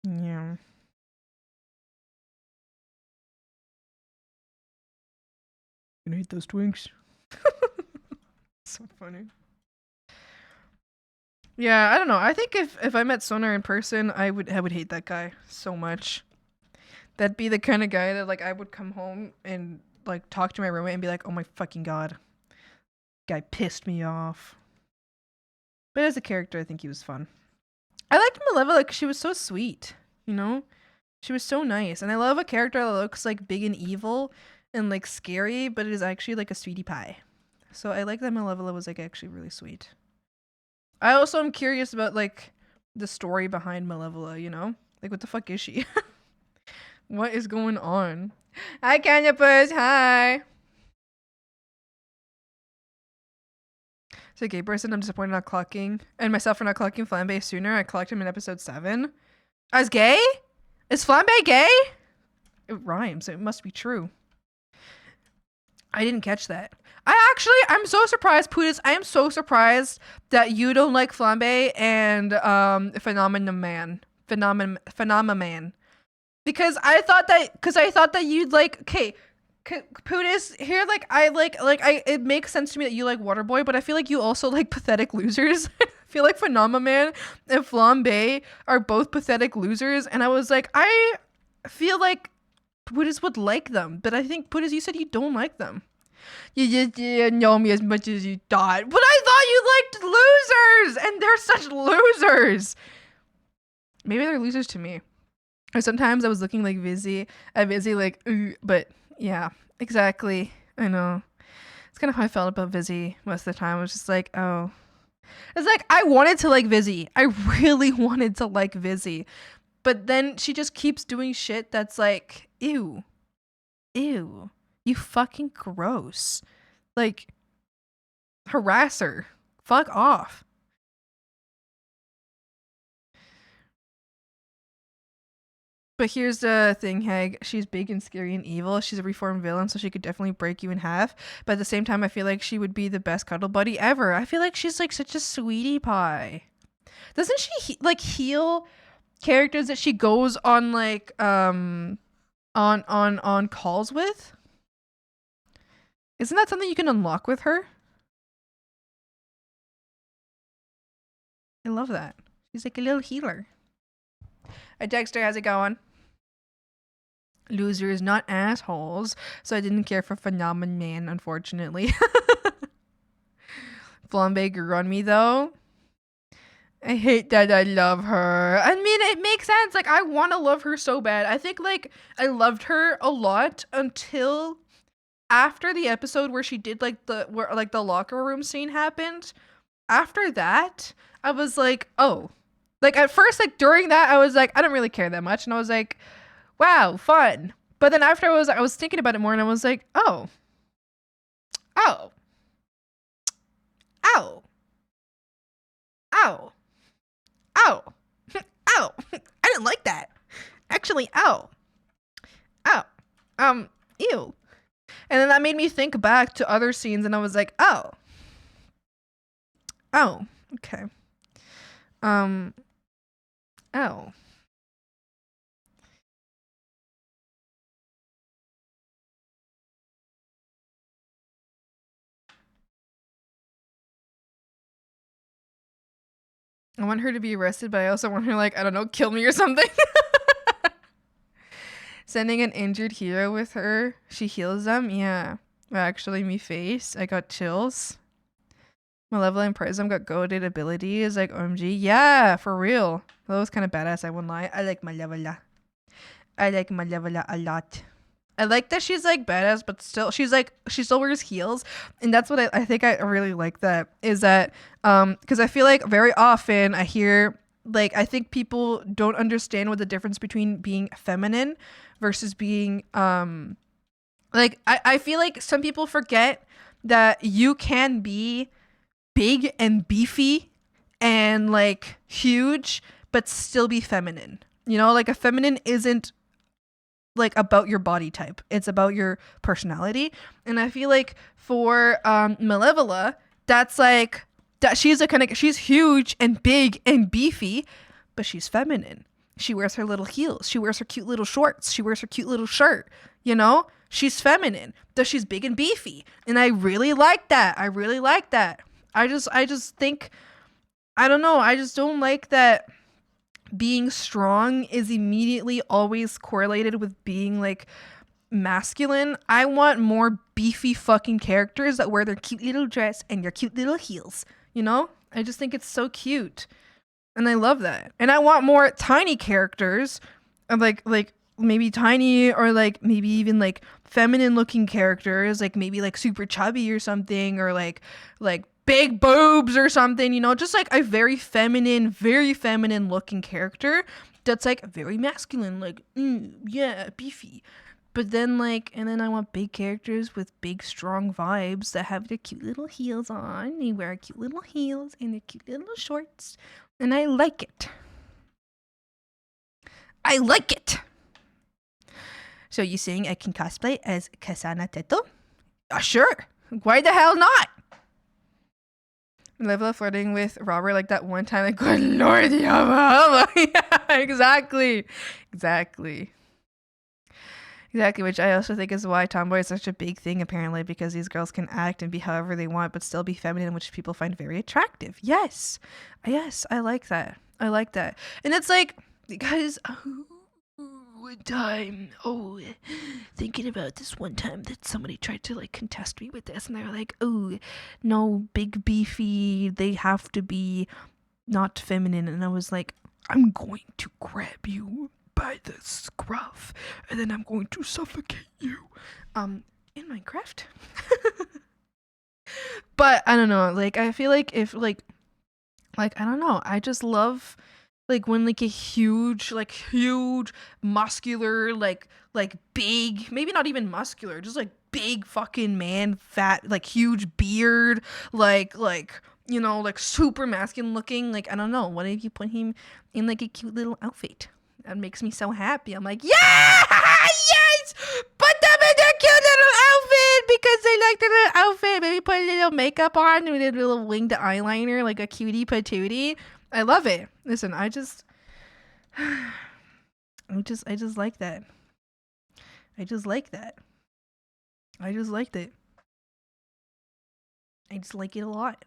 Yeah. Gonna hate those twinks. So funny. Yeah, I don't know. I think if I met Sonar in person, I would hate that guy so much. That'd be the kind of guy that like I would come home and like talk to my roommate and be like, "Oh my fucking god, guy pissed me off." But as a character, I think he was fun. I liked Malevola because she was so sweet. You know, she was so nice, and I love a character that looks like big and evil and like scary, but it is actually like a sweetie pie. So I like that Malevola was like actually really sweet. I also am curious about like the story behind Malevola, you know? Like what the fuck is she? What is going on? Hi Canopus, hi! So gay person, I'm disappointed not clocking and myself for not clocking Flambe sooner. I clocked him in episode 7. I was gay? Is Flambe gay? It rhymes, so it must be true. I didn't catch that. I'm so surprised, Putis. I am so surprised that you don't like Flambe and Phenomenon Man. Because I thought that you'd like, okay, Putis, here, like, it makes sense to me that you like Waterboy, but I feel like you also like pathetic losers. I feel like Phenomenon and Flambe are both pathetic losers, and I was like, I feel like Putis would like them, but I think, Putis, you said you don't like them. You just didn't know me as much as you thought. But I thought you liked losers! And they're such losers! Maybe they're losers to me. Or sometimes I was looking like Vizzy. At Vizzy like, but yeah, exactly. I know. It's kind of how I felt about Vizzy most of the time. I was just like, oh. It's like, I wanted to like Vizzy. I really wanted to like Vizzy. But then she just keeps doing shit that's like, ew. Ew. You fucking gross. Like, harass her. Fuck off. But here's the thing, Hag. She's big and scary and evil. She's a reformed villain, so she could definitely break you in half. But at the same time, I feel like she would be the best cuddle buddy ever. I feel like she's like such a sweetie pie. Doesn't she like heal characters that she goes on like on calls with? Isn't that something you can unlock with her? I love that. She's like a little healer. Hi Dexter, how's it going? Losers, not assholes. So I didn't care for Phenomenon Man, unfortunately. Flambe grew on me though. I hate that I love her. I mean, it makes sense. Like, I want to love her so bad. I think, like, I loved her a lot until after the episode where she did like the locker room scene happened. After that, I was like, oh, like at first, like during that, I was like, I don't really care that much, and I was like, wow, fun. But then after I was thinking about it more, and I was like, oh, ow, ow, ow, ow, ow. I didn't like that. Actually, ow, ow, ew. And then that made me think back to other scenes, and I was like, oh, okay, oh. I want her to be arrested, but I also want her, like, I don't know, kill me or something. Sending an injured hero with her. She heals them. Yeah. Actually, me face. I got chills. Malevolent Prism got goated abilities like OMG. Yeah, for real. That was kind of badass, I won't lie. I like Malevola. I like Malevola a lot. I like that she's like badass, but still she still wears heels. And that's what I think I really like that is that because I feel like very often I hear like I think people don't understand what the difference between being feminine versus being Like, I feel like some people forget that you can be big and beefy and like huge, but still be feminine. You know, like a feminine isn't like about your body type, it's about your personality. And I feel like for Malevola, that's like that she's a kind of, she's huge and big and beefy, but she's feminine. She wears her little heels, she wears her cute little shorts, she wears her cute little shirt, you know, she's feminine, but she's big and beefy, and I really like that. I just think, I don't know, I just don't like that being strong is immediately always correlated with being like masculine. I want more beefy fucking characters that wear their cute little dress and their cute little heels, you know? I just think it's so cute. And I love that. And I want more tiny characters, like maybe tiny, or like maybe even like feminine looking characters, like maybe like super chubby or something, or like big boobs or something, you know, just like a very feminine looking character that's like very masculine, like yeah, beefy. But then like, and then I want big characters with big strong vibes that have their cute little heels on. They wear cute little heels and their cute little shorts, and I like it. So you saying I can cosplay as Kasana Teto? Sure. Why the hell not? Malevola flirting with Robert like that one time, like, good lord, yeah, exactly, which I also think is why tomboy is such a big thing, apparently, because these girls can act and be however they want but still be feminine, which people find very attractive. Yes, I like that. And it's like, guys, one time, thinking about this one time that somebody tried to like contest me with this, and they were like, oh no, big beefy, they have to be not feminine. And I was like, I'm going to grab you by the scruff and then I'm going to suffocate you in Minecraft. But I don't know, like I feel like if like I don't know, I just love like when like a huge muscular like big, maybe not even muscular, just like big fucking man, fat, like huge beard, like you know, like super masculine looking, like I don't know, what if you put him in like a cute little outfit? That makes me so happy. I'm like, yeah, yes, put them in their cute little outfit because they like their little outfit. Maybe put a little makeup on with a little winged eyeliner, like a cutie patootie. I love it. Listen, I just like that. I just liked it. I just like it a lot.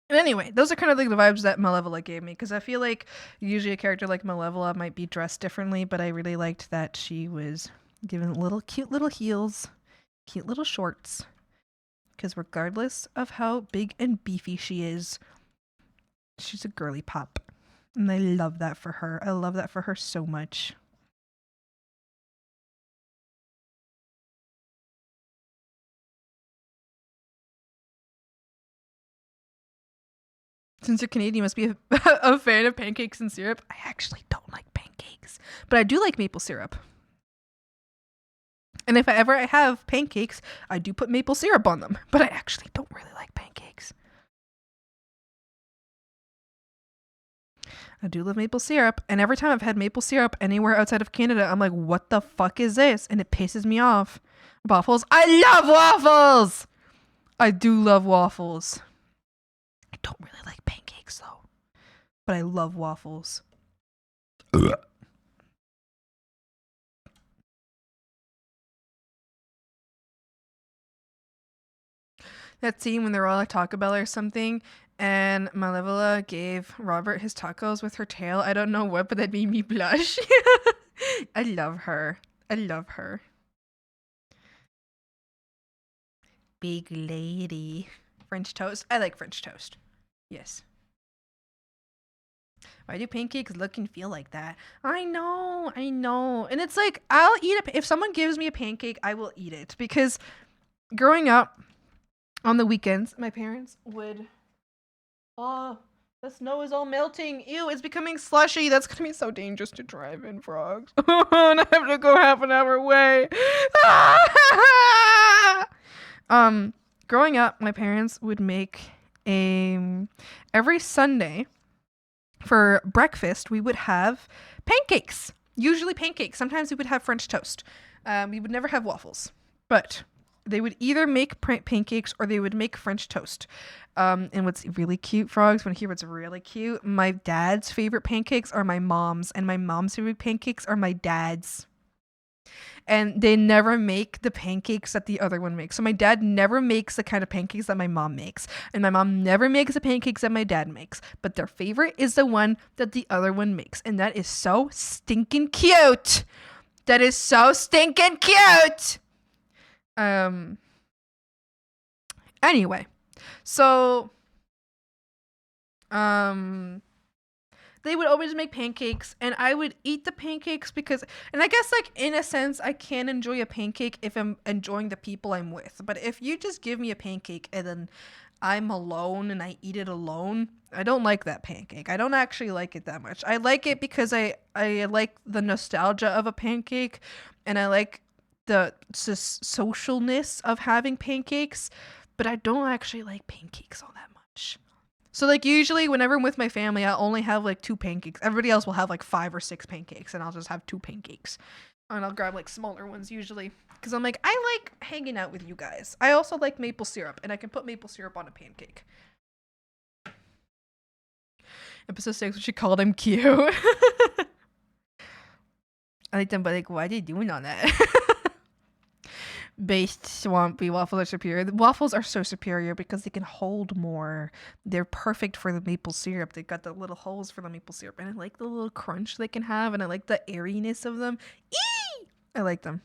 And anyway, those are kind of like the vibes that Malevola gave me, because I feel like usually a character like Malevola might be dressed differently, but I really liked that she was given cute little heels, cute little shorts, because regardless of how big and beefy she is, she's a girly pop. And I love that for her. I love that for her so much. Since you're Canadian, you must be a fan of pancakes and syrup. I actually don't like pancakes, but I do like maple syrup. And if I ever have pancakes, I do put maple syrup on them, but I actually don't really like pancakes. I do love maple syrup, and every time I've had maple syrup anywhere outside of Canada, I'm like, what the fuck is this? And it pisses me off. Waffles. I love waffles! I do love waffles. I don't really like pancakes though, but I love waffles. That scene when they're all at Taco Bell or something, and Malevola gave Robert his tacos with her tail. I don't know what, but that made me blush. I love her. Big lady. French toast. I like French toast. Yes. Why do pancakes look and feel like that? I know. And it's like, I'll eat it. If someone gives me a pancake, I will eat it. Because growing up, on the weekends, my parents would The snow is all melting. Ew, it's becoming slushy. That's gonna be so dangerous to drive in, frogs. And I have to go half an hour away. Growing up, my parents would make every Sunday for breakfast, we would have pancakes. Usually pancakes. Sometimes we would have French toast. We would never have waffles. But they would either make pancakes or they would make French toast. And what's really cute, frogs, want to hear what's really cute? My dad's favorite pancakes are my mom's, and my mom's favorite pancakes are my dad's. And they never make the pancakes that the other one makes. So my dad never makes the kind of pancakes that my mom makes. And my mom never makes the pancakes that my dad makes. But their favorite is the one that the other one makes. And that is so stinking cute. That is so stinking cute. Anyway. So, they would always make pancakes, and I would eat the pancakes because, and I guess, like, in a sense, I can enjoy a pancake if I'm enjoying the people I'm with. But if you just give me a pancake and then I'm alone and I eat it alone, I don't like that pancake. I don't actually like it that much. I like it because I like the nostalgia of a pancake, and I like the socialness of having pancakes, but I don't actually like pancakes all that much. So, like, usually whenever I'm with my family, I only have, like, 2 pancakes. Everybody else will have, like, 5 or 6 pancakes, and I'll just have 2 pancakes. And I'll grab, like, smaller ones usually. Because I'm like, I like hanging out with you guys. I also like maple syrup, and I can put maple syrup on a pancake. Episode 6, she called him cute. I like them, but, like, why are they doing all that? Based swampy waffles are superior. The waffles are so superior because they can hold more. They're perfect for the maple syrup. They've got the little holes for the maple syrup, and I like the little crunch they can have, and I like the airiness of them. Eee! I like them.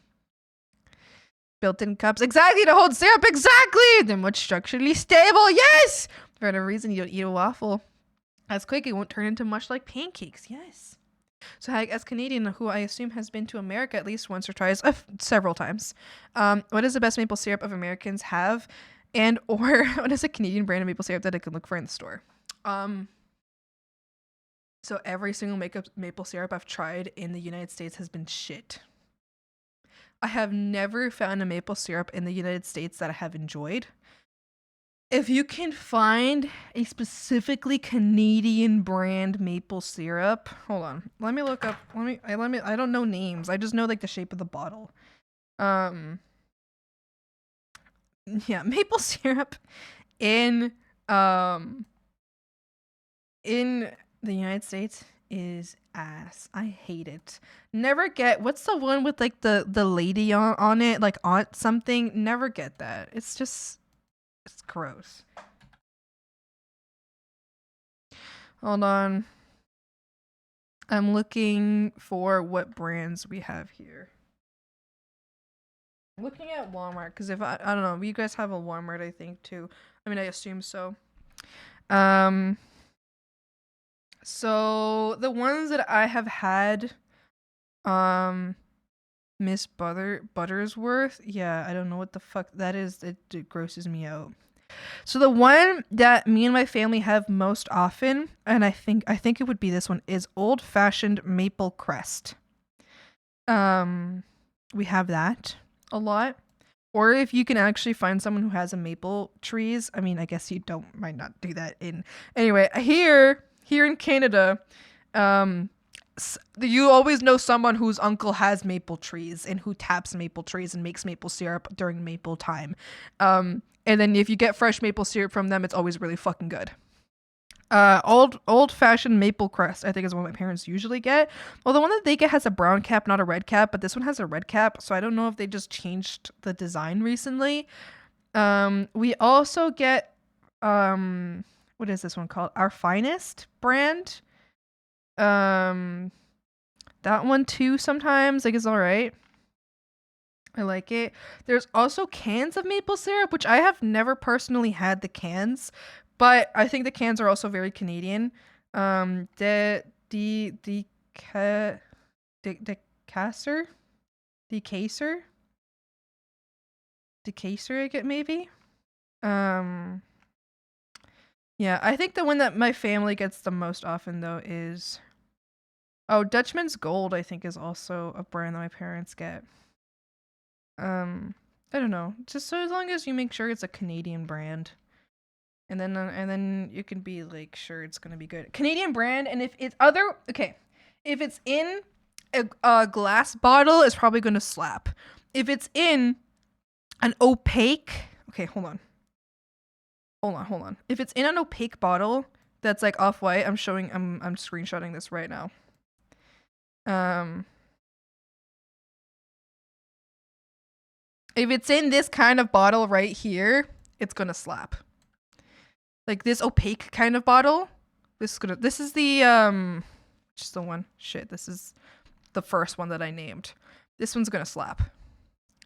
Built-in cups, exactly, to hold syrup, exactly. They're much structurally stable. Yes, for whatever reason you don't eat a waffle as quick, it won't turn into much like pancakes. Yes. So, as Canadian, who I assume has been to America at least once or twice, several times, what is the best maple syrup of Americans have, and or what is a Canadian brand of maple syrup that I can look for in the store? So every single maple syrup I've tried in the United States has been shit. I have never found a maple syrup in the United States that I have enjoyed. If you can find a specifically Canadian brand maple syrup, hold on. Let me look up. I don't know names. I just know, like, the shape of the bottle. Yeah, maple syrup in the United States is ass. I hate it. Never get, what's the one with, like, the lady on it, like Aunt something? Never get that. It's just, it's gross. Hold on. I'm looking for what brands we have here. I'm looking at Walmart because if I don't know, you guys have a Walmart, I think, too. I mean, I assume so. So the ones that I have had, Miss Buttersworth. Yeah, I don't know what the fuck that is. It grosses me out. So the one that me and my family have most often, and I think it would be this one, is Old Fashioned Maple Crest. We have that a lot. Or if you can actually find someone who has a maple trees, I mean, I guess you might not do that in, anyway, here in Canada, you always know someone whose uncle has maple trees and who taps maple trees and makes maple syrup during maple time. And then if you get fresh maple syrup from them, it's always really fucking good. Old fashioned maple crest, I think, is what my parents usually get. Well, the one that they get has a brown cap, not a red cap, but this one has a red cap, so I don't know if they just changed the design recently. We also get what is this one called? Our Finest brand. That one too sometimes, like, is all right. I like it. There's also cans of maple syrup, which I have never personally had the cans, but I think the cans are also very Canadian. Decaser, I get maybe. Yeah, I think the one that my family gets the most often though is Dutchman's Gold, I think, is also a brand that my parents get. I don't know. Just so as long as you make sure it's a Canadian brand. And then you can be like sure it's gonna be good. Canadian brand, and if it's if it's in a glass bottle, it's probably gonna slap. If it's in an opaque, hold on. If it's in an opaque bottle that's like off-white, I'm screenshotting this right now. If it's in this kind of bottle right here, it's gonna slap. Like this opaque kind of bottle. This is the just the one. Shit, this is the first one that I named. This one's gonna slap.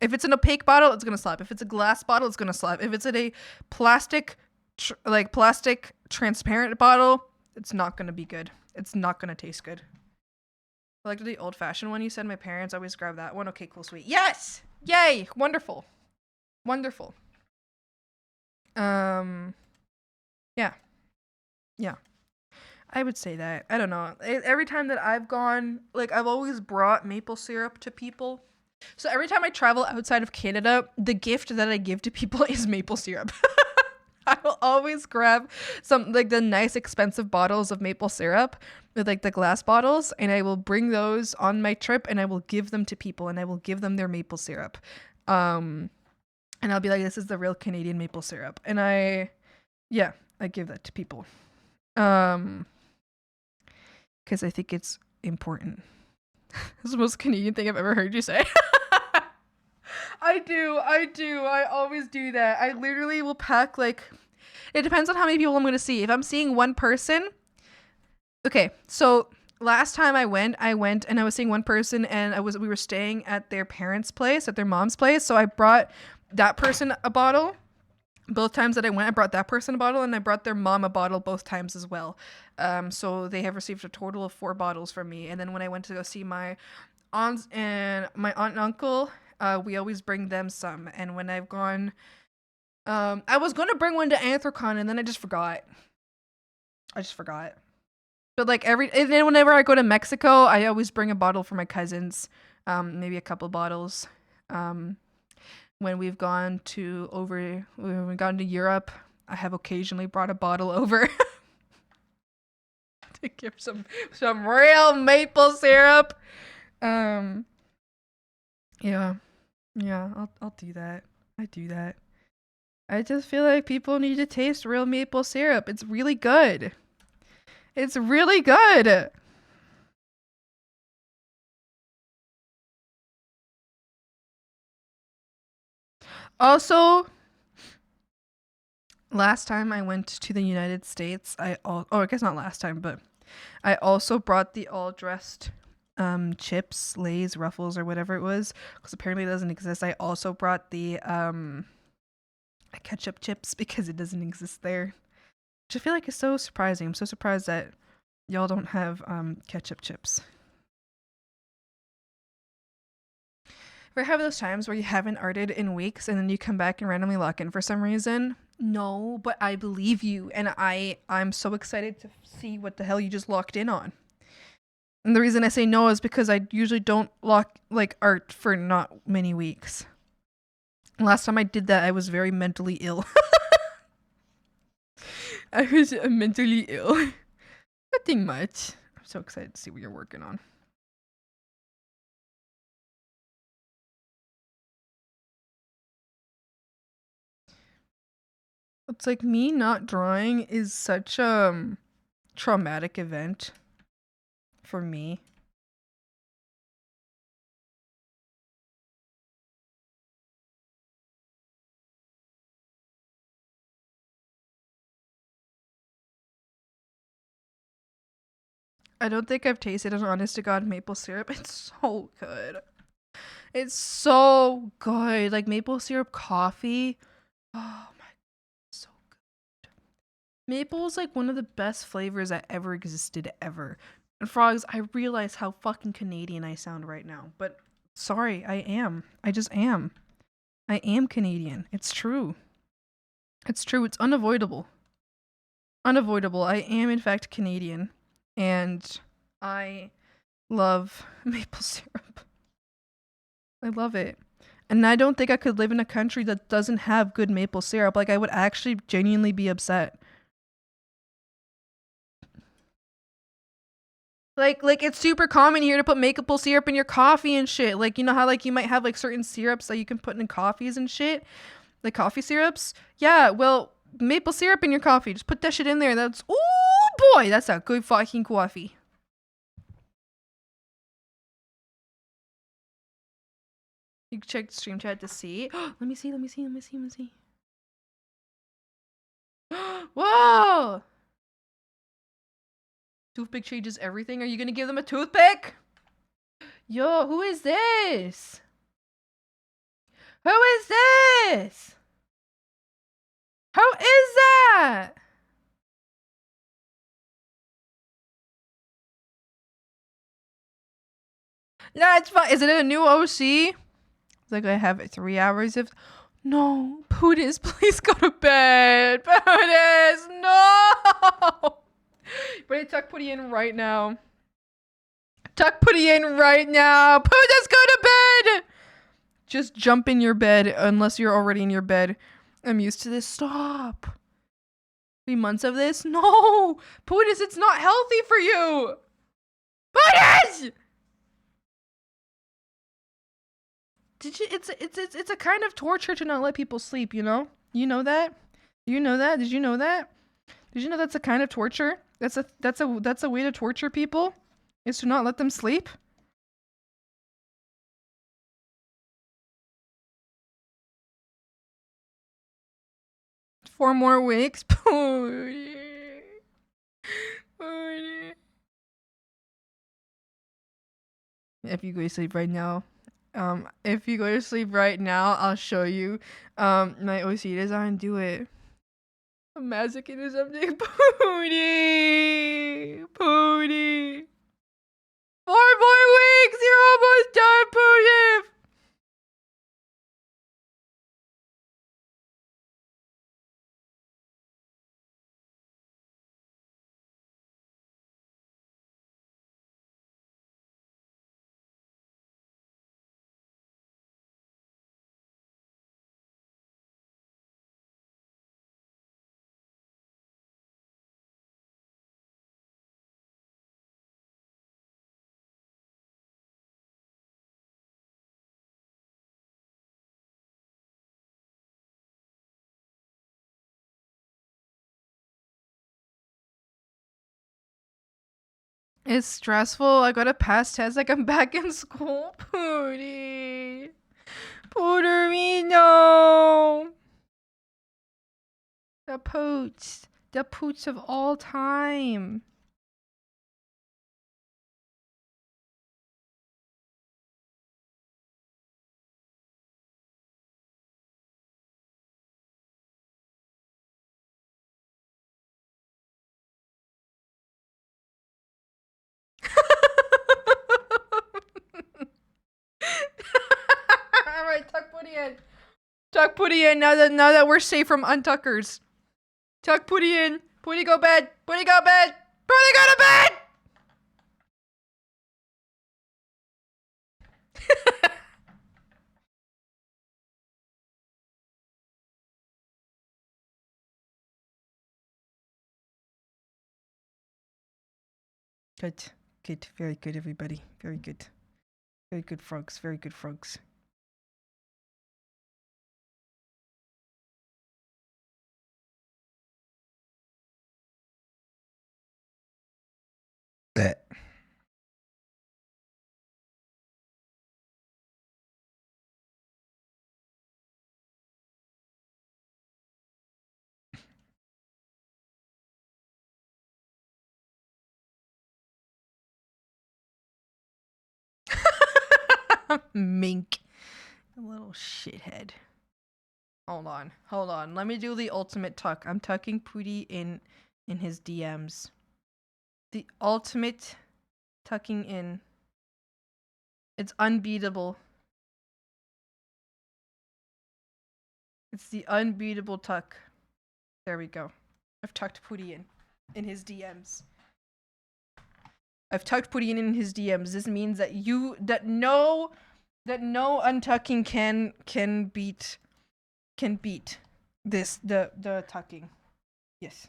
If it's an opaque bottle, it's gonna slap. If it's a glass bottle, it's gonna slap. If it's in a plastic transparent bottle, it's not gonna be good. It's not gonna taste good. I like the old-fashioned one you said. My parents always grab that one. Okay, cool, sweet. Yes! Yay! Wonderful. Wonderful. Yeah. Yeah. I would say that. I don't know. Every time that I've gone, like, I've always brought maple syrup to people. So every time I travel outside of Canada, the gift that I give to people is maple syrup. I will always grab some, like, the nice expensive bottles of maple syrup with, like, the glass bottles, and I will bring those on my trip, and I will give them to people, and I will give them their maple syrup. And I'll be like, this is the real Canadian maple syrup. And I give that to people. Because I think it's important. It's the most Canadian thing I've ever heard you say. I do. I always do that. I literally will pack, like, it depends on how many people I'm going to see. If I'm seeing one person, okay, so last time I went and I was seeing one person, and we were staying at their parents' place, at their mom's place. So I brought that person a bottle. Both times that I went, I brought that person a bottle, and I brought their mom a bottle both times as well. So they have received a total of 4 bottles from me. And then when I went to go see my aunt and uncle, we always bring them some. And when I've gone, I was going to bring one to Anthrocon, and then I just forgot. But like and then whenever I go to Mexico, I always bring a bottle for my cousins, maybe a couple bottles. When we've gone to Europe, I have occasionally brought a bottle over to give some real maple syrup. Yeah, I'll do that. I do that. I just feel like people need to taste real maple syrup. It's really good. It's really good. Also, last time I went to the United States, I guess not last time, but I also brought the all-dressed chips, Lay's, Ruffles, or whatever it was, because apparently it doesn't exist. I also brought the ketchup chips because it doesn't exist there, which I feel like is so surprising. I'm so surprised that y'all don't have ketchup chips. Ever have those times where you haven't arted in weeks and then you come back and randomly lock in for some reason? No, but I believe you, and I'm so excited to see what the hell you just locked in on. And the reason I say no is because I usually don't art for not many weeks. Last time I did that, I was very mentally ill. I was mentally ill. Nothing much. I'm so excited to see what you're working on. It's like me not drawing is such a traumatic event for me. I don't think I've tasted an honest to God maple syrup. It's so good. It's so good. Like maple syrup coffee. Oh my, so good. Maple is like one of the best flavors that ever existed ever. And frogs, I realize how fucking Canadian I sound right now, but sorry, I am. I just am. I am Canadian. It's true. It's true. It's unavoidable. Unavoidable. I am in fact Canadian, and I love maple syrup. I love it. And I don't think I could live in a country that doesn't have good maple syrup. Like, I would actually genuinely be upset. Like it's super common here to put maple syrup in your coffee and shit. Like, you know how like you might have like certain syrups that you can put in coffees and shit? Like coffee syrups? Yeah, well, maple syrup in your coffee. Just put that shit in there. That's, oh boy, that's a good fucking coffee. You can check the stream chat to see. Let me see. Whoa! Toothpick changes everything. Are you gonna give them a toothpick? Yo, who is this? Who is this? Who is that? No, it's fine. Is it a new OC? It's like I have 3 hours of. No, Pootis, please go to bed. Pootis, no. But tuck Pooty in right now. Tuck Pooty in right now. Pootis, go to bed. Just jump in your bed unless you're already in your bed. I'm used to this. Stop. 3 months of this? No! Pootis, it's not healthy for you! Pootis! It's a kind of torture to not let people sleep, you know? You know that? You know that? Did you know that? Did you know that's a kind of torture? That's a way to torture people? Is to not let them sleep? 4 more weeks? Pooty. Pooty. If you go to sleep right now, if you go to sleep right now, I'll show you my OC design. Do it. A masochist or something. Pooty! Pooty! 4 more weeks! You're almost done, Pooty! It's stressful. I got a pass test like I'm back in school. Pooty. Pooterino. The pooch. The pooch of all time. Alright, tuck Pooty in. Tuck Pooty in now that we're safe from untuckers. Tuck Pooty in. Pooty go bed. Pooty go bed. Pooty go to bed! Good. Good. Very good, everybody. Very good. Very good, frogs. Very good, frogs. Bet. Mink. A little shithead. Hold on. Let me do the ultimate tuck. I'm tucking Pooty in his DMs. The ultimate tucking in. It's unbeatable. It's the unbeatable tuck. There we go. I've tucked Pooty in his DMs. I've tucked Pooty in his DMs. This means that no untucking can beat this the tucking. Yes.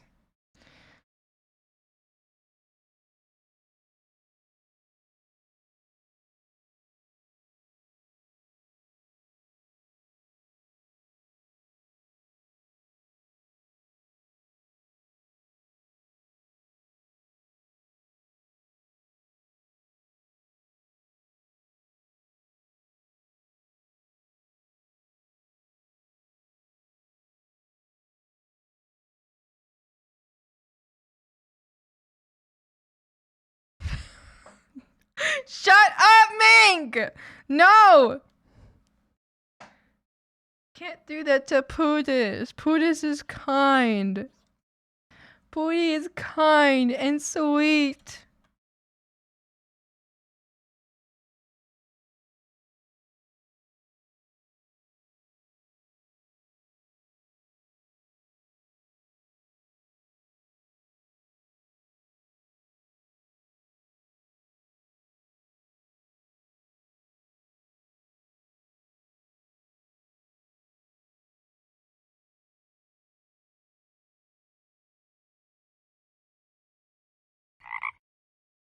Shut up, Mink! No! Can't do that to Pootis. Pootis is kind. Pooty is kind and sweet.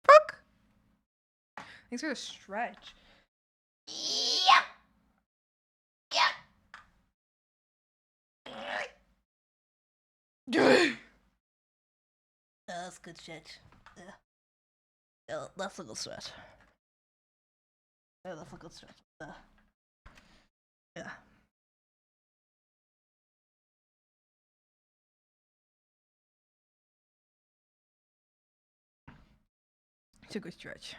Fuck! Thanks for the stretch. Yep. Yep. That's a good stretch. Yeah, that's a good stretch. Yeah, that's a good stretch. Yeah. It's a good stretch.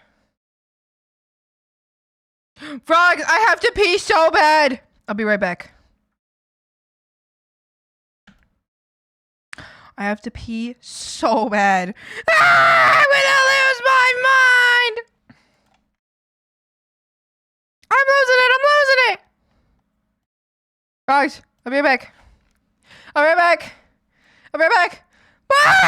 Frog, I have to pee so bad. I'll be right back. I have to pee so bad. Ah, I'm gonna lose my mind. I'm losing it. Frogs, I'll be right back. I'll be right back. I'll be right back. Ah!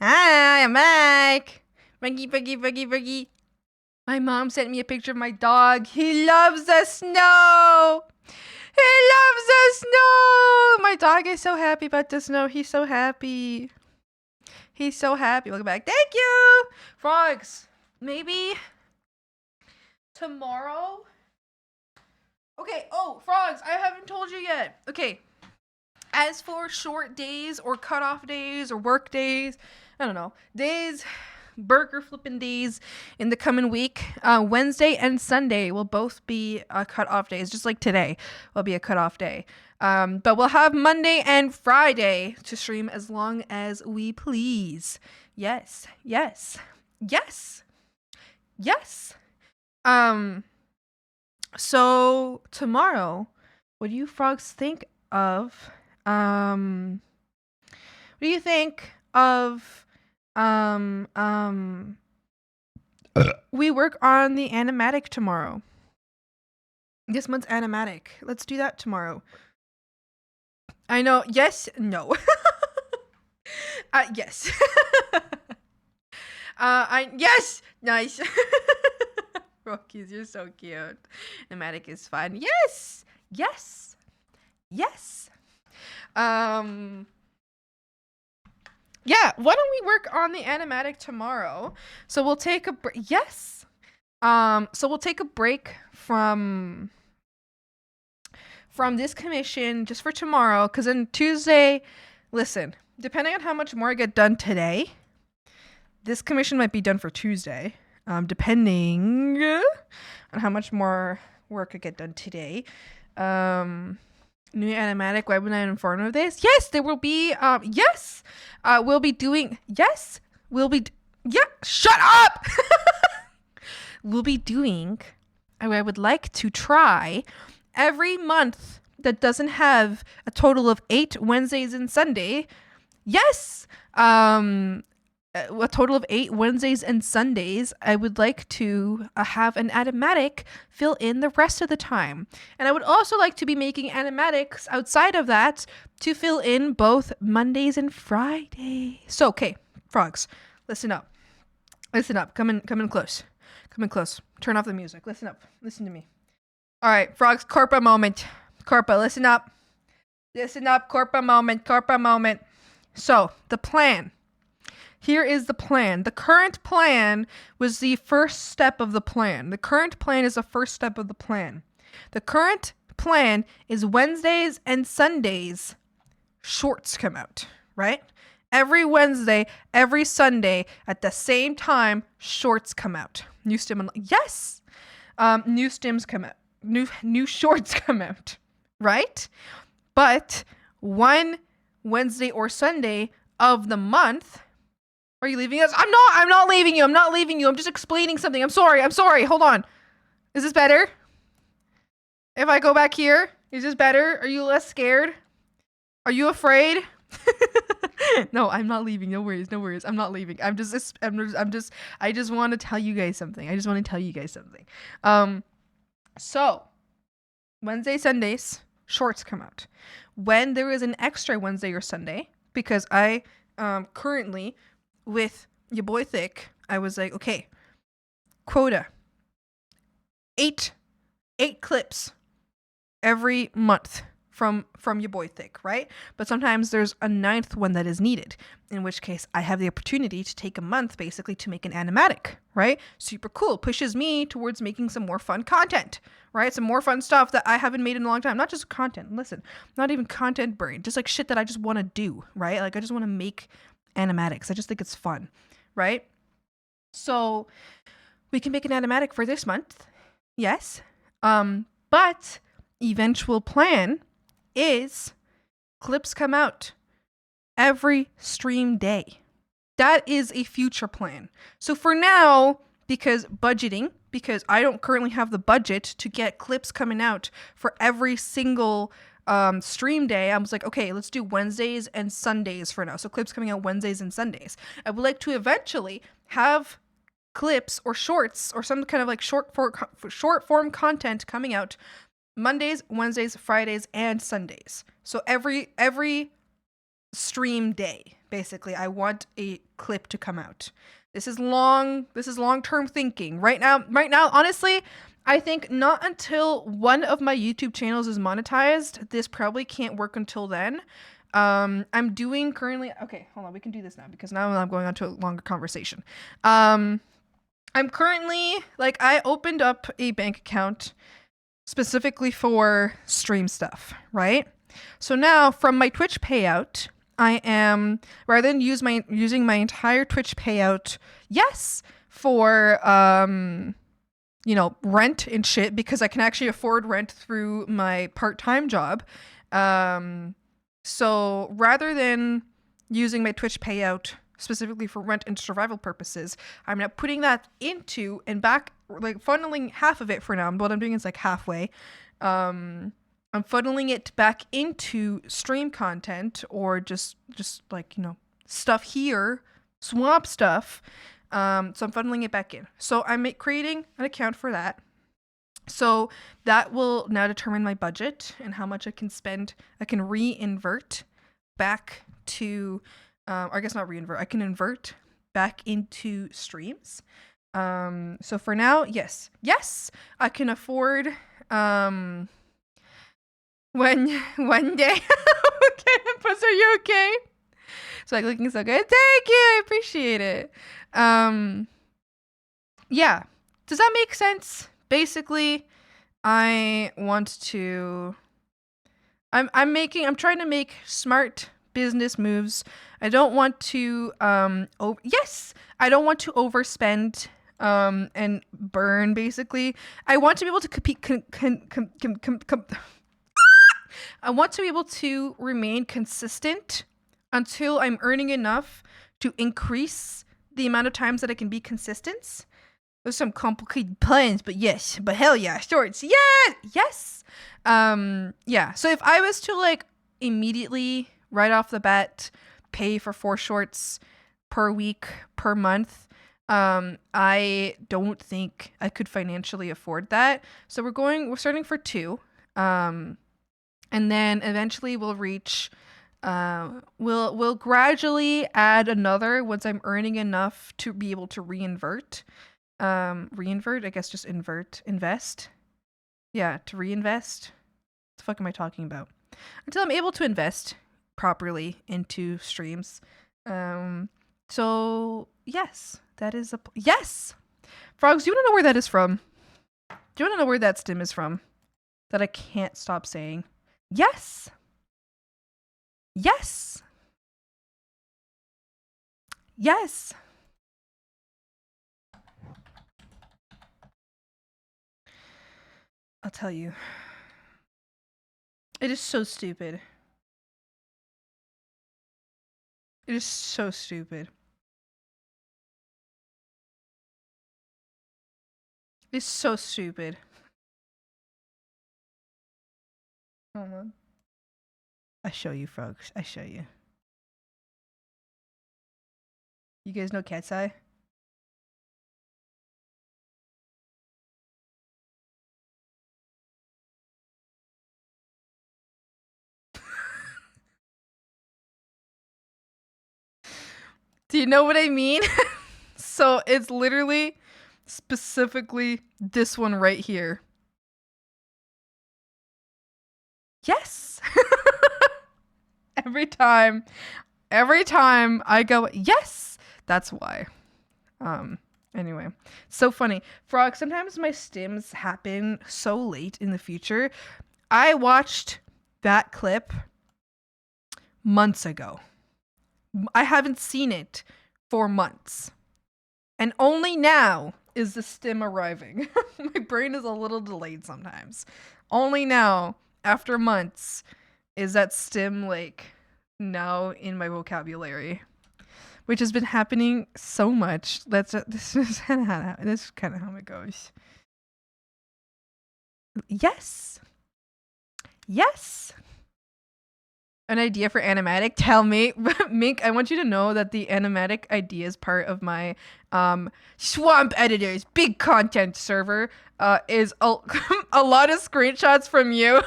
Hi, I'm back. Buggy. My mom sent me a picture of my dog. He loves the snow. He loves the snow. My dog is so happy about the snow. He's so happy. He's so happy. Welcome back. Thank you. Frogs. Maybe tomorrow. Okay. Oh, Frogs. I haven't told you yet. Okay. As for short days or cutoff days or work days, I don't know. Days, burger flipping days in the coming week. Wednesday and Sunday will both be cutoff days, just like today will be a cutoff day. But we'll have Monday and Friday to stream as long as we please. Yes. So tomorrow, what do you frogs think of? What do you think of? We work on the animatic tomorrow. This month's animatic. Let's do that tomorrow. I know. Yes. No. Yes. Yes. Nice. Rockies, you're so cute. Animatic is fun. Yes. Yeah, why don't we work on the animatic tomorrow? So we'll take a yes. So we'll take a break from this commission just for tomorrow, because then Tuesday, listen, depending on how much more I get done today, this commission might be done for Tuesday. Depending on how much more work I get done today. New animatic webinar in front of this. Yes, there will be. Yes, we'll be doing. Yes, we'll be. Yeah, shut up. We'll be doing. I would like to try every month that doesn't have a total of 8 Wednesdays and Sunday. Yes. A total of 8 Wednesdays and Sundays, I would like to have an animatic fill in the rest of the time. And I would also like to be making animatics outside of that to fill in both Mondays and Fridays. So, okay, frogs, listen up. Come in close. Turn off the music. Listen up. Listen to me. All right, frogs, Corpa moment. Corpa, listen up. Corpa moment. So, the plan. Here is the plan. The current plan was the first step of the plan. The current plan is the first step of the plan. The current plan is Wednesdays and Sundays shorts come out, right? Every Wednesday, every Sunday at the same time, shorts come out. New stim, yes. New stims come out. New shorts come out, right? But one Wednesday or Sunday of the month. Are you leaving us? I'm not leaving you. I'm just explaining something. I'm sorry. Hold on. Is this better? If I go back here, is this better? Are you less scared? Are you afraid? No, I'm not leaving. No worries. I'm not leaving. I just want to tell you guys something. So Wednesday, Sundays, shorts come out. When there is an extra Wednesday or Sunday, because I currently with your boy Thick, I was like, okay, quota 8 clips every month from your boy Thick, right? But sometimes there's a 9th one that is needed, in which case I have the opportunity to take a month basically to make an animatic, right? Super cool. Pushes me towards making some more fun content, right? Some more fun stuff that I haven't made in a long time. Not just content. Listen, not even content brain, just like shit that I just want to do, right? Like I just want to make animatics. I just think it's fun, right? So we can make an animatic for this month. Yes. But eventual plan is clips come out every stream day. That is a future plan. So for now, because I don't currently have the budget to get clips coming out for every single stream day, I was like, okay, let's do Wednesdays and Sundays for now. So clips coming out Wednesdays and Sundays. I would like to eventually have clips or shorts or some kind of like short form content coming out Mondays, Wednesdays, Fridays, and Sundays. So every stream day. Basically, I want a clip to come out. This is long-term thinking. Right now, honestly, I think not until one of my YouTube channels is monetized. This probably can't work until then. I'm doing currently, okay, hold on, we can do this now because now I'm going on to a longer conversation. I'm currently, like, I opened up a bank account specifically for stream stuff, right? So now from my Twitch payout, I am, rather than using my entire Twitch payout, yes, for, you know, rent and shit, because I can actually afford rent through my part-time job. So rather than using my Twitch payout specifically for rent and survival purposes, I'm now putting that into and back, like funneling half of it for now. What I'm doing is like halfway. I'm funneling it back into stream content or just like, you know, stuff here, swamp stuff. So I'm funneling it back in. So I'm creating an account for that. So that will now determine my budget and how much I can spend. I can reinvert back to, or I guess not reinvert, I can invert back into streams. So for now, yes, I can afford, when one day, okay, Puss, are you okay? So like looking so good. Thank you, I appreciate it. Yeah, does that make sense? Basically, I want to, I'm trying to make smart business moves. I don't want to, I don't want to overspend, and burn, basically. I want to be able to compete, I want to be able to remain consistent until I'm earning enough to increase the amount of times that I can be consistent. There's some complicated plans, but yes, but hell yeah, shorts, yeah, yes. Yeah, so if I was to like immediately, right off the bat, pay for 4 shorts per week, per month, I don't think I could financially afford that. So we're starting for 2, and then eventually we'll reach, we'll gradually add another once I'm earning enough to be able to reinvert. I guess just invest. Yeah, to reinvest. What the fuck am I talking about? Until I'm able to invest properly into streams. So yes, that is yes! Frogs, do you want to know where that is from? Do you want to know where that stim is from? That I can't stop saying. Yes! Yes! Yes! I'll tell you. It is so stupid. It is so stupid. It's so stupid. Hold on. I show you, folks. I show you. You guys know Cat's Eye? Do you know what I mean? So it's literally specifically this one right here. Yes. Every time I go, yes, that's why. Anyway, so funny. Frog, sometimes my stims happen so late in the future. I watched that clip months ago. I haven't seen it for months. And only now is the stim arriving. My brain is a little delayed sometimes. Only now, after months, is that stim like now in my vocabulary, which has been happening so much. This is kind of how it goes. Yes. Yes. An idea for animatic? Tell me. Mink, I want you to know that the animatic idea is part of my Swamp Editors big content server. Is a lot of screenshots from you.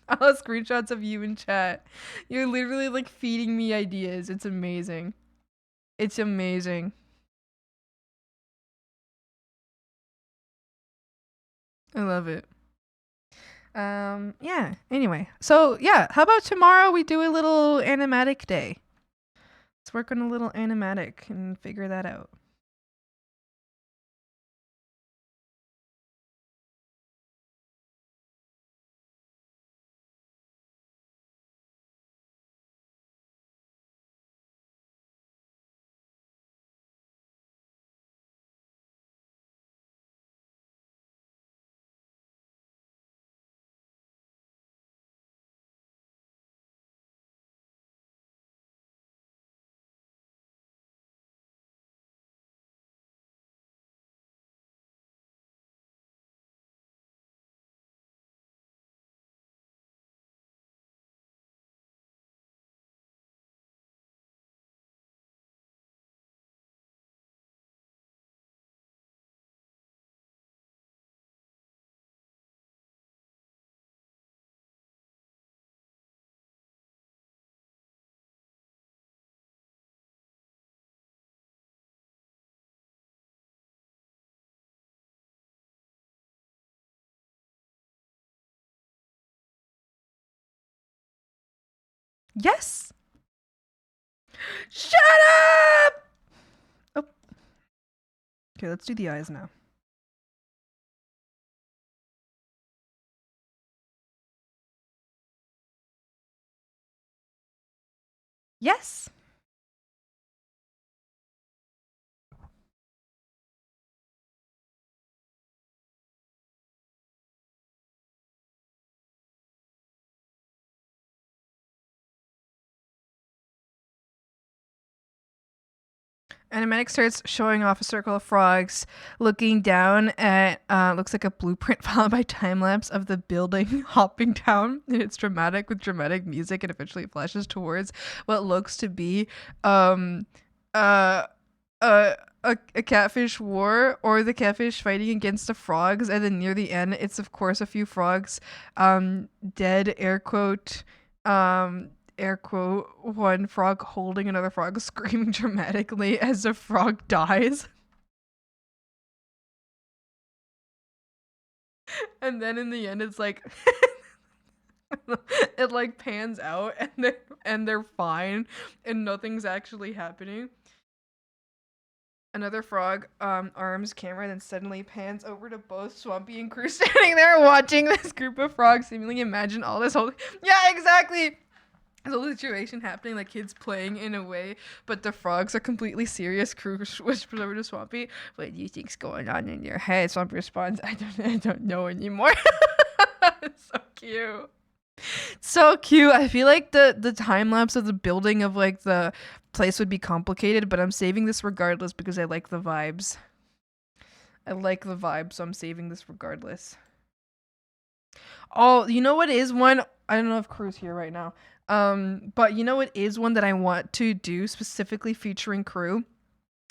I'll have screenshots of you in chat. You're literally like feeding me ideas. It's amazing. It's amazing. I love it. Yeah. Anyway, so yeah, how about tomorrow we do a little animatic day? Let's work on a little animatic and figure that out. Yes. Shut up. Oh. Okay, let's do the eyes now. Yes. Animatic starts showing off a circle of frogs looking down at looks like a blueprint followed by time lapse of the building hopping down, and it's dramatic with dramatic music, and eventually it flashes towards what looks to be um uh a catfish war, or the catfish fighting against the frogs, and then near the end it's of course a few frogs dead, air quote, one frog holding another frog screaming dramatically as the frog dies. And then in the end it's like it like pans out and they're fine and nothing's actually happening. Another frog arms camera, then suddenly pans over to both Swampy and Crew standing there watching this group of frogs seemingly imagine all this whole yeah, exactly. The whole situation happening, like kids playing in a way, but the frogs are completely serious. Crew whispers over to Swampy, "What do you think's going on in your head?" Swampy responds, I don't know anymore." It's so cute. So cute. I feel like the time lapse of the building of like the place would be complicated, but I'm saving this regardless because I like the vibes. I like the vibe, so I'm saving this regardless. Oh, you know what is one? I don't know if Crew's here right now. But you know what is one that I want to do specifically featuring Crew,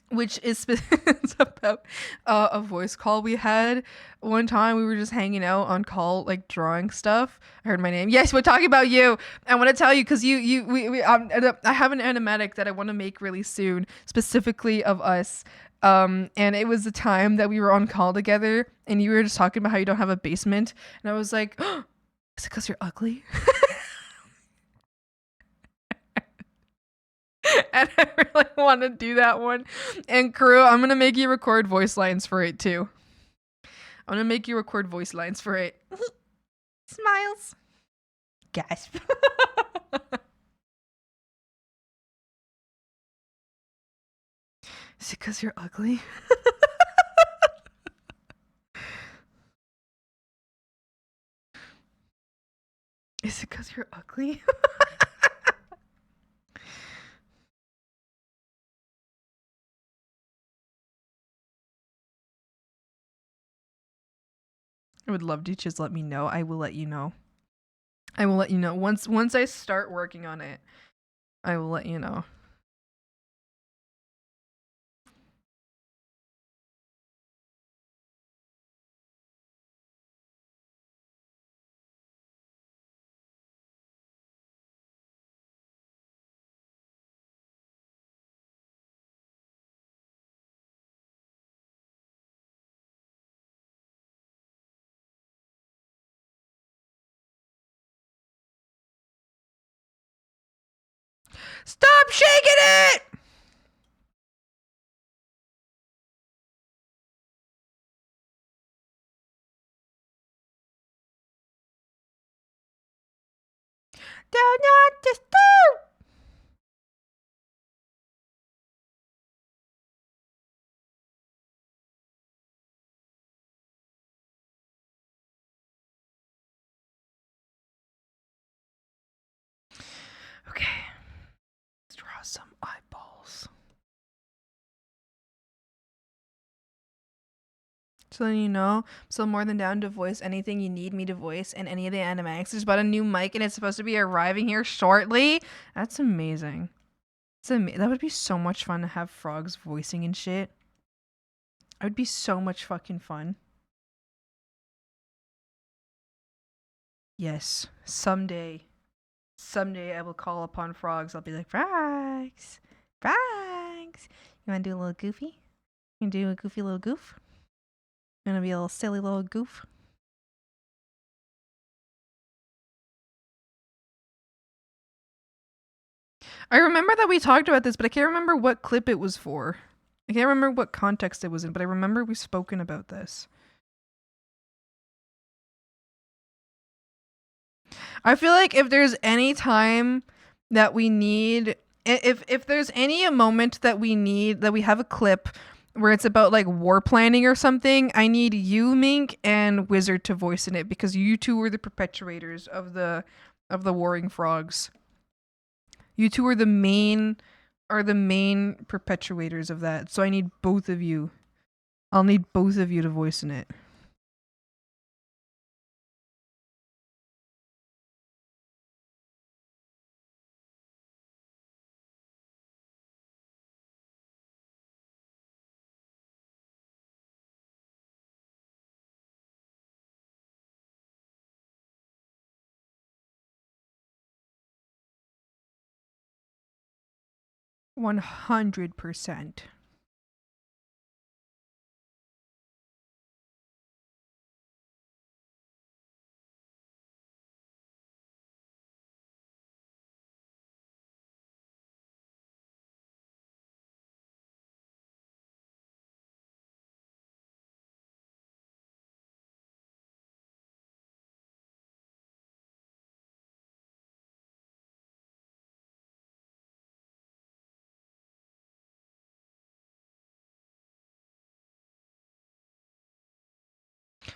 which is it's about a voice call we had one time. We were just hanging out on call, like drawing stuff. I heard my name. Yes, we're talking about you. I want to tell you because I have an animatic that I want to make really soon, specifically of us. And it was the time that we were on call together, and you were just talking about how you don't have a basement, and I was like, oh, is it because you're ugly? And I really want to do that one. And Crew, I'm gonna make you record voice lines for it too. I'm gonna make you record voice lines for it. Smiles. Gasp. Is it because you're ugly? Is it because you're ugly? I would love to just let me know. I will let you know. I will let you know. Once I start working on it, I will let you know. Stop shaking it! Do not disturb! Okay. Let's draw some eyeballs. So then you know, so more than down to voice anything you need me to voice in any of the animatics. There's about a new mic and it's supposed to be arriving here shortly. That's amazing. That would be so much fun to have frogs voicing and shit. It would be so much fucking fun. Yes, someday I will call upon frogs. I'll be like, frogs, frogs. You want to do a little goofy? You want to do a goofy little goof? You want to be a little silly little goof? I remember that we talked about this, but I can't remember what clip it was for. I can't remember what context it was in, but I remember we've spoken about this. I feel like if there's any time that we need, if there's any moment that we need, that we have a clip where it's about like war planning or something, I need you, Mink, and Wizard to voice in it because you two are the perpetuators of the warring frogs. You two are the main perpetuators of that. So I need both of you. I'll need both of you to voice in it. $100%.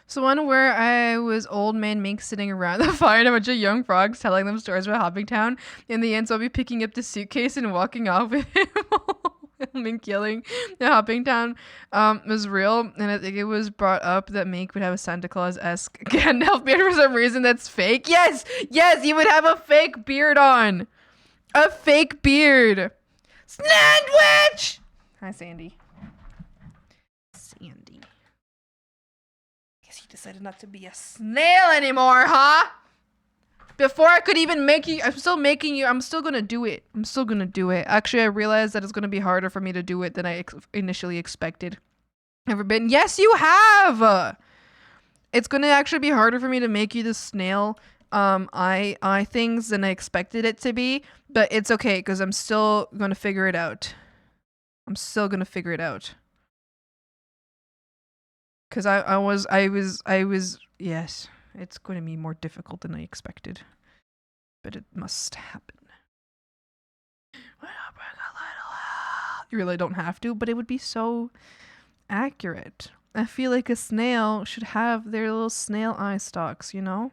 So one where I was old man Mink sitting around the fire and a bunch of young frogs telling them stories about Hopping Town. In the end, so I'll be picking up the suitcase and walking off with him. Mink yelling that Hopping Town was real, and I think it was brought up that Mink would have a Santa Claus-esque Gandalf beard for some reason that's fake. Yes, you would have a fake beard on. A fake beard. Sandwich! Hi, Sandy. Guess you decided not to be a snail anymore, huh? Before I could even make you, I'm still gonna do it. Actually, I realized that it's gonna be harder for me to do it than I initially expected. Ever been? Yes, you have! It's gonna actually be harder for me to make you the snail eye things than I expected it to be, but it's okay because I'm still gonna figure it out. Because I was, yes, it's going to be more difficult than I expected. But it must happen. You really don't have to, but it would be so accurate. I feel like a snail should have their little snail eye stalks, you know?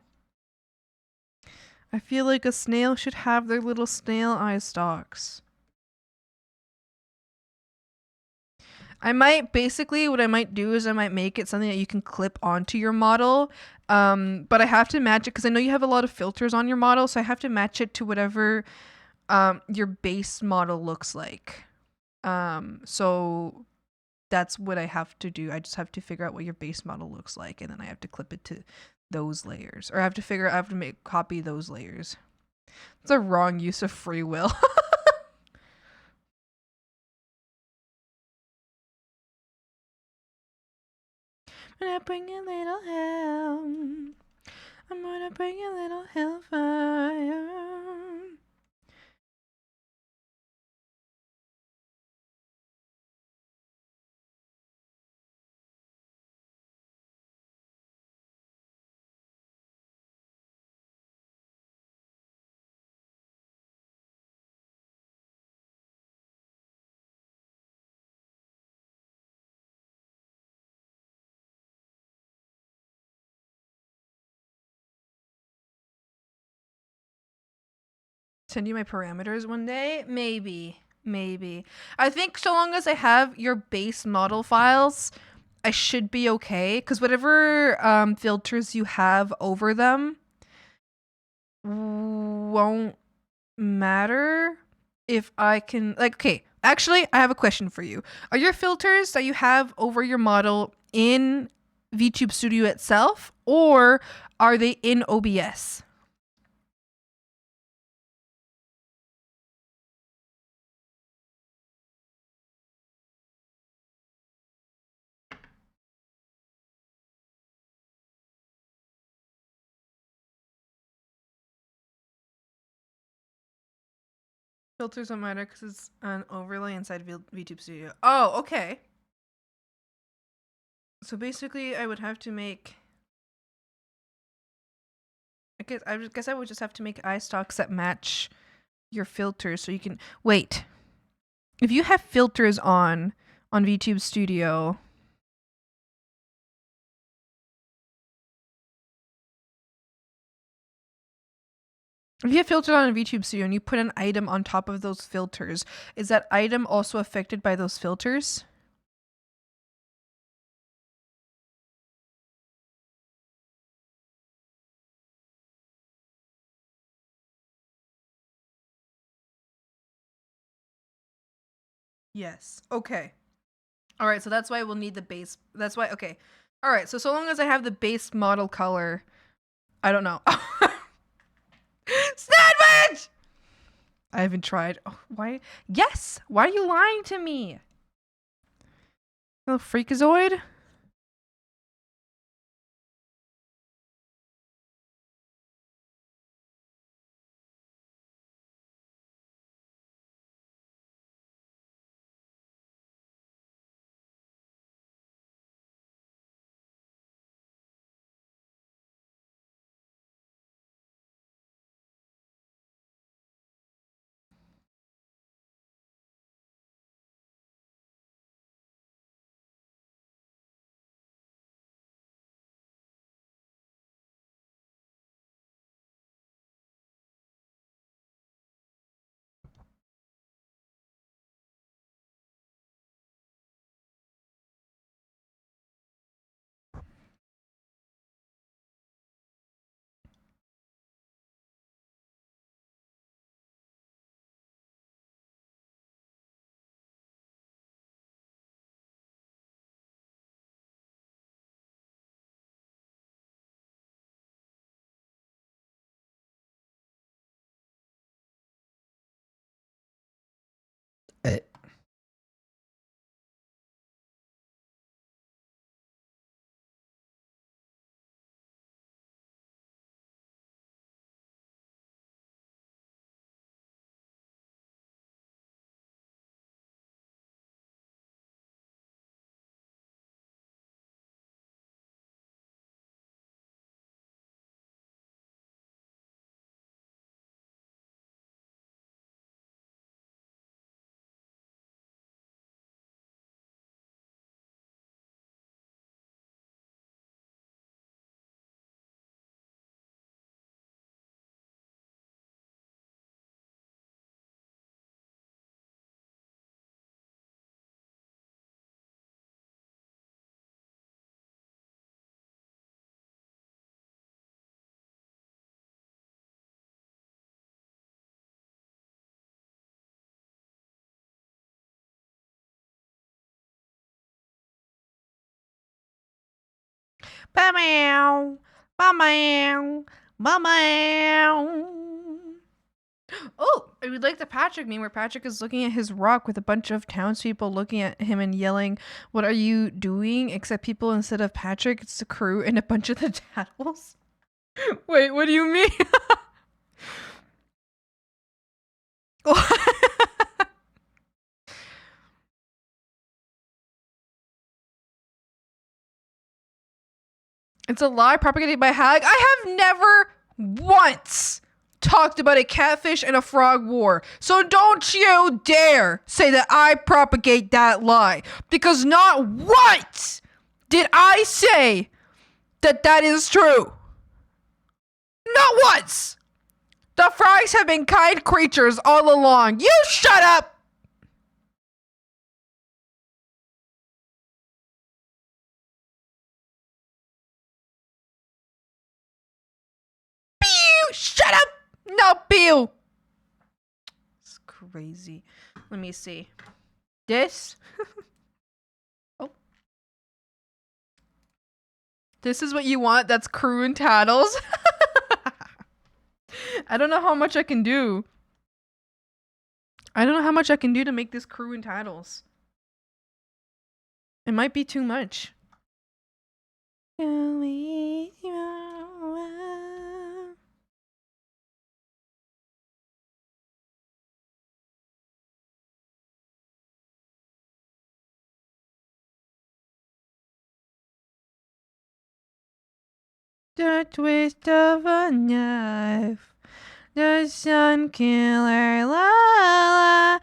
I feel like a snail should have their little snail eye stalks. What I might do is I might make it something that you can clip onto your model. But I have to match it because I know you have a lot of filters on your model, so I have to match it to whatever your base model looks like. So that's what I have to do. I just have to figure out what your base model looks like, and then I have to clip it to those layers. Or I have to copy those layers. It's a wrong use of free will. I'm gonna bring a little hell. I'm gonna bring a little hellfire. send you my parameters one day? Maybe. I think so long as I have your base model files, I should be okay. Because whatever filters you have over them won't matter if I can... Like, okay, actually, I have a question for you. Are your filters that you have over your model in VTube Studio itself, or are they in OBS? Filters don't matter because it's an overlay inside VTube Studio. Oh, okay. So basically, I would have to make... I guess I would just have to make iStocks that match your filters so you can... Wait. If you have filters on VTube Studio... If you have filters on VTube Studio and you put an item on top of those filters, is that item also affected by those filters? Yes. Okay. All right, so that's why we'll need the base. That's why, okay. All right, so long as I have the base model color, I don't know. Sandwich! I haven't tried. Oh, why? Yes! Why are you lying to me? Little freakazoid? Ba-meow. Ba-meow. Ba-meow. Oh, I would like the Patrick meme where Patrick is looking at his rock with a bunch of townspeople looking at him and yelling, "What are you doing?" Except people, instead of Patrick, it's the crew and a bunch of the daddles. Wait, what do you mean? It's a lie propagated by Hag. I have never once talked about a catfish and a frog war. So don't you dare say that I propagate that lie. Because not once did I say that that is true. Not once. The frogs have been kind creatures all along. You shut up! Pew! Shut up! No, pew! It's crazy. Let me see. This? Oh. This is what you want? That's crew and tattles? I don't know how much I can do. I don't know how much I can do to make this crew and titles. It might be too much. The twist of a knife. The sun killer lullaby.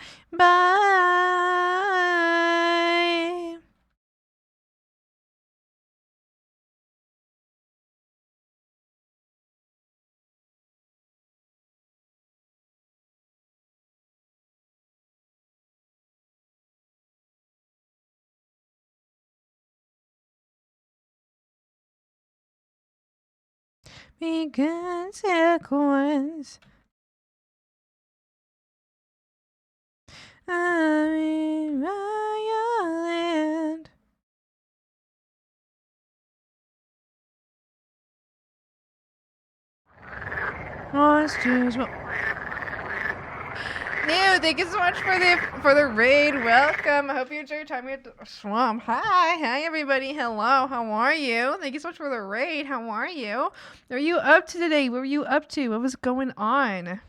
Consequence. I'm in Violent. Monsters. New, thank you so much for the raid. Welcome. I hope you enjoy your time here at the swamp. Hi everybody. Hello. How are you? Thank you so much for the raid. How are you? What are you up to today? What were you up to? What was going on?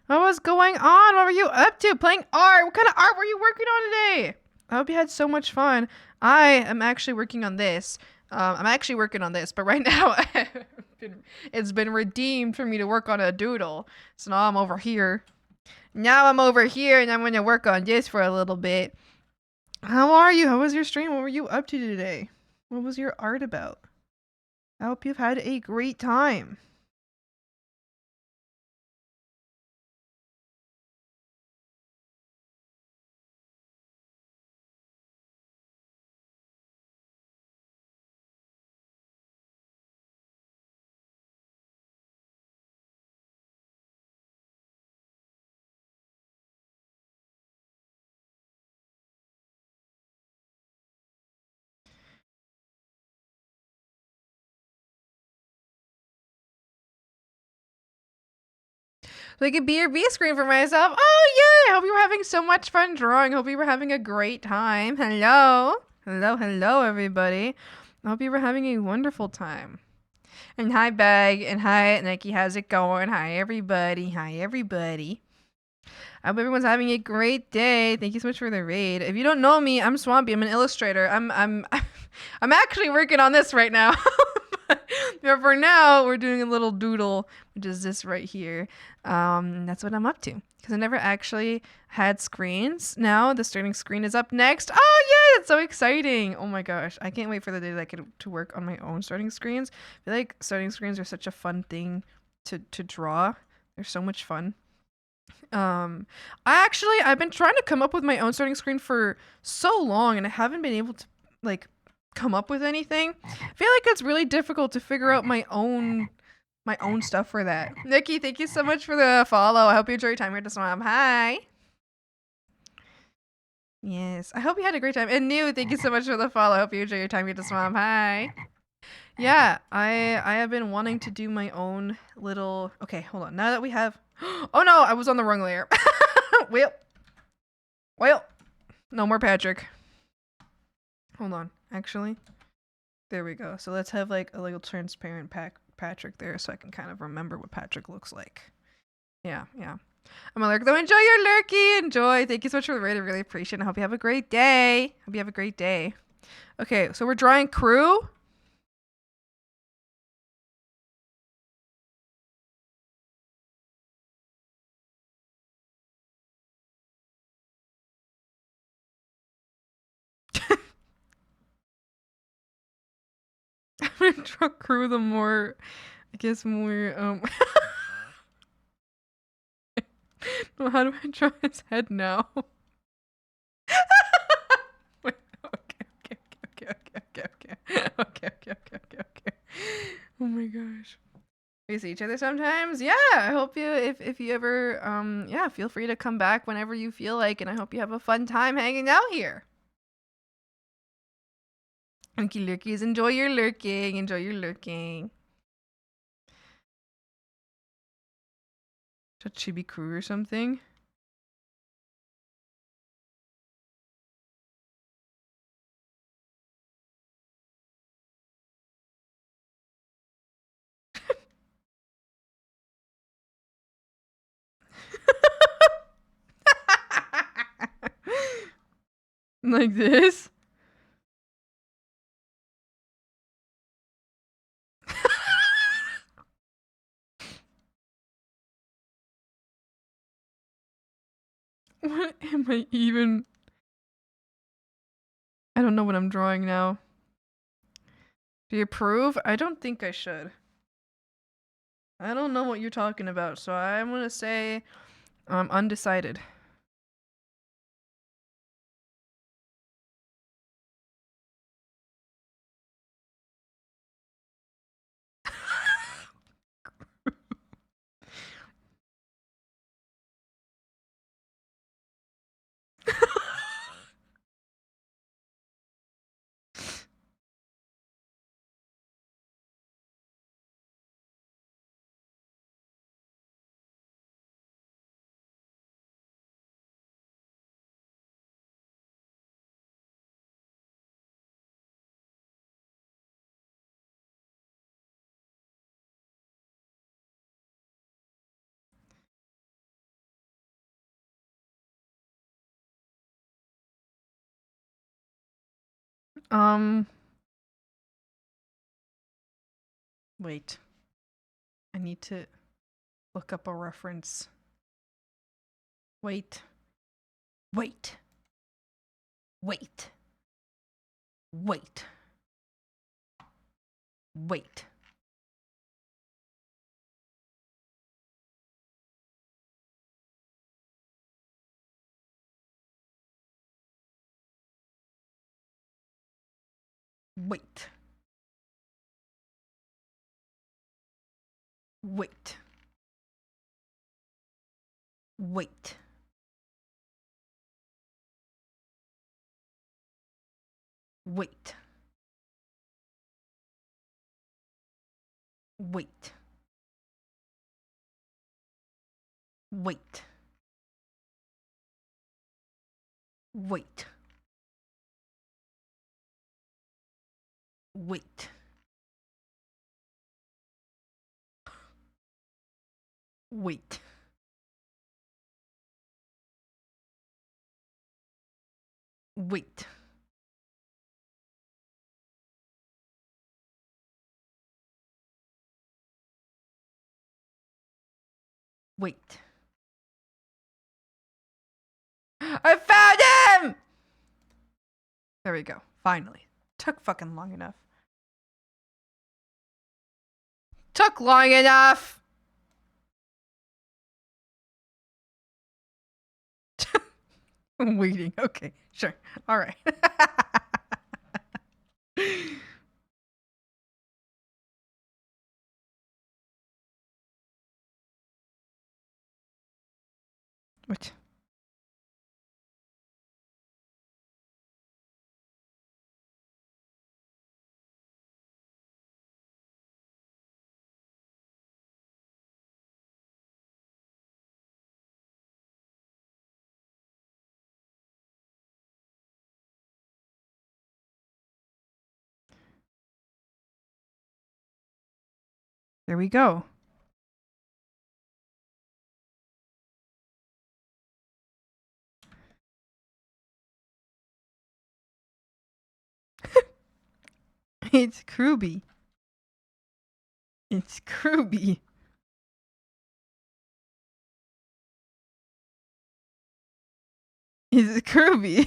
What was going on? What were you up to? Playing art. What kind of art were you working on today? I hope you had so much fun. I am actually working on this. I'm actually working on this, but right now it's been redeemed for me to work on a doodle. So now I'm over here. Now I'm over here and I'm going to work on this for a little bit. How are you? How was your stream? What were you up to today? What was your art about? I hope you've had a great time. So I could be your B screen for myself. Oh, yeah. I hope you were having so much fun drawing. Hope you were having a great time. Hello. Hello, everybody. I hope you were having a wonderful time. And hi, Bag. And hi, Nikki. How's it going? Hi, everybody. Hi, everybody. I hope everyone's having a great day. Thank you so much for the raid. If you don't know me, I'm Swampy. I'm an illustrator. I'm actually working on this right now. But for now, we're doing a little doodle, which is this right here. That's what I'm up to. Because I never actually had screens. Now the starting screen is up next. Oh yeah, that's so exciting. Oh my gosh. I can't wait for the day that I get to work on my own starting screens. I feel like starting screens are such a fun thing to draw. They're so much fun. I've been trying to come up with my own starting screen for so long and I haven't been able to like come up with anything. I feel like it's really difficult to figure out my own stuff for that. Nikki, thank you so much for the follow. I hope you enjoy your time here at the swamp. Hi. Yes, I hope you had a great time. And New, thank you so much for the follow. I hope you enjoy your time here at the swamp. Hi. Yeah, I have been wanting to do my own little... Okay, hold on. Now that we have... Oh no, I was on the wrong layer. Well, no more Patrick. Hold on, actually. There we go. So let's have like a little transparent Patrick there so I can kind of remember what Patrick looks like. Yeah. I'm a lurk though. Enjoy your lurky. Enjoy. Thank you so much for the raid. I really appreciate it. I hope you have a great day. Okay, so we're drawing crew. I'm gonna draw crew the more, I guess more, How do I draw his head now? Wait, okay. Okay. Oh my gosh. We see each other sometimes. Yeah, I hope you if you ever yeah, feel free to come back whenever you feel like, and I hope you have a fun time hanging out here. Lurky lurkies, enjoy your lurking. Enjoy your lurking. Should Chibi Crew or something? Like this? What am I even? I don't know what I'm drawing now. Do you approve? I don't think I should. I don't know what you're talking about, so I'm gonna say undecided. Wait. I need to look up a reference. Wait. Wait. Wait. Wait. Wait. Wait. Wait. Wait. Wait. Wait. Wait. Wait. Wait. Wait. Wait. Wait. I found him! There we go. Finally. Took fucking long enough. Took long enough! I'm waiting. Okay, sure. Alright. What? There we go. It's Kruby. It's Kruby. It's Kruby.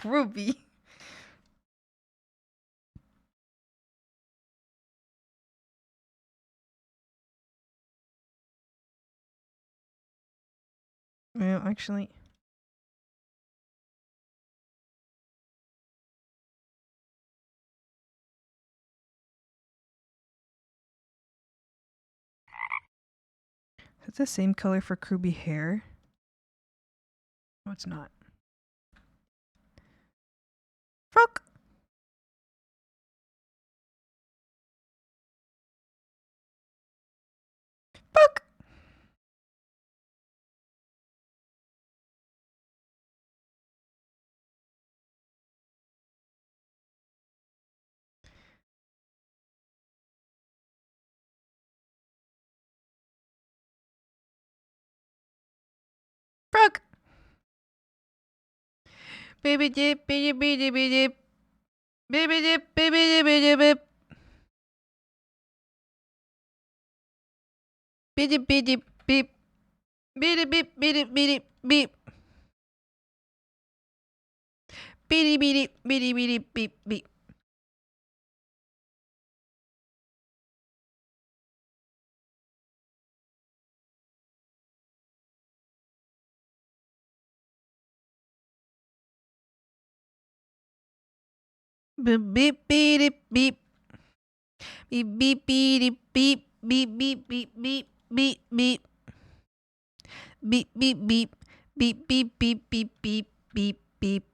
Ruby. Well, actually. Is it the same color for Ruby hair? No, it's not. Frog! Frog! Frog! Baby dip, baby baby baby dip. Baby dip, baby dip, baby dip. Beep beep beep beep. Beep beep beep beep beep. Beep beep beep beep beep beep. Beep beep beep beep. Beep beep beep beep beep beep beep beep beep beep. Beep beep beep beep beep beep beep beep beep beep.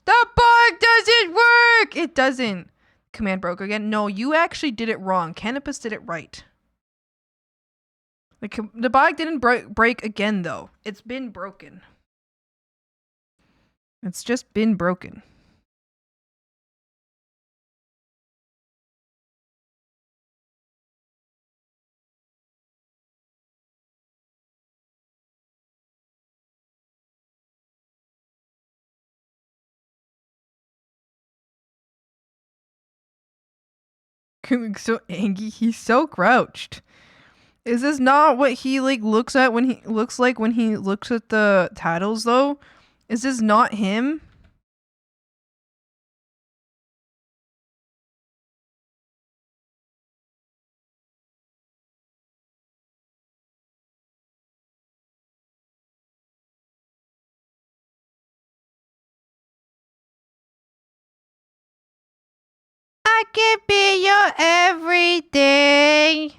The bug doesn't work! It doesn't. Command broke again. No, you actually did it wrong. Canopus did it right. The bug didn't break again though. It's been broken. It's just been broken. So angry. He's so crouched. Is this not what he looks at when he looks like when he looks at the titles though? Is this not him? I can be your everything.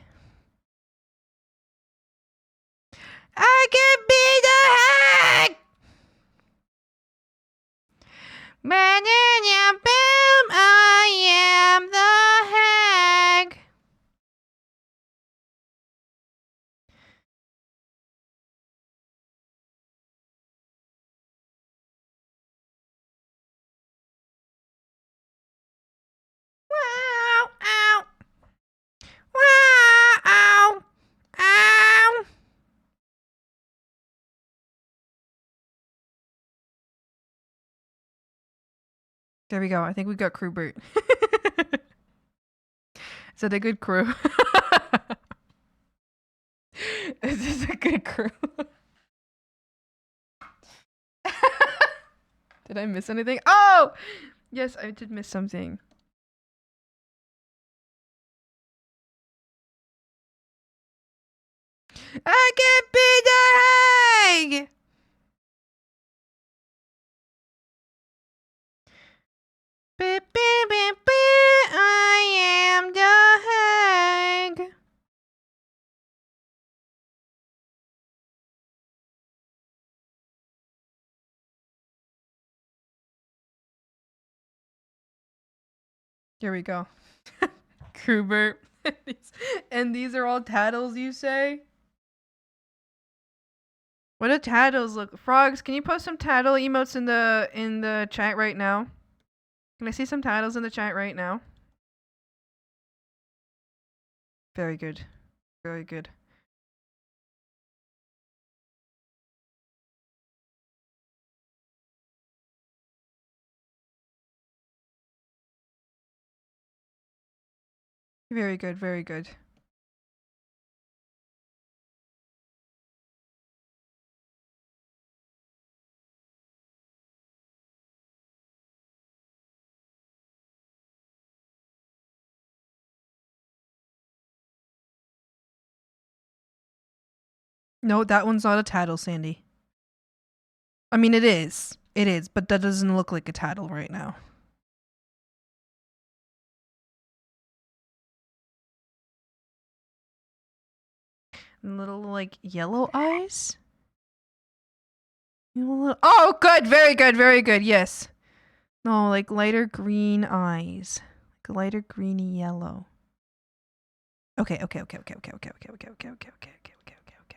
I can be the hack. Man in your boom, I am the hag. Wow, ow. Wow, ow. Ow. There we go. I think we got Crewbert. Is that a good crew? Is this a good crew? Did I miss anything? Oh! Yes, I did miss something. I can be the hag! Beep, beep, beep, beep. I am the hag. Here we go. Crewbert. And these are all titles, you say? What do titles look? Frogs, can you post some title emotes in the chat right now? Can I see some titles in the chat right now? Very good. Very good. Very good, very good. No, that one's not a tattle, Sandy. I mean, it is. It is, but that doesn't look like a tattle right now. Little, like, yellow eyes? Oh, good! Very good, very good, yes. No, like lighter green eyes. Like lighter greeny yellow. Okay, okay, okay, okay, okay, okay, okay, okay, okay, okay, okay, okay, okay, okay, okay,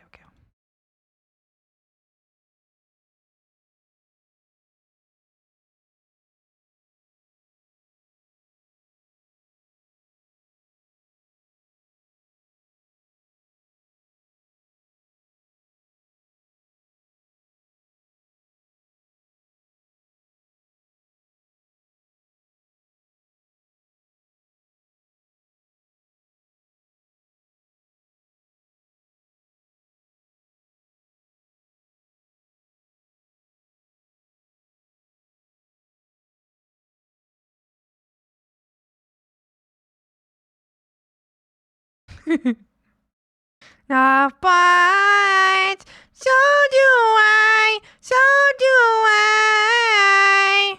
okay. Not but so do I, so do I.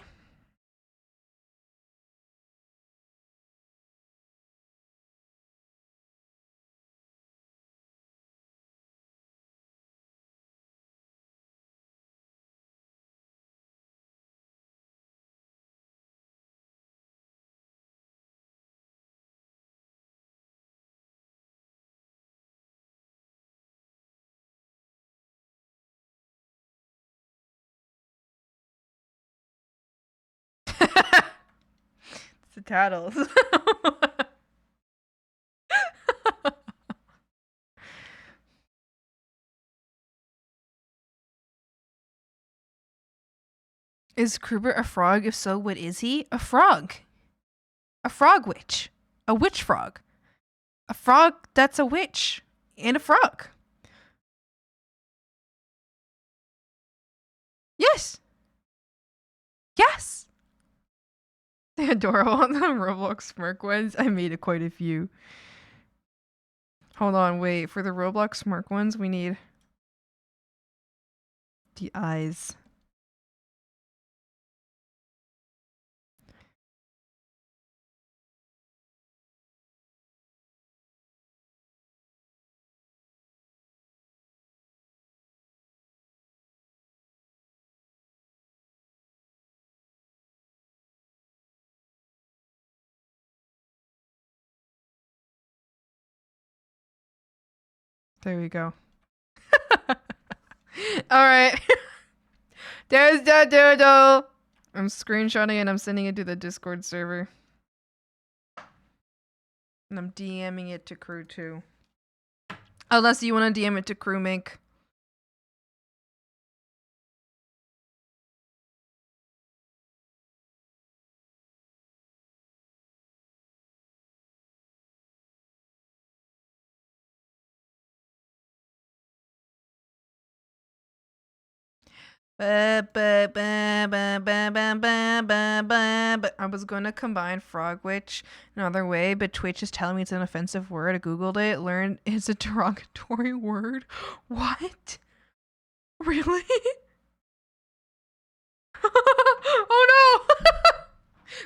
It's the tattles. Is Krubert a frog? If so, what is he? A frog. A frog witch. A witch frog. A frog that's a witch. And a frog. Yes. Yes. They're adorable on the Roblox Smirk ones. I made quite a few. Hold on, wait. For the Roblox Smirk ones, we need the eyes. There we go. Alright. There's the doodle. I'm screenshotting and I'm sending it to the Discord server. And I'm DMing it to crew too. Unless you want to DM it to crew Mink. I was going to combine frog witch another way, but Twitch is telling me it's an offensive word. I googled it, learned it's a derogatory word. What? Really? Oh no!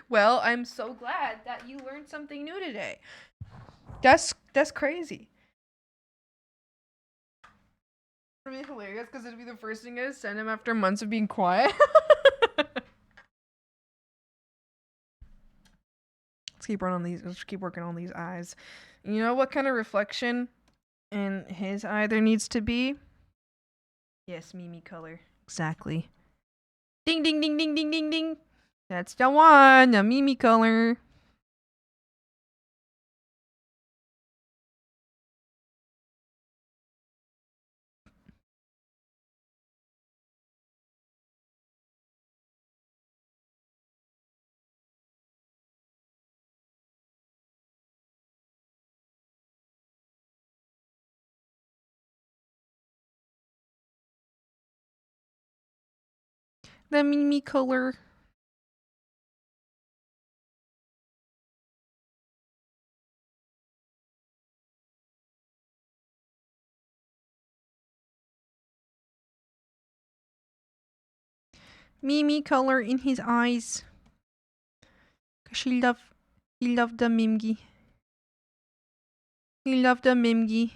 Well, I'm so glad that you learned something new today. That's crazy. It'd be hilarious because it'd be the first thing I send him after months of being quiet. Let's keep running on these. Let's keep working on these eyes. You know what kind of reflection in his eye there needs to be? Yes, Mimi color. Exactly. Ding ding ding ding ding ding ding. That's the one. The Mimi color. The Mimi color. Mimi color in his eyes. Cause he loved the Mimgi. He loved the Mimgi.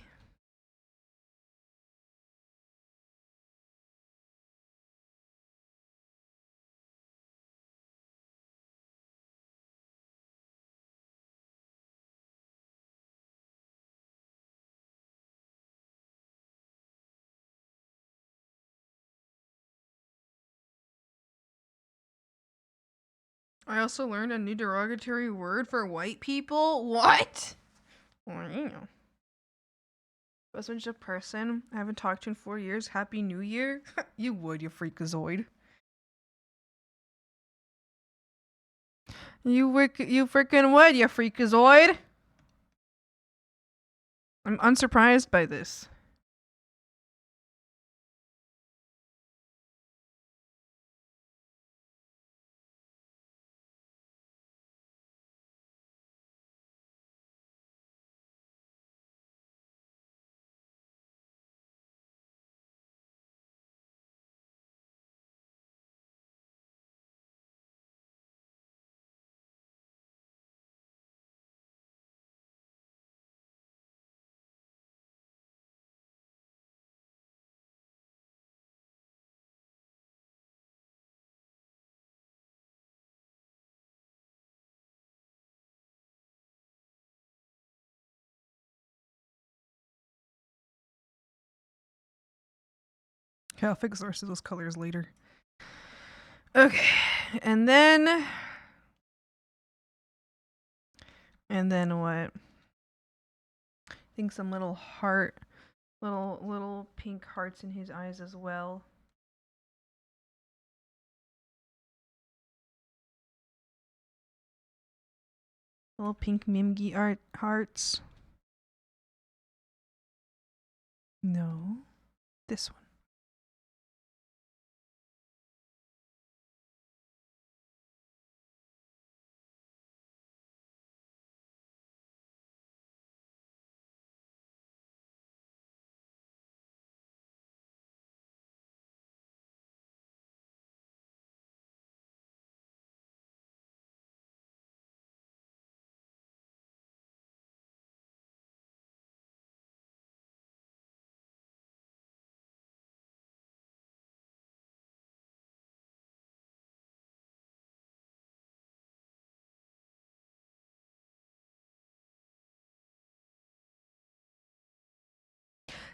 I also learned a new derogatory word for white people. What? Wow. Best friend's a person I haven't talked to in 4 years. Happy New Year. You would, you freakazoid. You freaking would, you freakazoid. I'm unsurprised by this. Okay, I'll fix the rest of those colors later. Okay, and then what? I think some little little pink hearts in his eyes as well. Little pink Mimgi hearts. No, this one.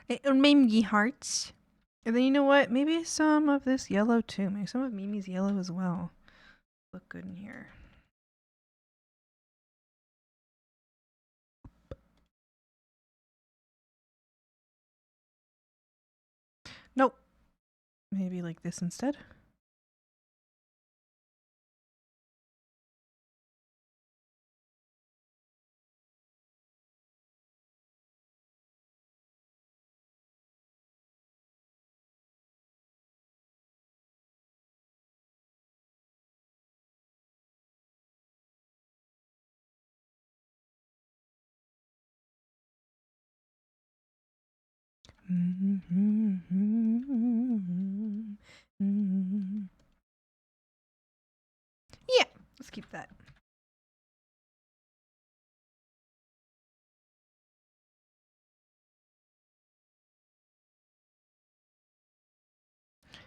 Mimgi hearts. And then you know what? Maybe some of this yellow too. Maybe some of Mimi's yellow as well. Look good in here. Nope. Maybe like this instead. Yeah, let's keep that.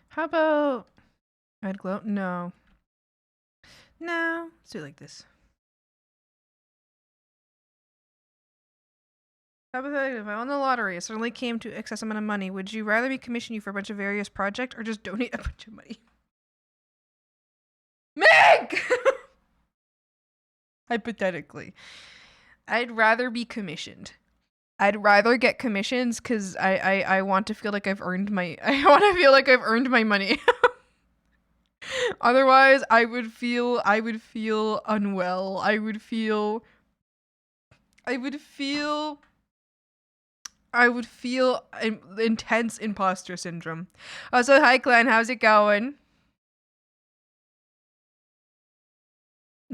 How about red glow? No. No. Let's do it like this. Hypothetically, if I won the lottery, it suddenly came to excess amount of money, would you rather me commission you for a bunch of various projects or just donate a bunch of money? Meg! Hypothetically. I'd rather be commissioned. I'd rather get commissions because I want to feel like I've earned my money. Otherwise, I would feel unwell. I would feel intense imposter syndrome. Also, hi Glenn, how's it going?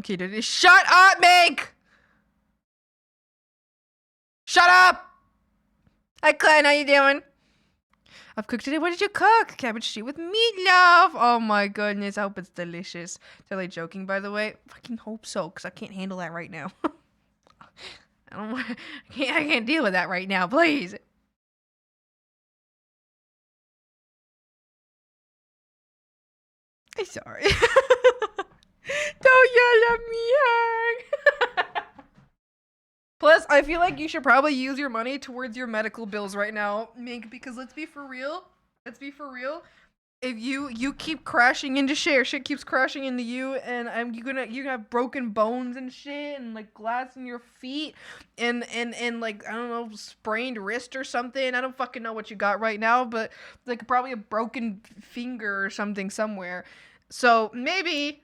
Okay, dude, shut up, Meg! Shut up! Hi Glenn, how you doing? I've cooked today. What did you cook? Cabbage stew with meatloaf. Oh my goodness. I hope it's delicious. Totally joking, by the way. Fucking hope so, because I can't handle that right now. I don't want. I can't deal with that right now. Please. I'm sorry. Don't yell at me, Hank. Plus, I feel like you should probably use your money towards your medical bills right now, Mink, because let's be for real. If you keep crashing into shit keeps crashing into you, and you're gonna have broken bones and shit, and like glass in your feet, and like, I don't know, sprained wrist or something. I don't fucking know what you got right now, but like probably a broken finger or something somewhere. So maybe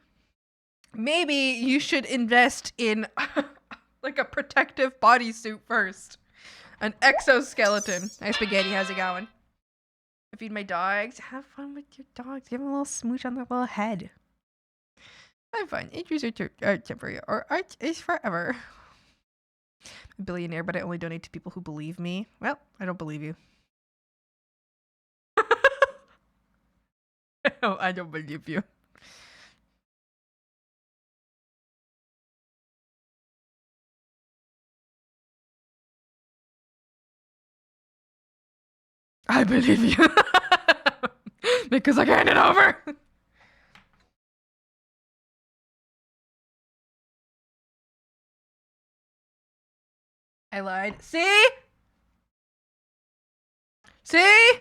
you should invest in like a protective bodysuit first, an exoskeleton. Hey Spaghetti, how's it going? I feed my dogs. Have fun with your dogs. Give them a little smooch on their little head. Have fun. Injuries are temporary, or art is forever. I'm a billionaire, but I only donate to people who believe me. Well, I don't believe you. No, I don't believe you. I believe you. Because I hand it over. I lied. See? See?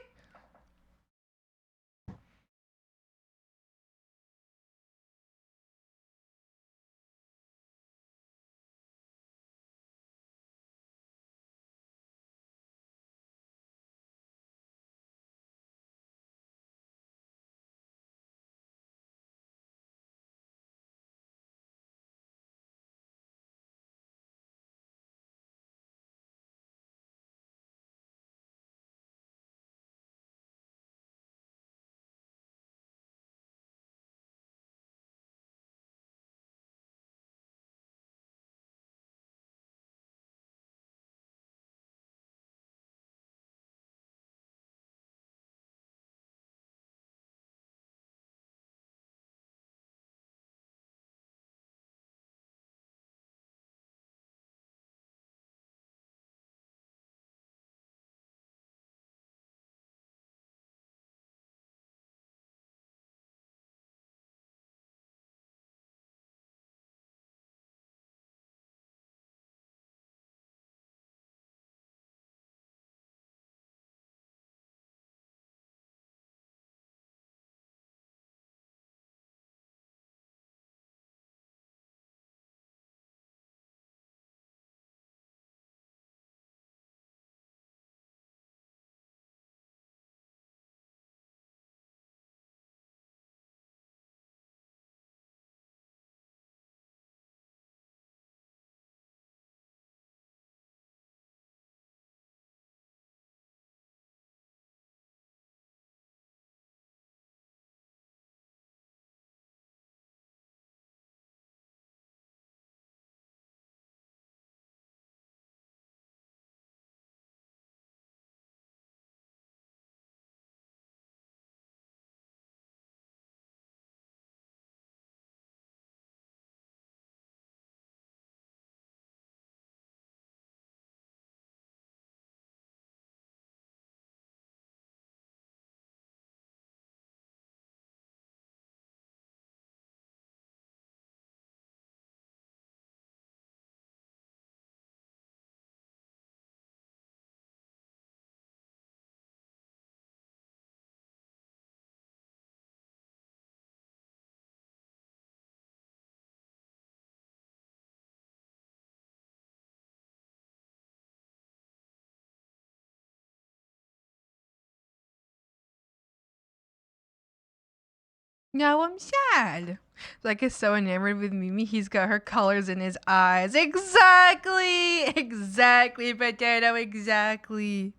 No, I'm sad. Like, is so enamored with Mimi, he's got her colors in his eyes. Exactly! Exactly, potato, exactly.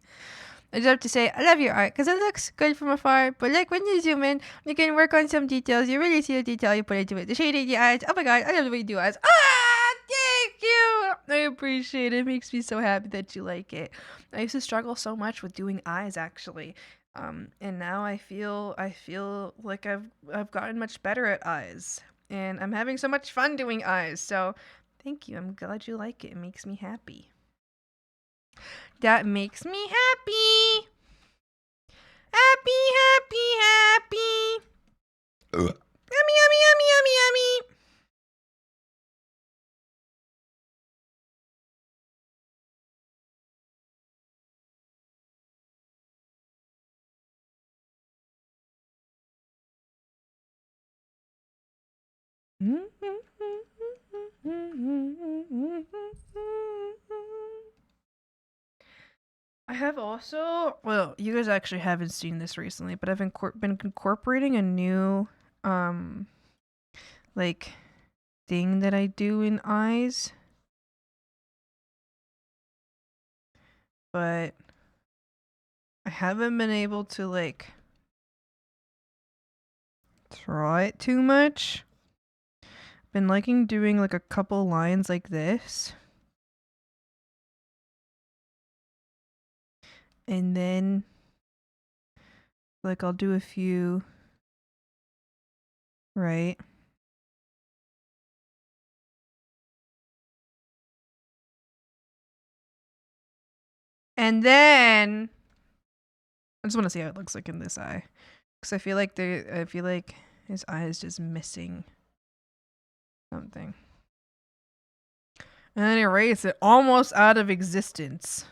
I just have to say, I love your art, because it looks good from afar, but like, when you zoom in, you can work on some details, you really see the detail you put into it. The shade in the eyes, oh my god, I love the way you do eyes. Ah, thank you! I appreciate it. It makes me so happy that you like it. I used to struggle so much with doing eyes, actually. And now I feel like I've gotten much better at eyes, and I'm having so much fun doing eyes. So, thank you. I'm glad you like it. It makes me happy. That makes me happy. Happy, happy, happy. Yummy, yummy, yummy, yummy, yummy. I have also, well, you guys actually haven't seen this recently, but I've been incorporating a new, like, thing that I do in eyes. But I haven't been able to, like, draw it too much. Been liking doing, like, a couple lines like this. And then, like, I'll do a few, right? And then I just want to see how it looks like in this eye, because I feel like his eye is just missing something. And then erase it almost out of existence.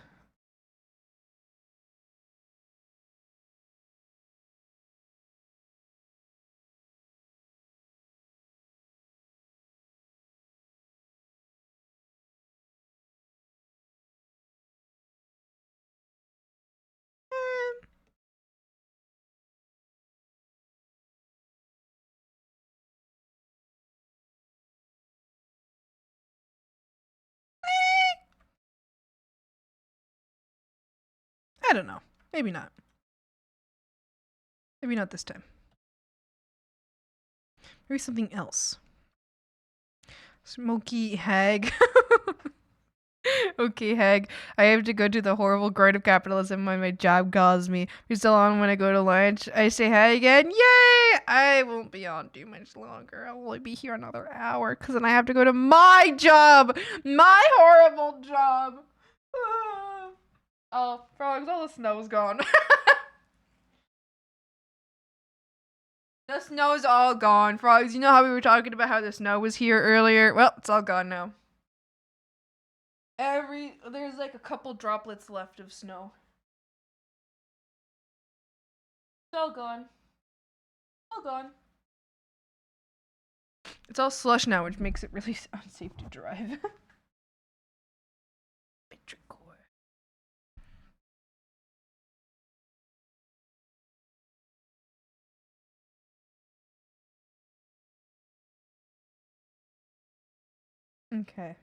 I don't know. Maybe not. Maybe not this time. Maybe something else. Smoky hag. Okay, hag. I have to go to the horrible grind of capitalism when my job calls me. You're still on when I go to lunch. I say hi again. Yay! I won't be on too much longer. I'll only be here another hour because then I have to go to my job. My horrible job. Oh, frogs, all the snow's gone. The snow's all gone, frogs. You know how we were talking about how the snow was here earlier? Well, it's all gone now. There's like a couple droplets left of snow. It's all gone. All gone. It's all slush now, which makes it really unsafe to drive. Okay.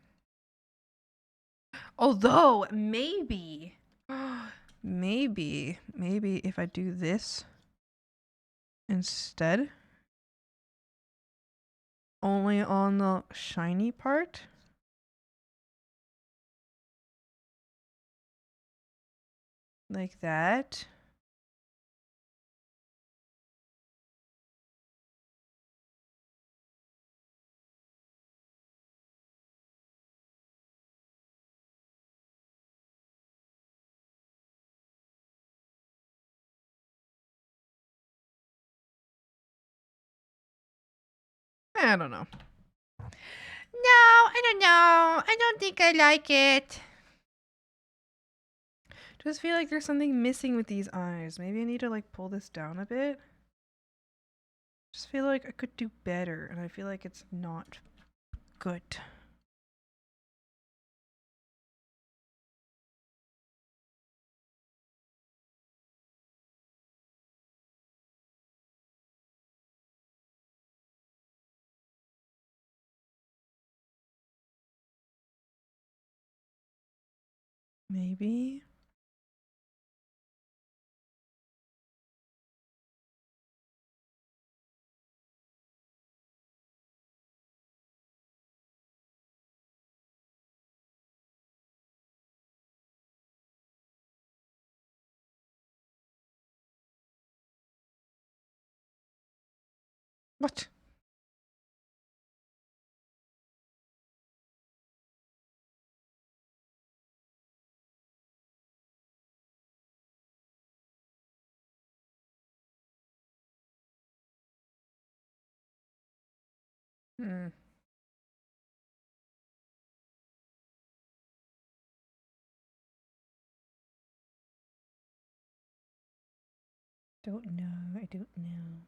Although, maybe, maybe if I do this instead, only on the shiny part. Like that. I don't know. No, I don't know. I don't think I like it. Just feel like there's something missing with these eyes. Maybe I need to like pull this down a bit. Just feel like I could do better, and I feel like it's not good. Maybe. What? Hmm. Don't know. I don't know.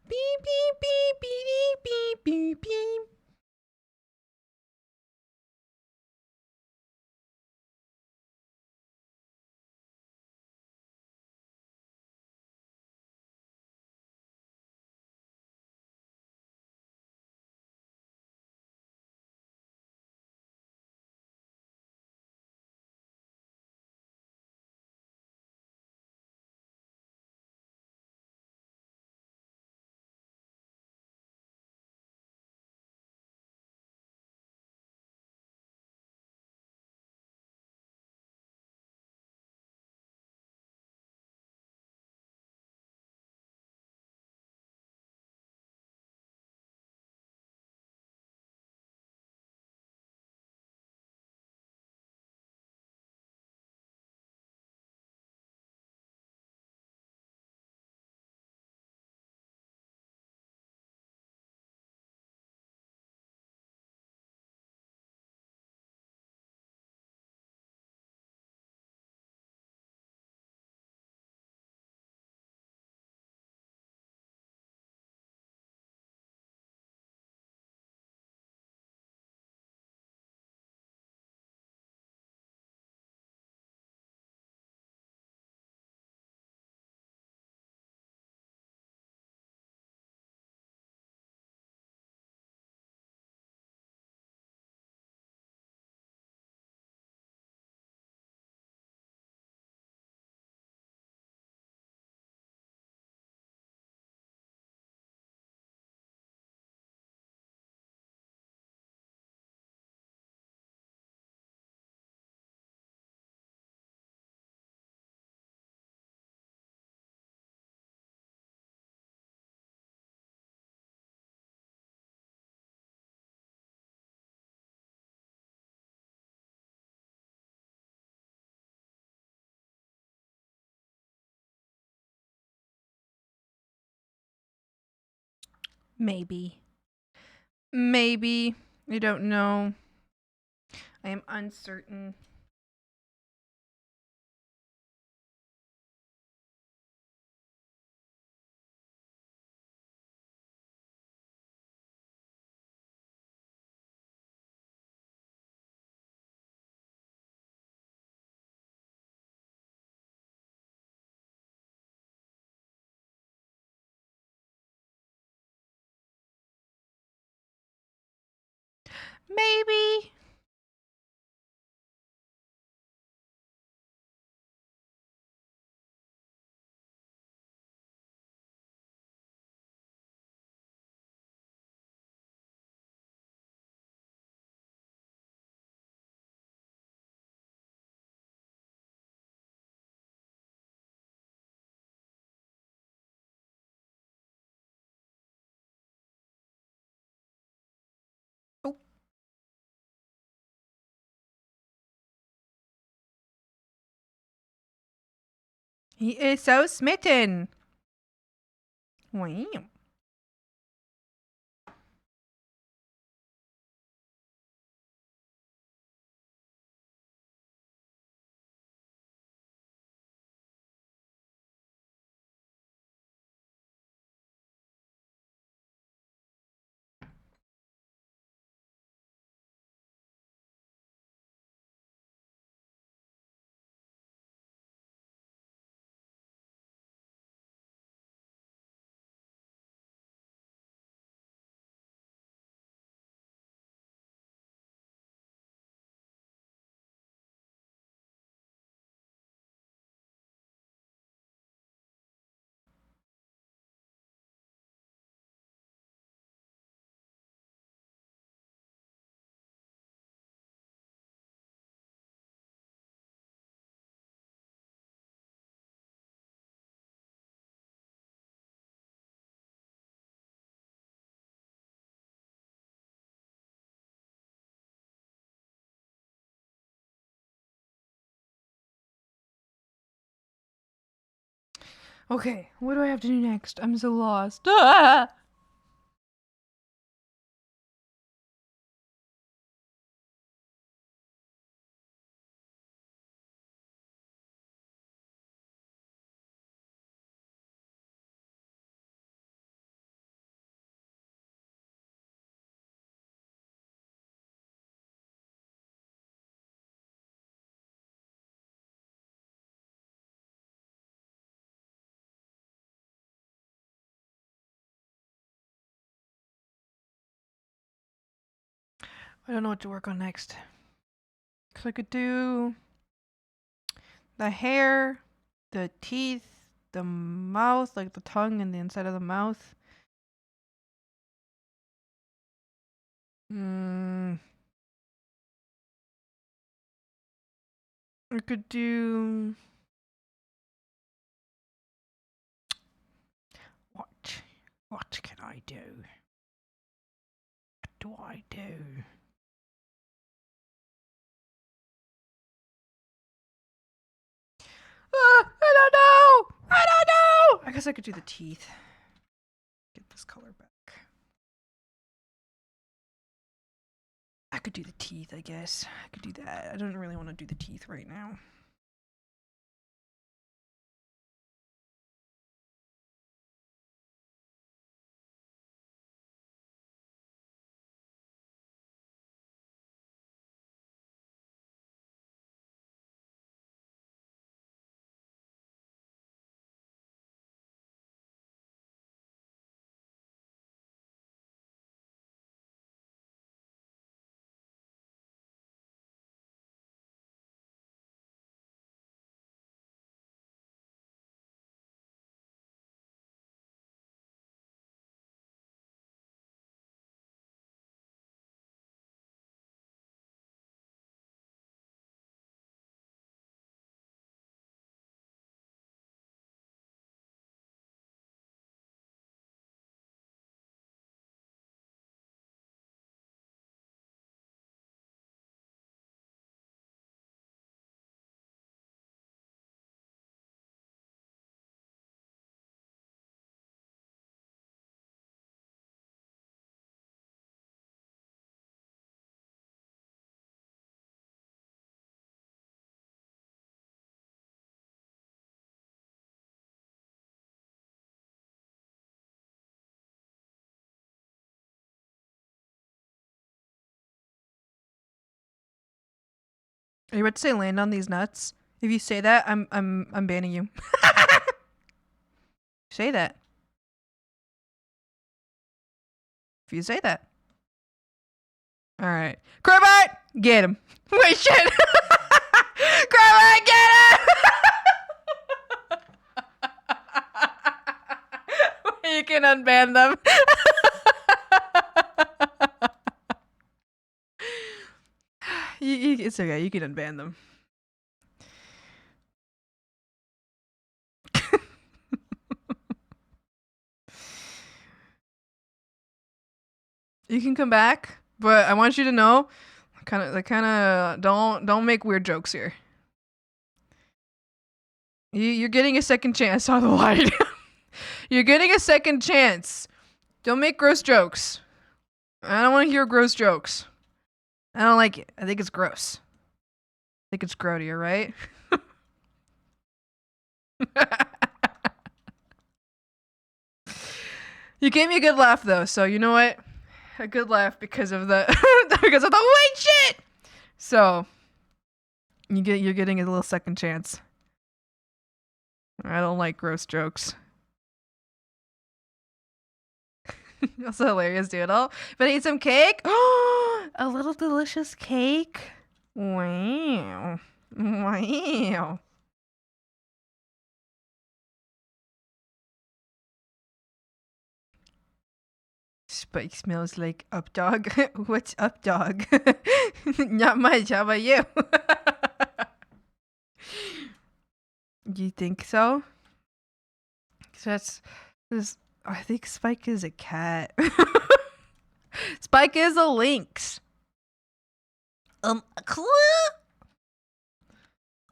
Beep beep beep beep beep beep beep. Maybe. Maybe. I don't know. I am uncertain. Maybe. Oh, he is so smitten. Wow. Okay, what do I have to do next? I'm so lost. Ah! I don't know what to work on next. Cause I could do the hair, the teeth, the mouth, like the tongue and the inside of the mouth. I could do what can I do? What do I do? I don't know! I don't know! I guess I could do the teeth. Get this color back. I could do the teeth, I guess. I could do that. I don't really want to do the teeth right now. Are you about to say land on these nuts? If you say that, I'm banning you. Say that. If you say that. Alright. Crowbot! Get him. Wait, shit! Crowbot, get him! You can unban them. It's okay, you can unban them. You can come back, but I want you to know, don't make weird jokes here. You're getting a second chance on the light. You're getting a second chance. Don't make gross jokes. I don't want to hear gross jokes. I don't like it. I think it's gross. I think it's grody, right? You gave me a good laugh though, so you know what? A good laugh because of the because of the white shit. So you're getting a little second chance. I don't like gross jokes. Also hilarious doodle. But I eat some cake. A little delicious cake. Wow. Wow. Spike smells like up dog. What's up dog? Not much. How about you? You think so? I think Spike is a cat. Spike is a lynx.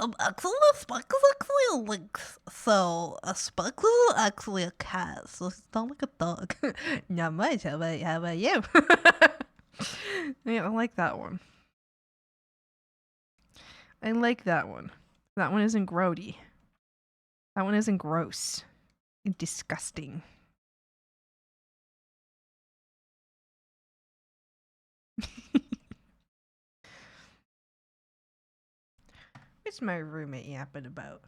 Actually, a Spike is actually a lynx. So a Spike is actually a cat. So it's not like a dog. Not much. How about you? Yeah, I like that one. I like that one. That one isn't grody. That one isn't gross and disgusting. What's my roommate yapping about?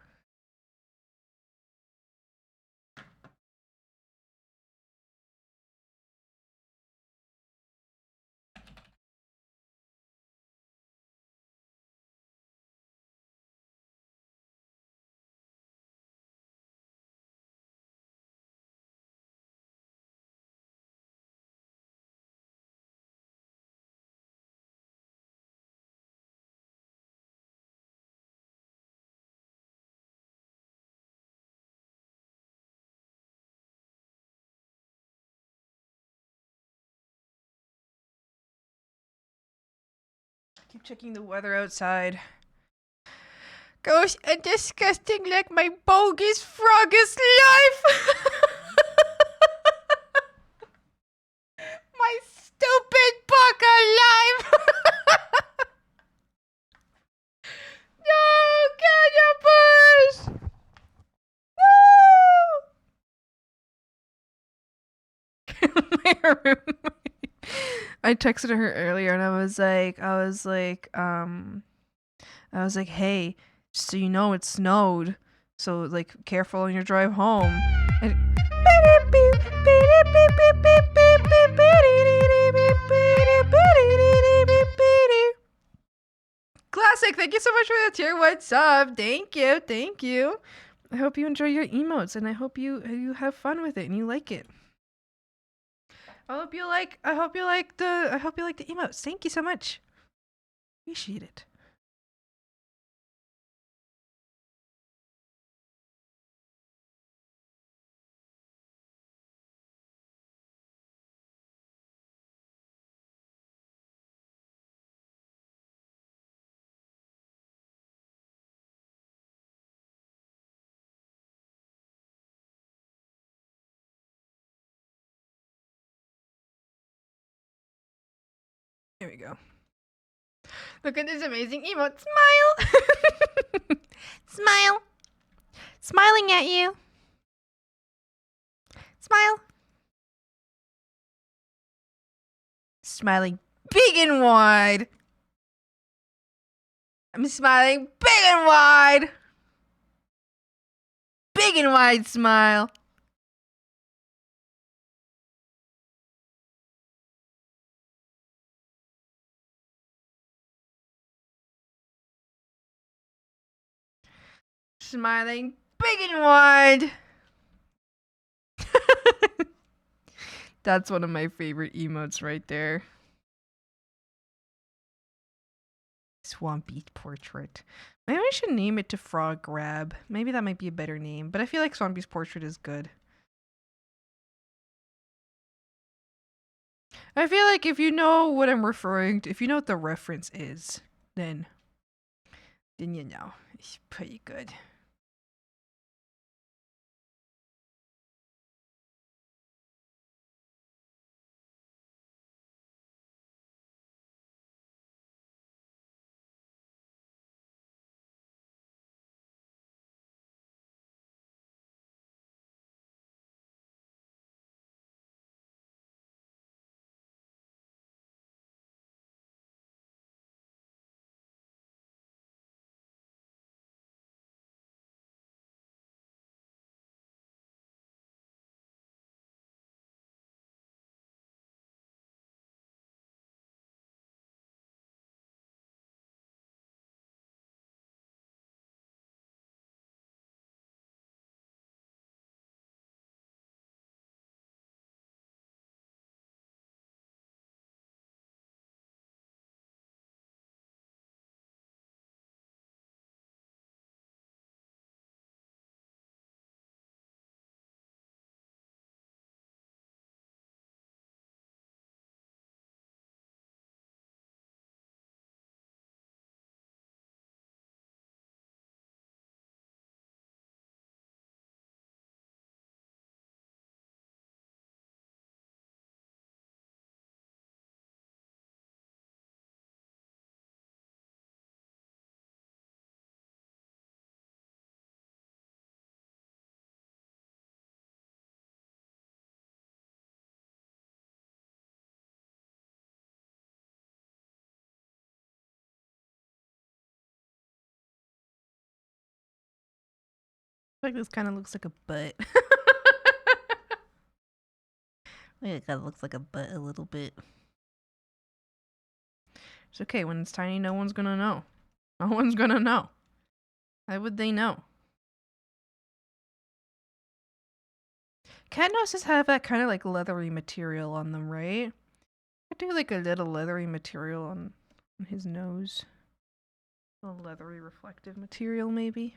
Keep checking the weather outside. Gosh, and disgusting like my bogus froggus life. My stupid book alive. No, Kenya Bush. No. My roommate. I texted her earlier and I was like, hey, just so you know, it snowed. So, like, careful on your drive home. And Classic, thank you so much for the tier 1 sub. Thank you, thank you. I hope you enjoy your emotes and I hope you have fun with it and you like it. I hope you like the emotes. Thank you so much. Appreciate it. Here we go. Look at this amazing emote. Smile! Smile! Smiling at you. Smile. Smiling big and wide. I'm smiling big and wide. Big and wide smile. Smiling big and wide. That's one of my favorite emotes right there. Swampy portrait. Maybe I should name it to Frog Grab. Maybe that might be a better name, but I feel like Swampy's portrait is good. I feel like if you know what I'm referring to, if you know what the reference is, then you know. It's pretty good. Like this kind of looks like a butt. It kind of looks like a butt a little bit. It's okay. When it's tiny, no one's gonna know. No one's gonna know. How would they know? Cat noses have that kind of like leathery material on them, right? I do like a little leathery material on his nose. A leathery reflective material, maybe.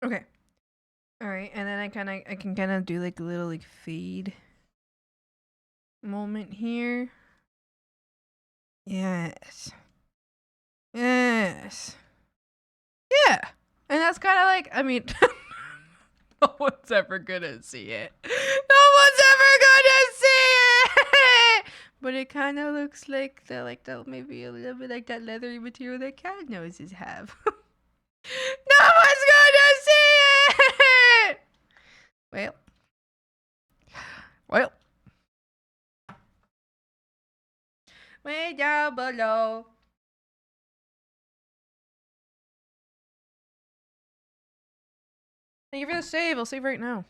Okay. All right, and then I can kind of do like a little like fade moment here. Yes. Yes. Yeah. And that's kind of like, I mean, no one's ever gonna see it. No one's ever gonna see it. But it kind of looks like the maybe a little bit like that leathery material that cat noses have. No one's gonna see it. Well. Way down below. Thank you for the save. I'll save right now.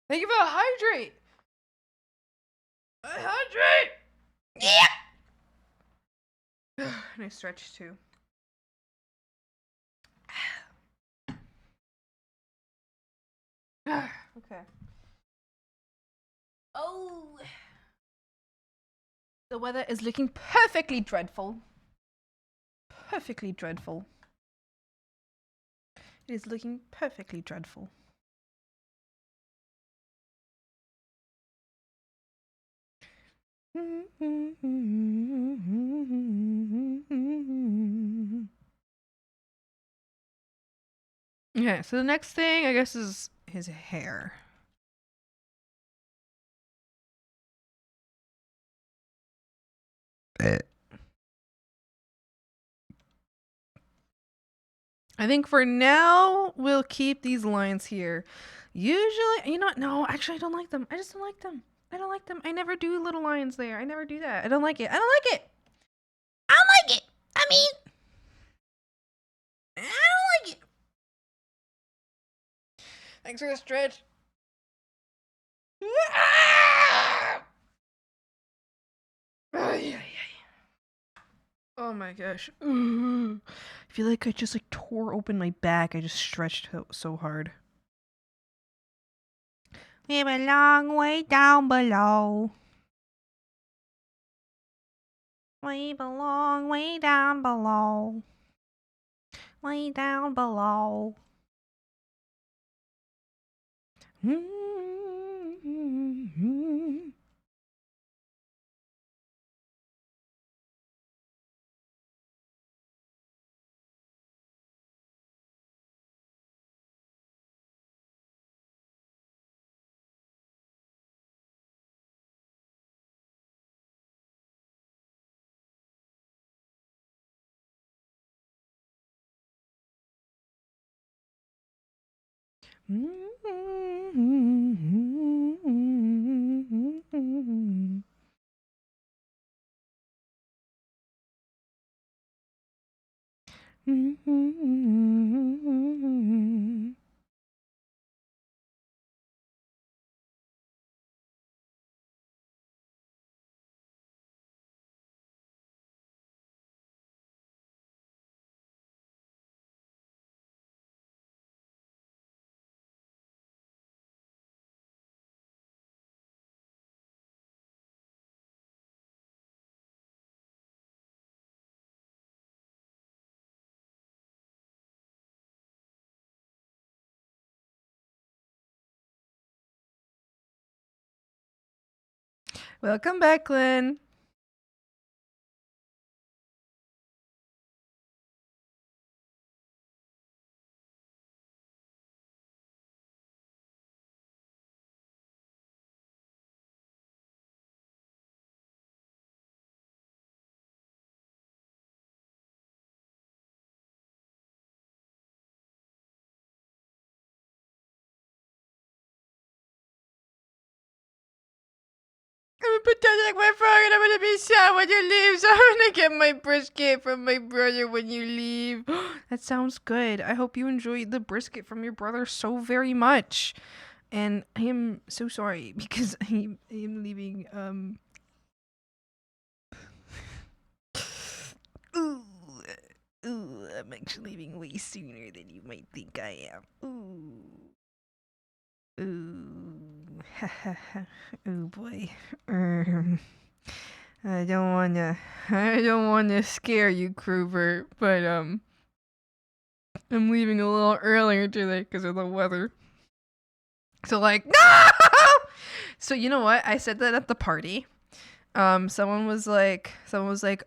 Thank you for the hydrate. I hydrate. Yeah. And I stretch too. Okay. Oh. The weather is looking perfectly dreadful. Perfectly dreadful. It is looking perfectly dreadful. Okay, so the next thing I guess is his hair. I think for now we'll keep these lines here. Usually, no, actually I don't like them. I just don't like them. I don't like them. I never do little lines there. I never do that. I don't like it. I don't like it. I don't like it. I mean, I don't like it. Thanks for the stretch. Oh my gosh. I feel like I just like tore open my back. I just stretched so hard. We have a long way down below. We belong way down below. Way down below. Welcome back, Glenn. I'm gonna protect my frog and I'm gonna be sad when you leave, so I'm gonna get my brisket from my brother when you leave. That sounds good. I hope you enjoyed the brisket from your brother so very much. And I am so sorry because I am leaving, Ooh, I'm actually leaving way sooner than you might think I am. Ooh, oh boy. I don't wanna scare you, Kruber, but I'm leaving a little earlier today because of the weather. So like, no! So you know what? I said that at the party. Someone was like,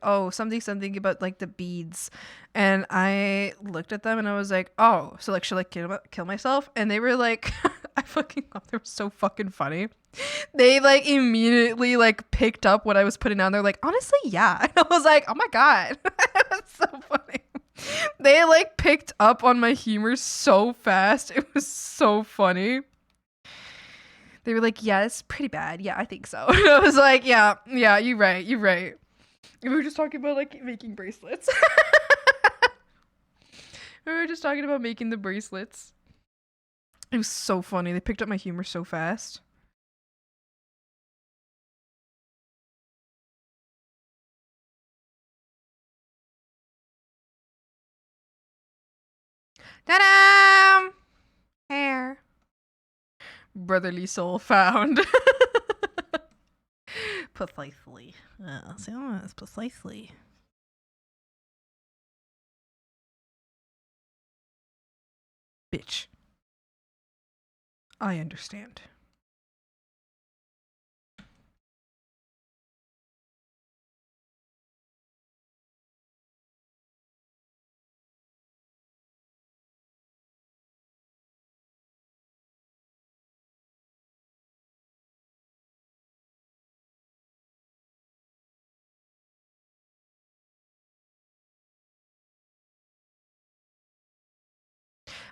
oh, something about like the beads, and I looked at them and I was like, oh, so like should I kill myself? And they were like, I fucking thought they were so fucking funny. They like immediately like picked up what I was putting on. They're like, honestly, yeah. And I was like, oh my god, that's so funny. They like picked up on my humor so fast. It was so funny. They were like, yeah, it's pretty bad. Yeah, I think so. And I was like, yeah, you're right. And we were just talking about like making bracelets. We were just talking about making the bracelets. It was so funny. They picked up my humor so fast. Ta-da! Hair. Brotherly soul found. Precisely. Yes, precisely. Bitch. I understand.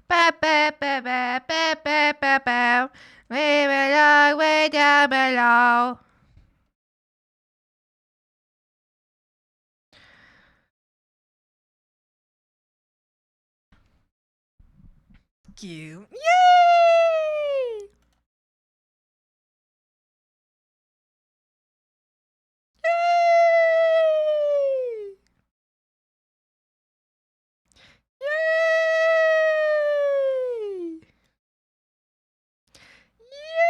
Ba ba ba ba ba ba ba ba. Way below, way down below. You. Yay! Yay! Yay! Yay!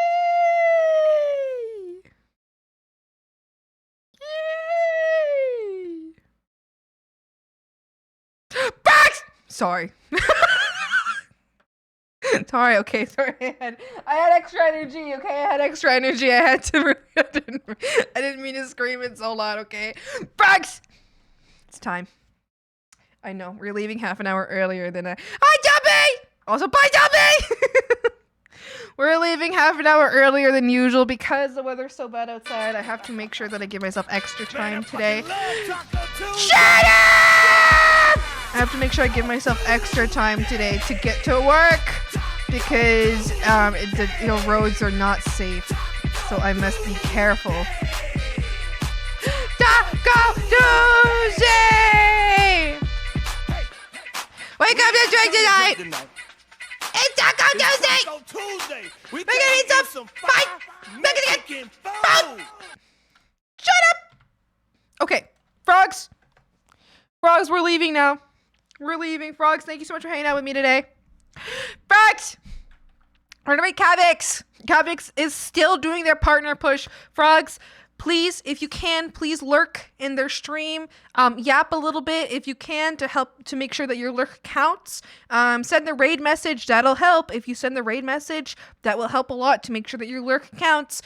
Yay! Frogs! Sorry. Sorry, okay, sorry. I had extra energy, okay? I had extra energy. I had to. I didn't mean to scream it so loud, okay? Frogs! It's time. I know, we're leaving half an hour earlier than Hi, Debbie! Also, bye, Debbie! We're leaving half an hour earlier than usual because the weather's so bad outside. I have to make sure that I give myself extra time today. Shut up! I have to make sure I give myself extra time today to get to work because the roads are not safe. So I must be careful. Taco Tuesday! Wake up to drink tonight! It's Taco Tuesday! We're gonna eat some fight! We're gonna get food! Shut up! Okay, frogs. Frogs, we're leaving now. We're leaving. Frogs, thank you so much for hanging out with me today. Frogs! We're gonna make Cavix. Cavix is still doing their partner push. Frogs, please, if you can, please lurk in their stream. Yap a little bit if you can to help to make sure that your lurk counts. Send the raid message. That'll help. If you send the raid message, that will help a lot to make sure that your lurk counts.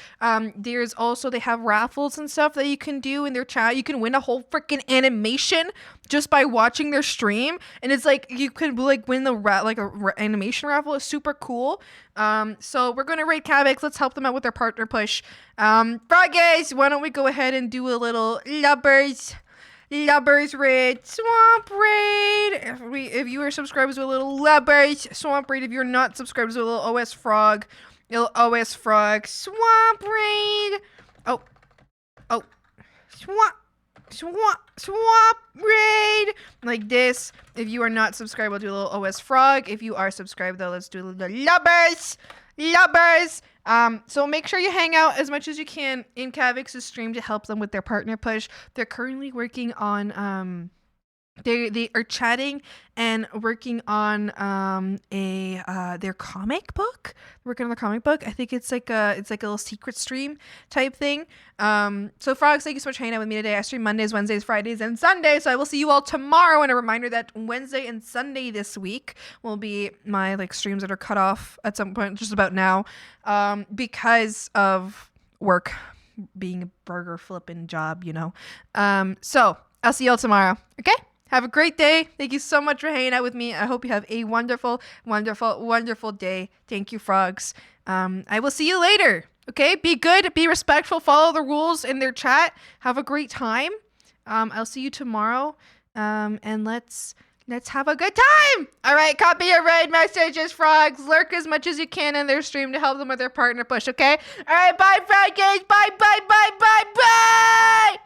There's also, they have raffles and stuff that you can do in their chat. You can win a whole freaking animation just by watching their stream. And it's like, you could like win the animation raffle. It's super cool. So we're going to raid Cavix. Let's help them out with their partner push. Froggies, why don't we go ahead and do a little Lubbers raid, Swamp raid. If you are subscribed to a little Lubbers, Swamp raid. If you're not subscribed to a little OS Frog, little OS Frog, Swamp raid. Oh, Swamp raid. Like this. If you are not subscribed, we'll do a little OS Frog. If you are subscribed, though, let's do the Lubbers. So make sure you hang out as much as you can in Cavix's stream to help them with their partner push. They're currently working on they are chatting and working on their comic book. Working on the comic book. I think it's like a little secret stream type thing. So Frogs, thank you so much for hanging out with me today. I stream Mondays, Wednesdays, Fridays, and Sundays. So I will see you all tomorrow. And a reminder that Wednesday and Sunday this week will be my streams that are cut off at some point, just about now, because of work, being a burger flipping job, So I'll see you all tomorrow. Okay. Have a great day. Thank you so much for hanging out with me. I hope you have a wonderful, wonderful, wonderful day. Thank you, Frogs. I will see you later. Okay? Be good. Be respectful. Follow the rules in their chat. Have a great time. I'll see you tomorrow. And let's have a good time. All right. Copy your raid messages, Frogs. Lurk as much as you can in their stream to help them with their partner push. Okay? All right. Bye, Froggies. Bye, bye, bye, bye, bye.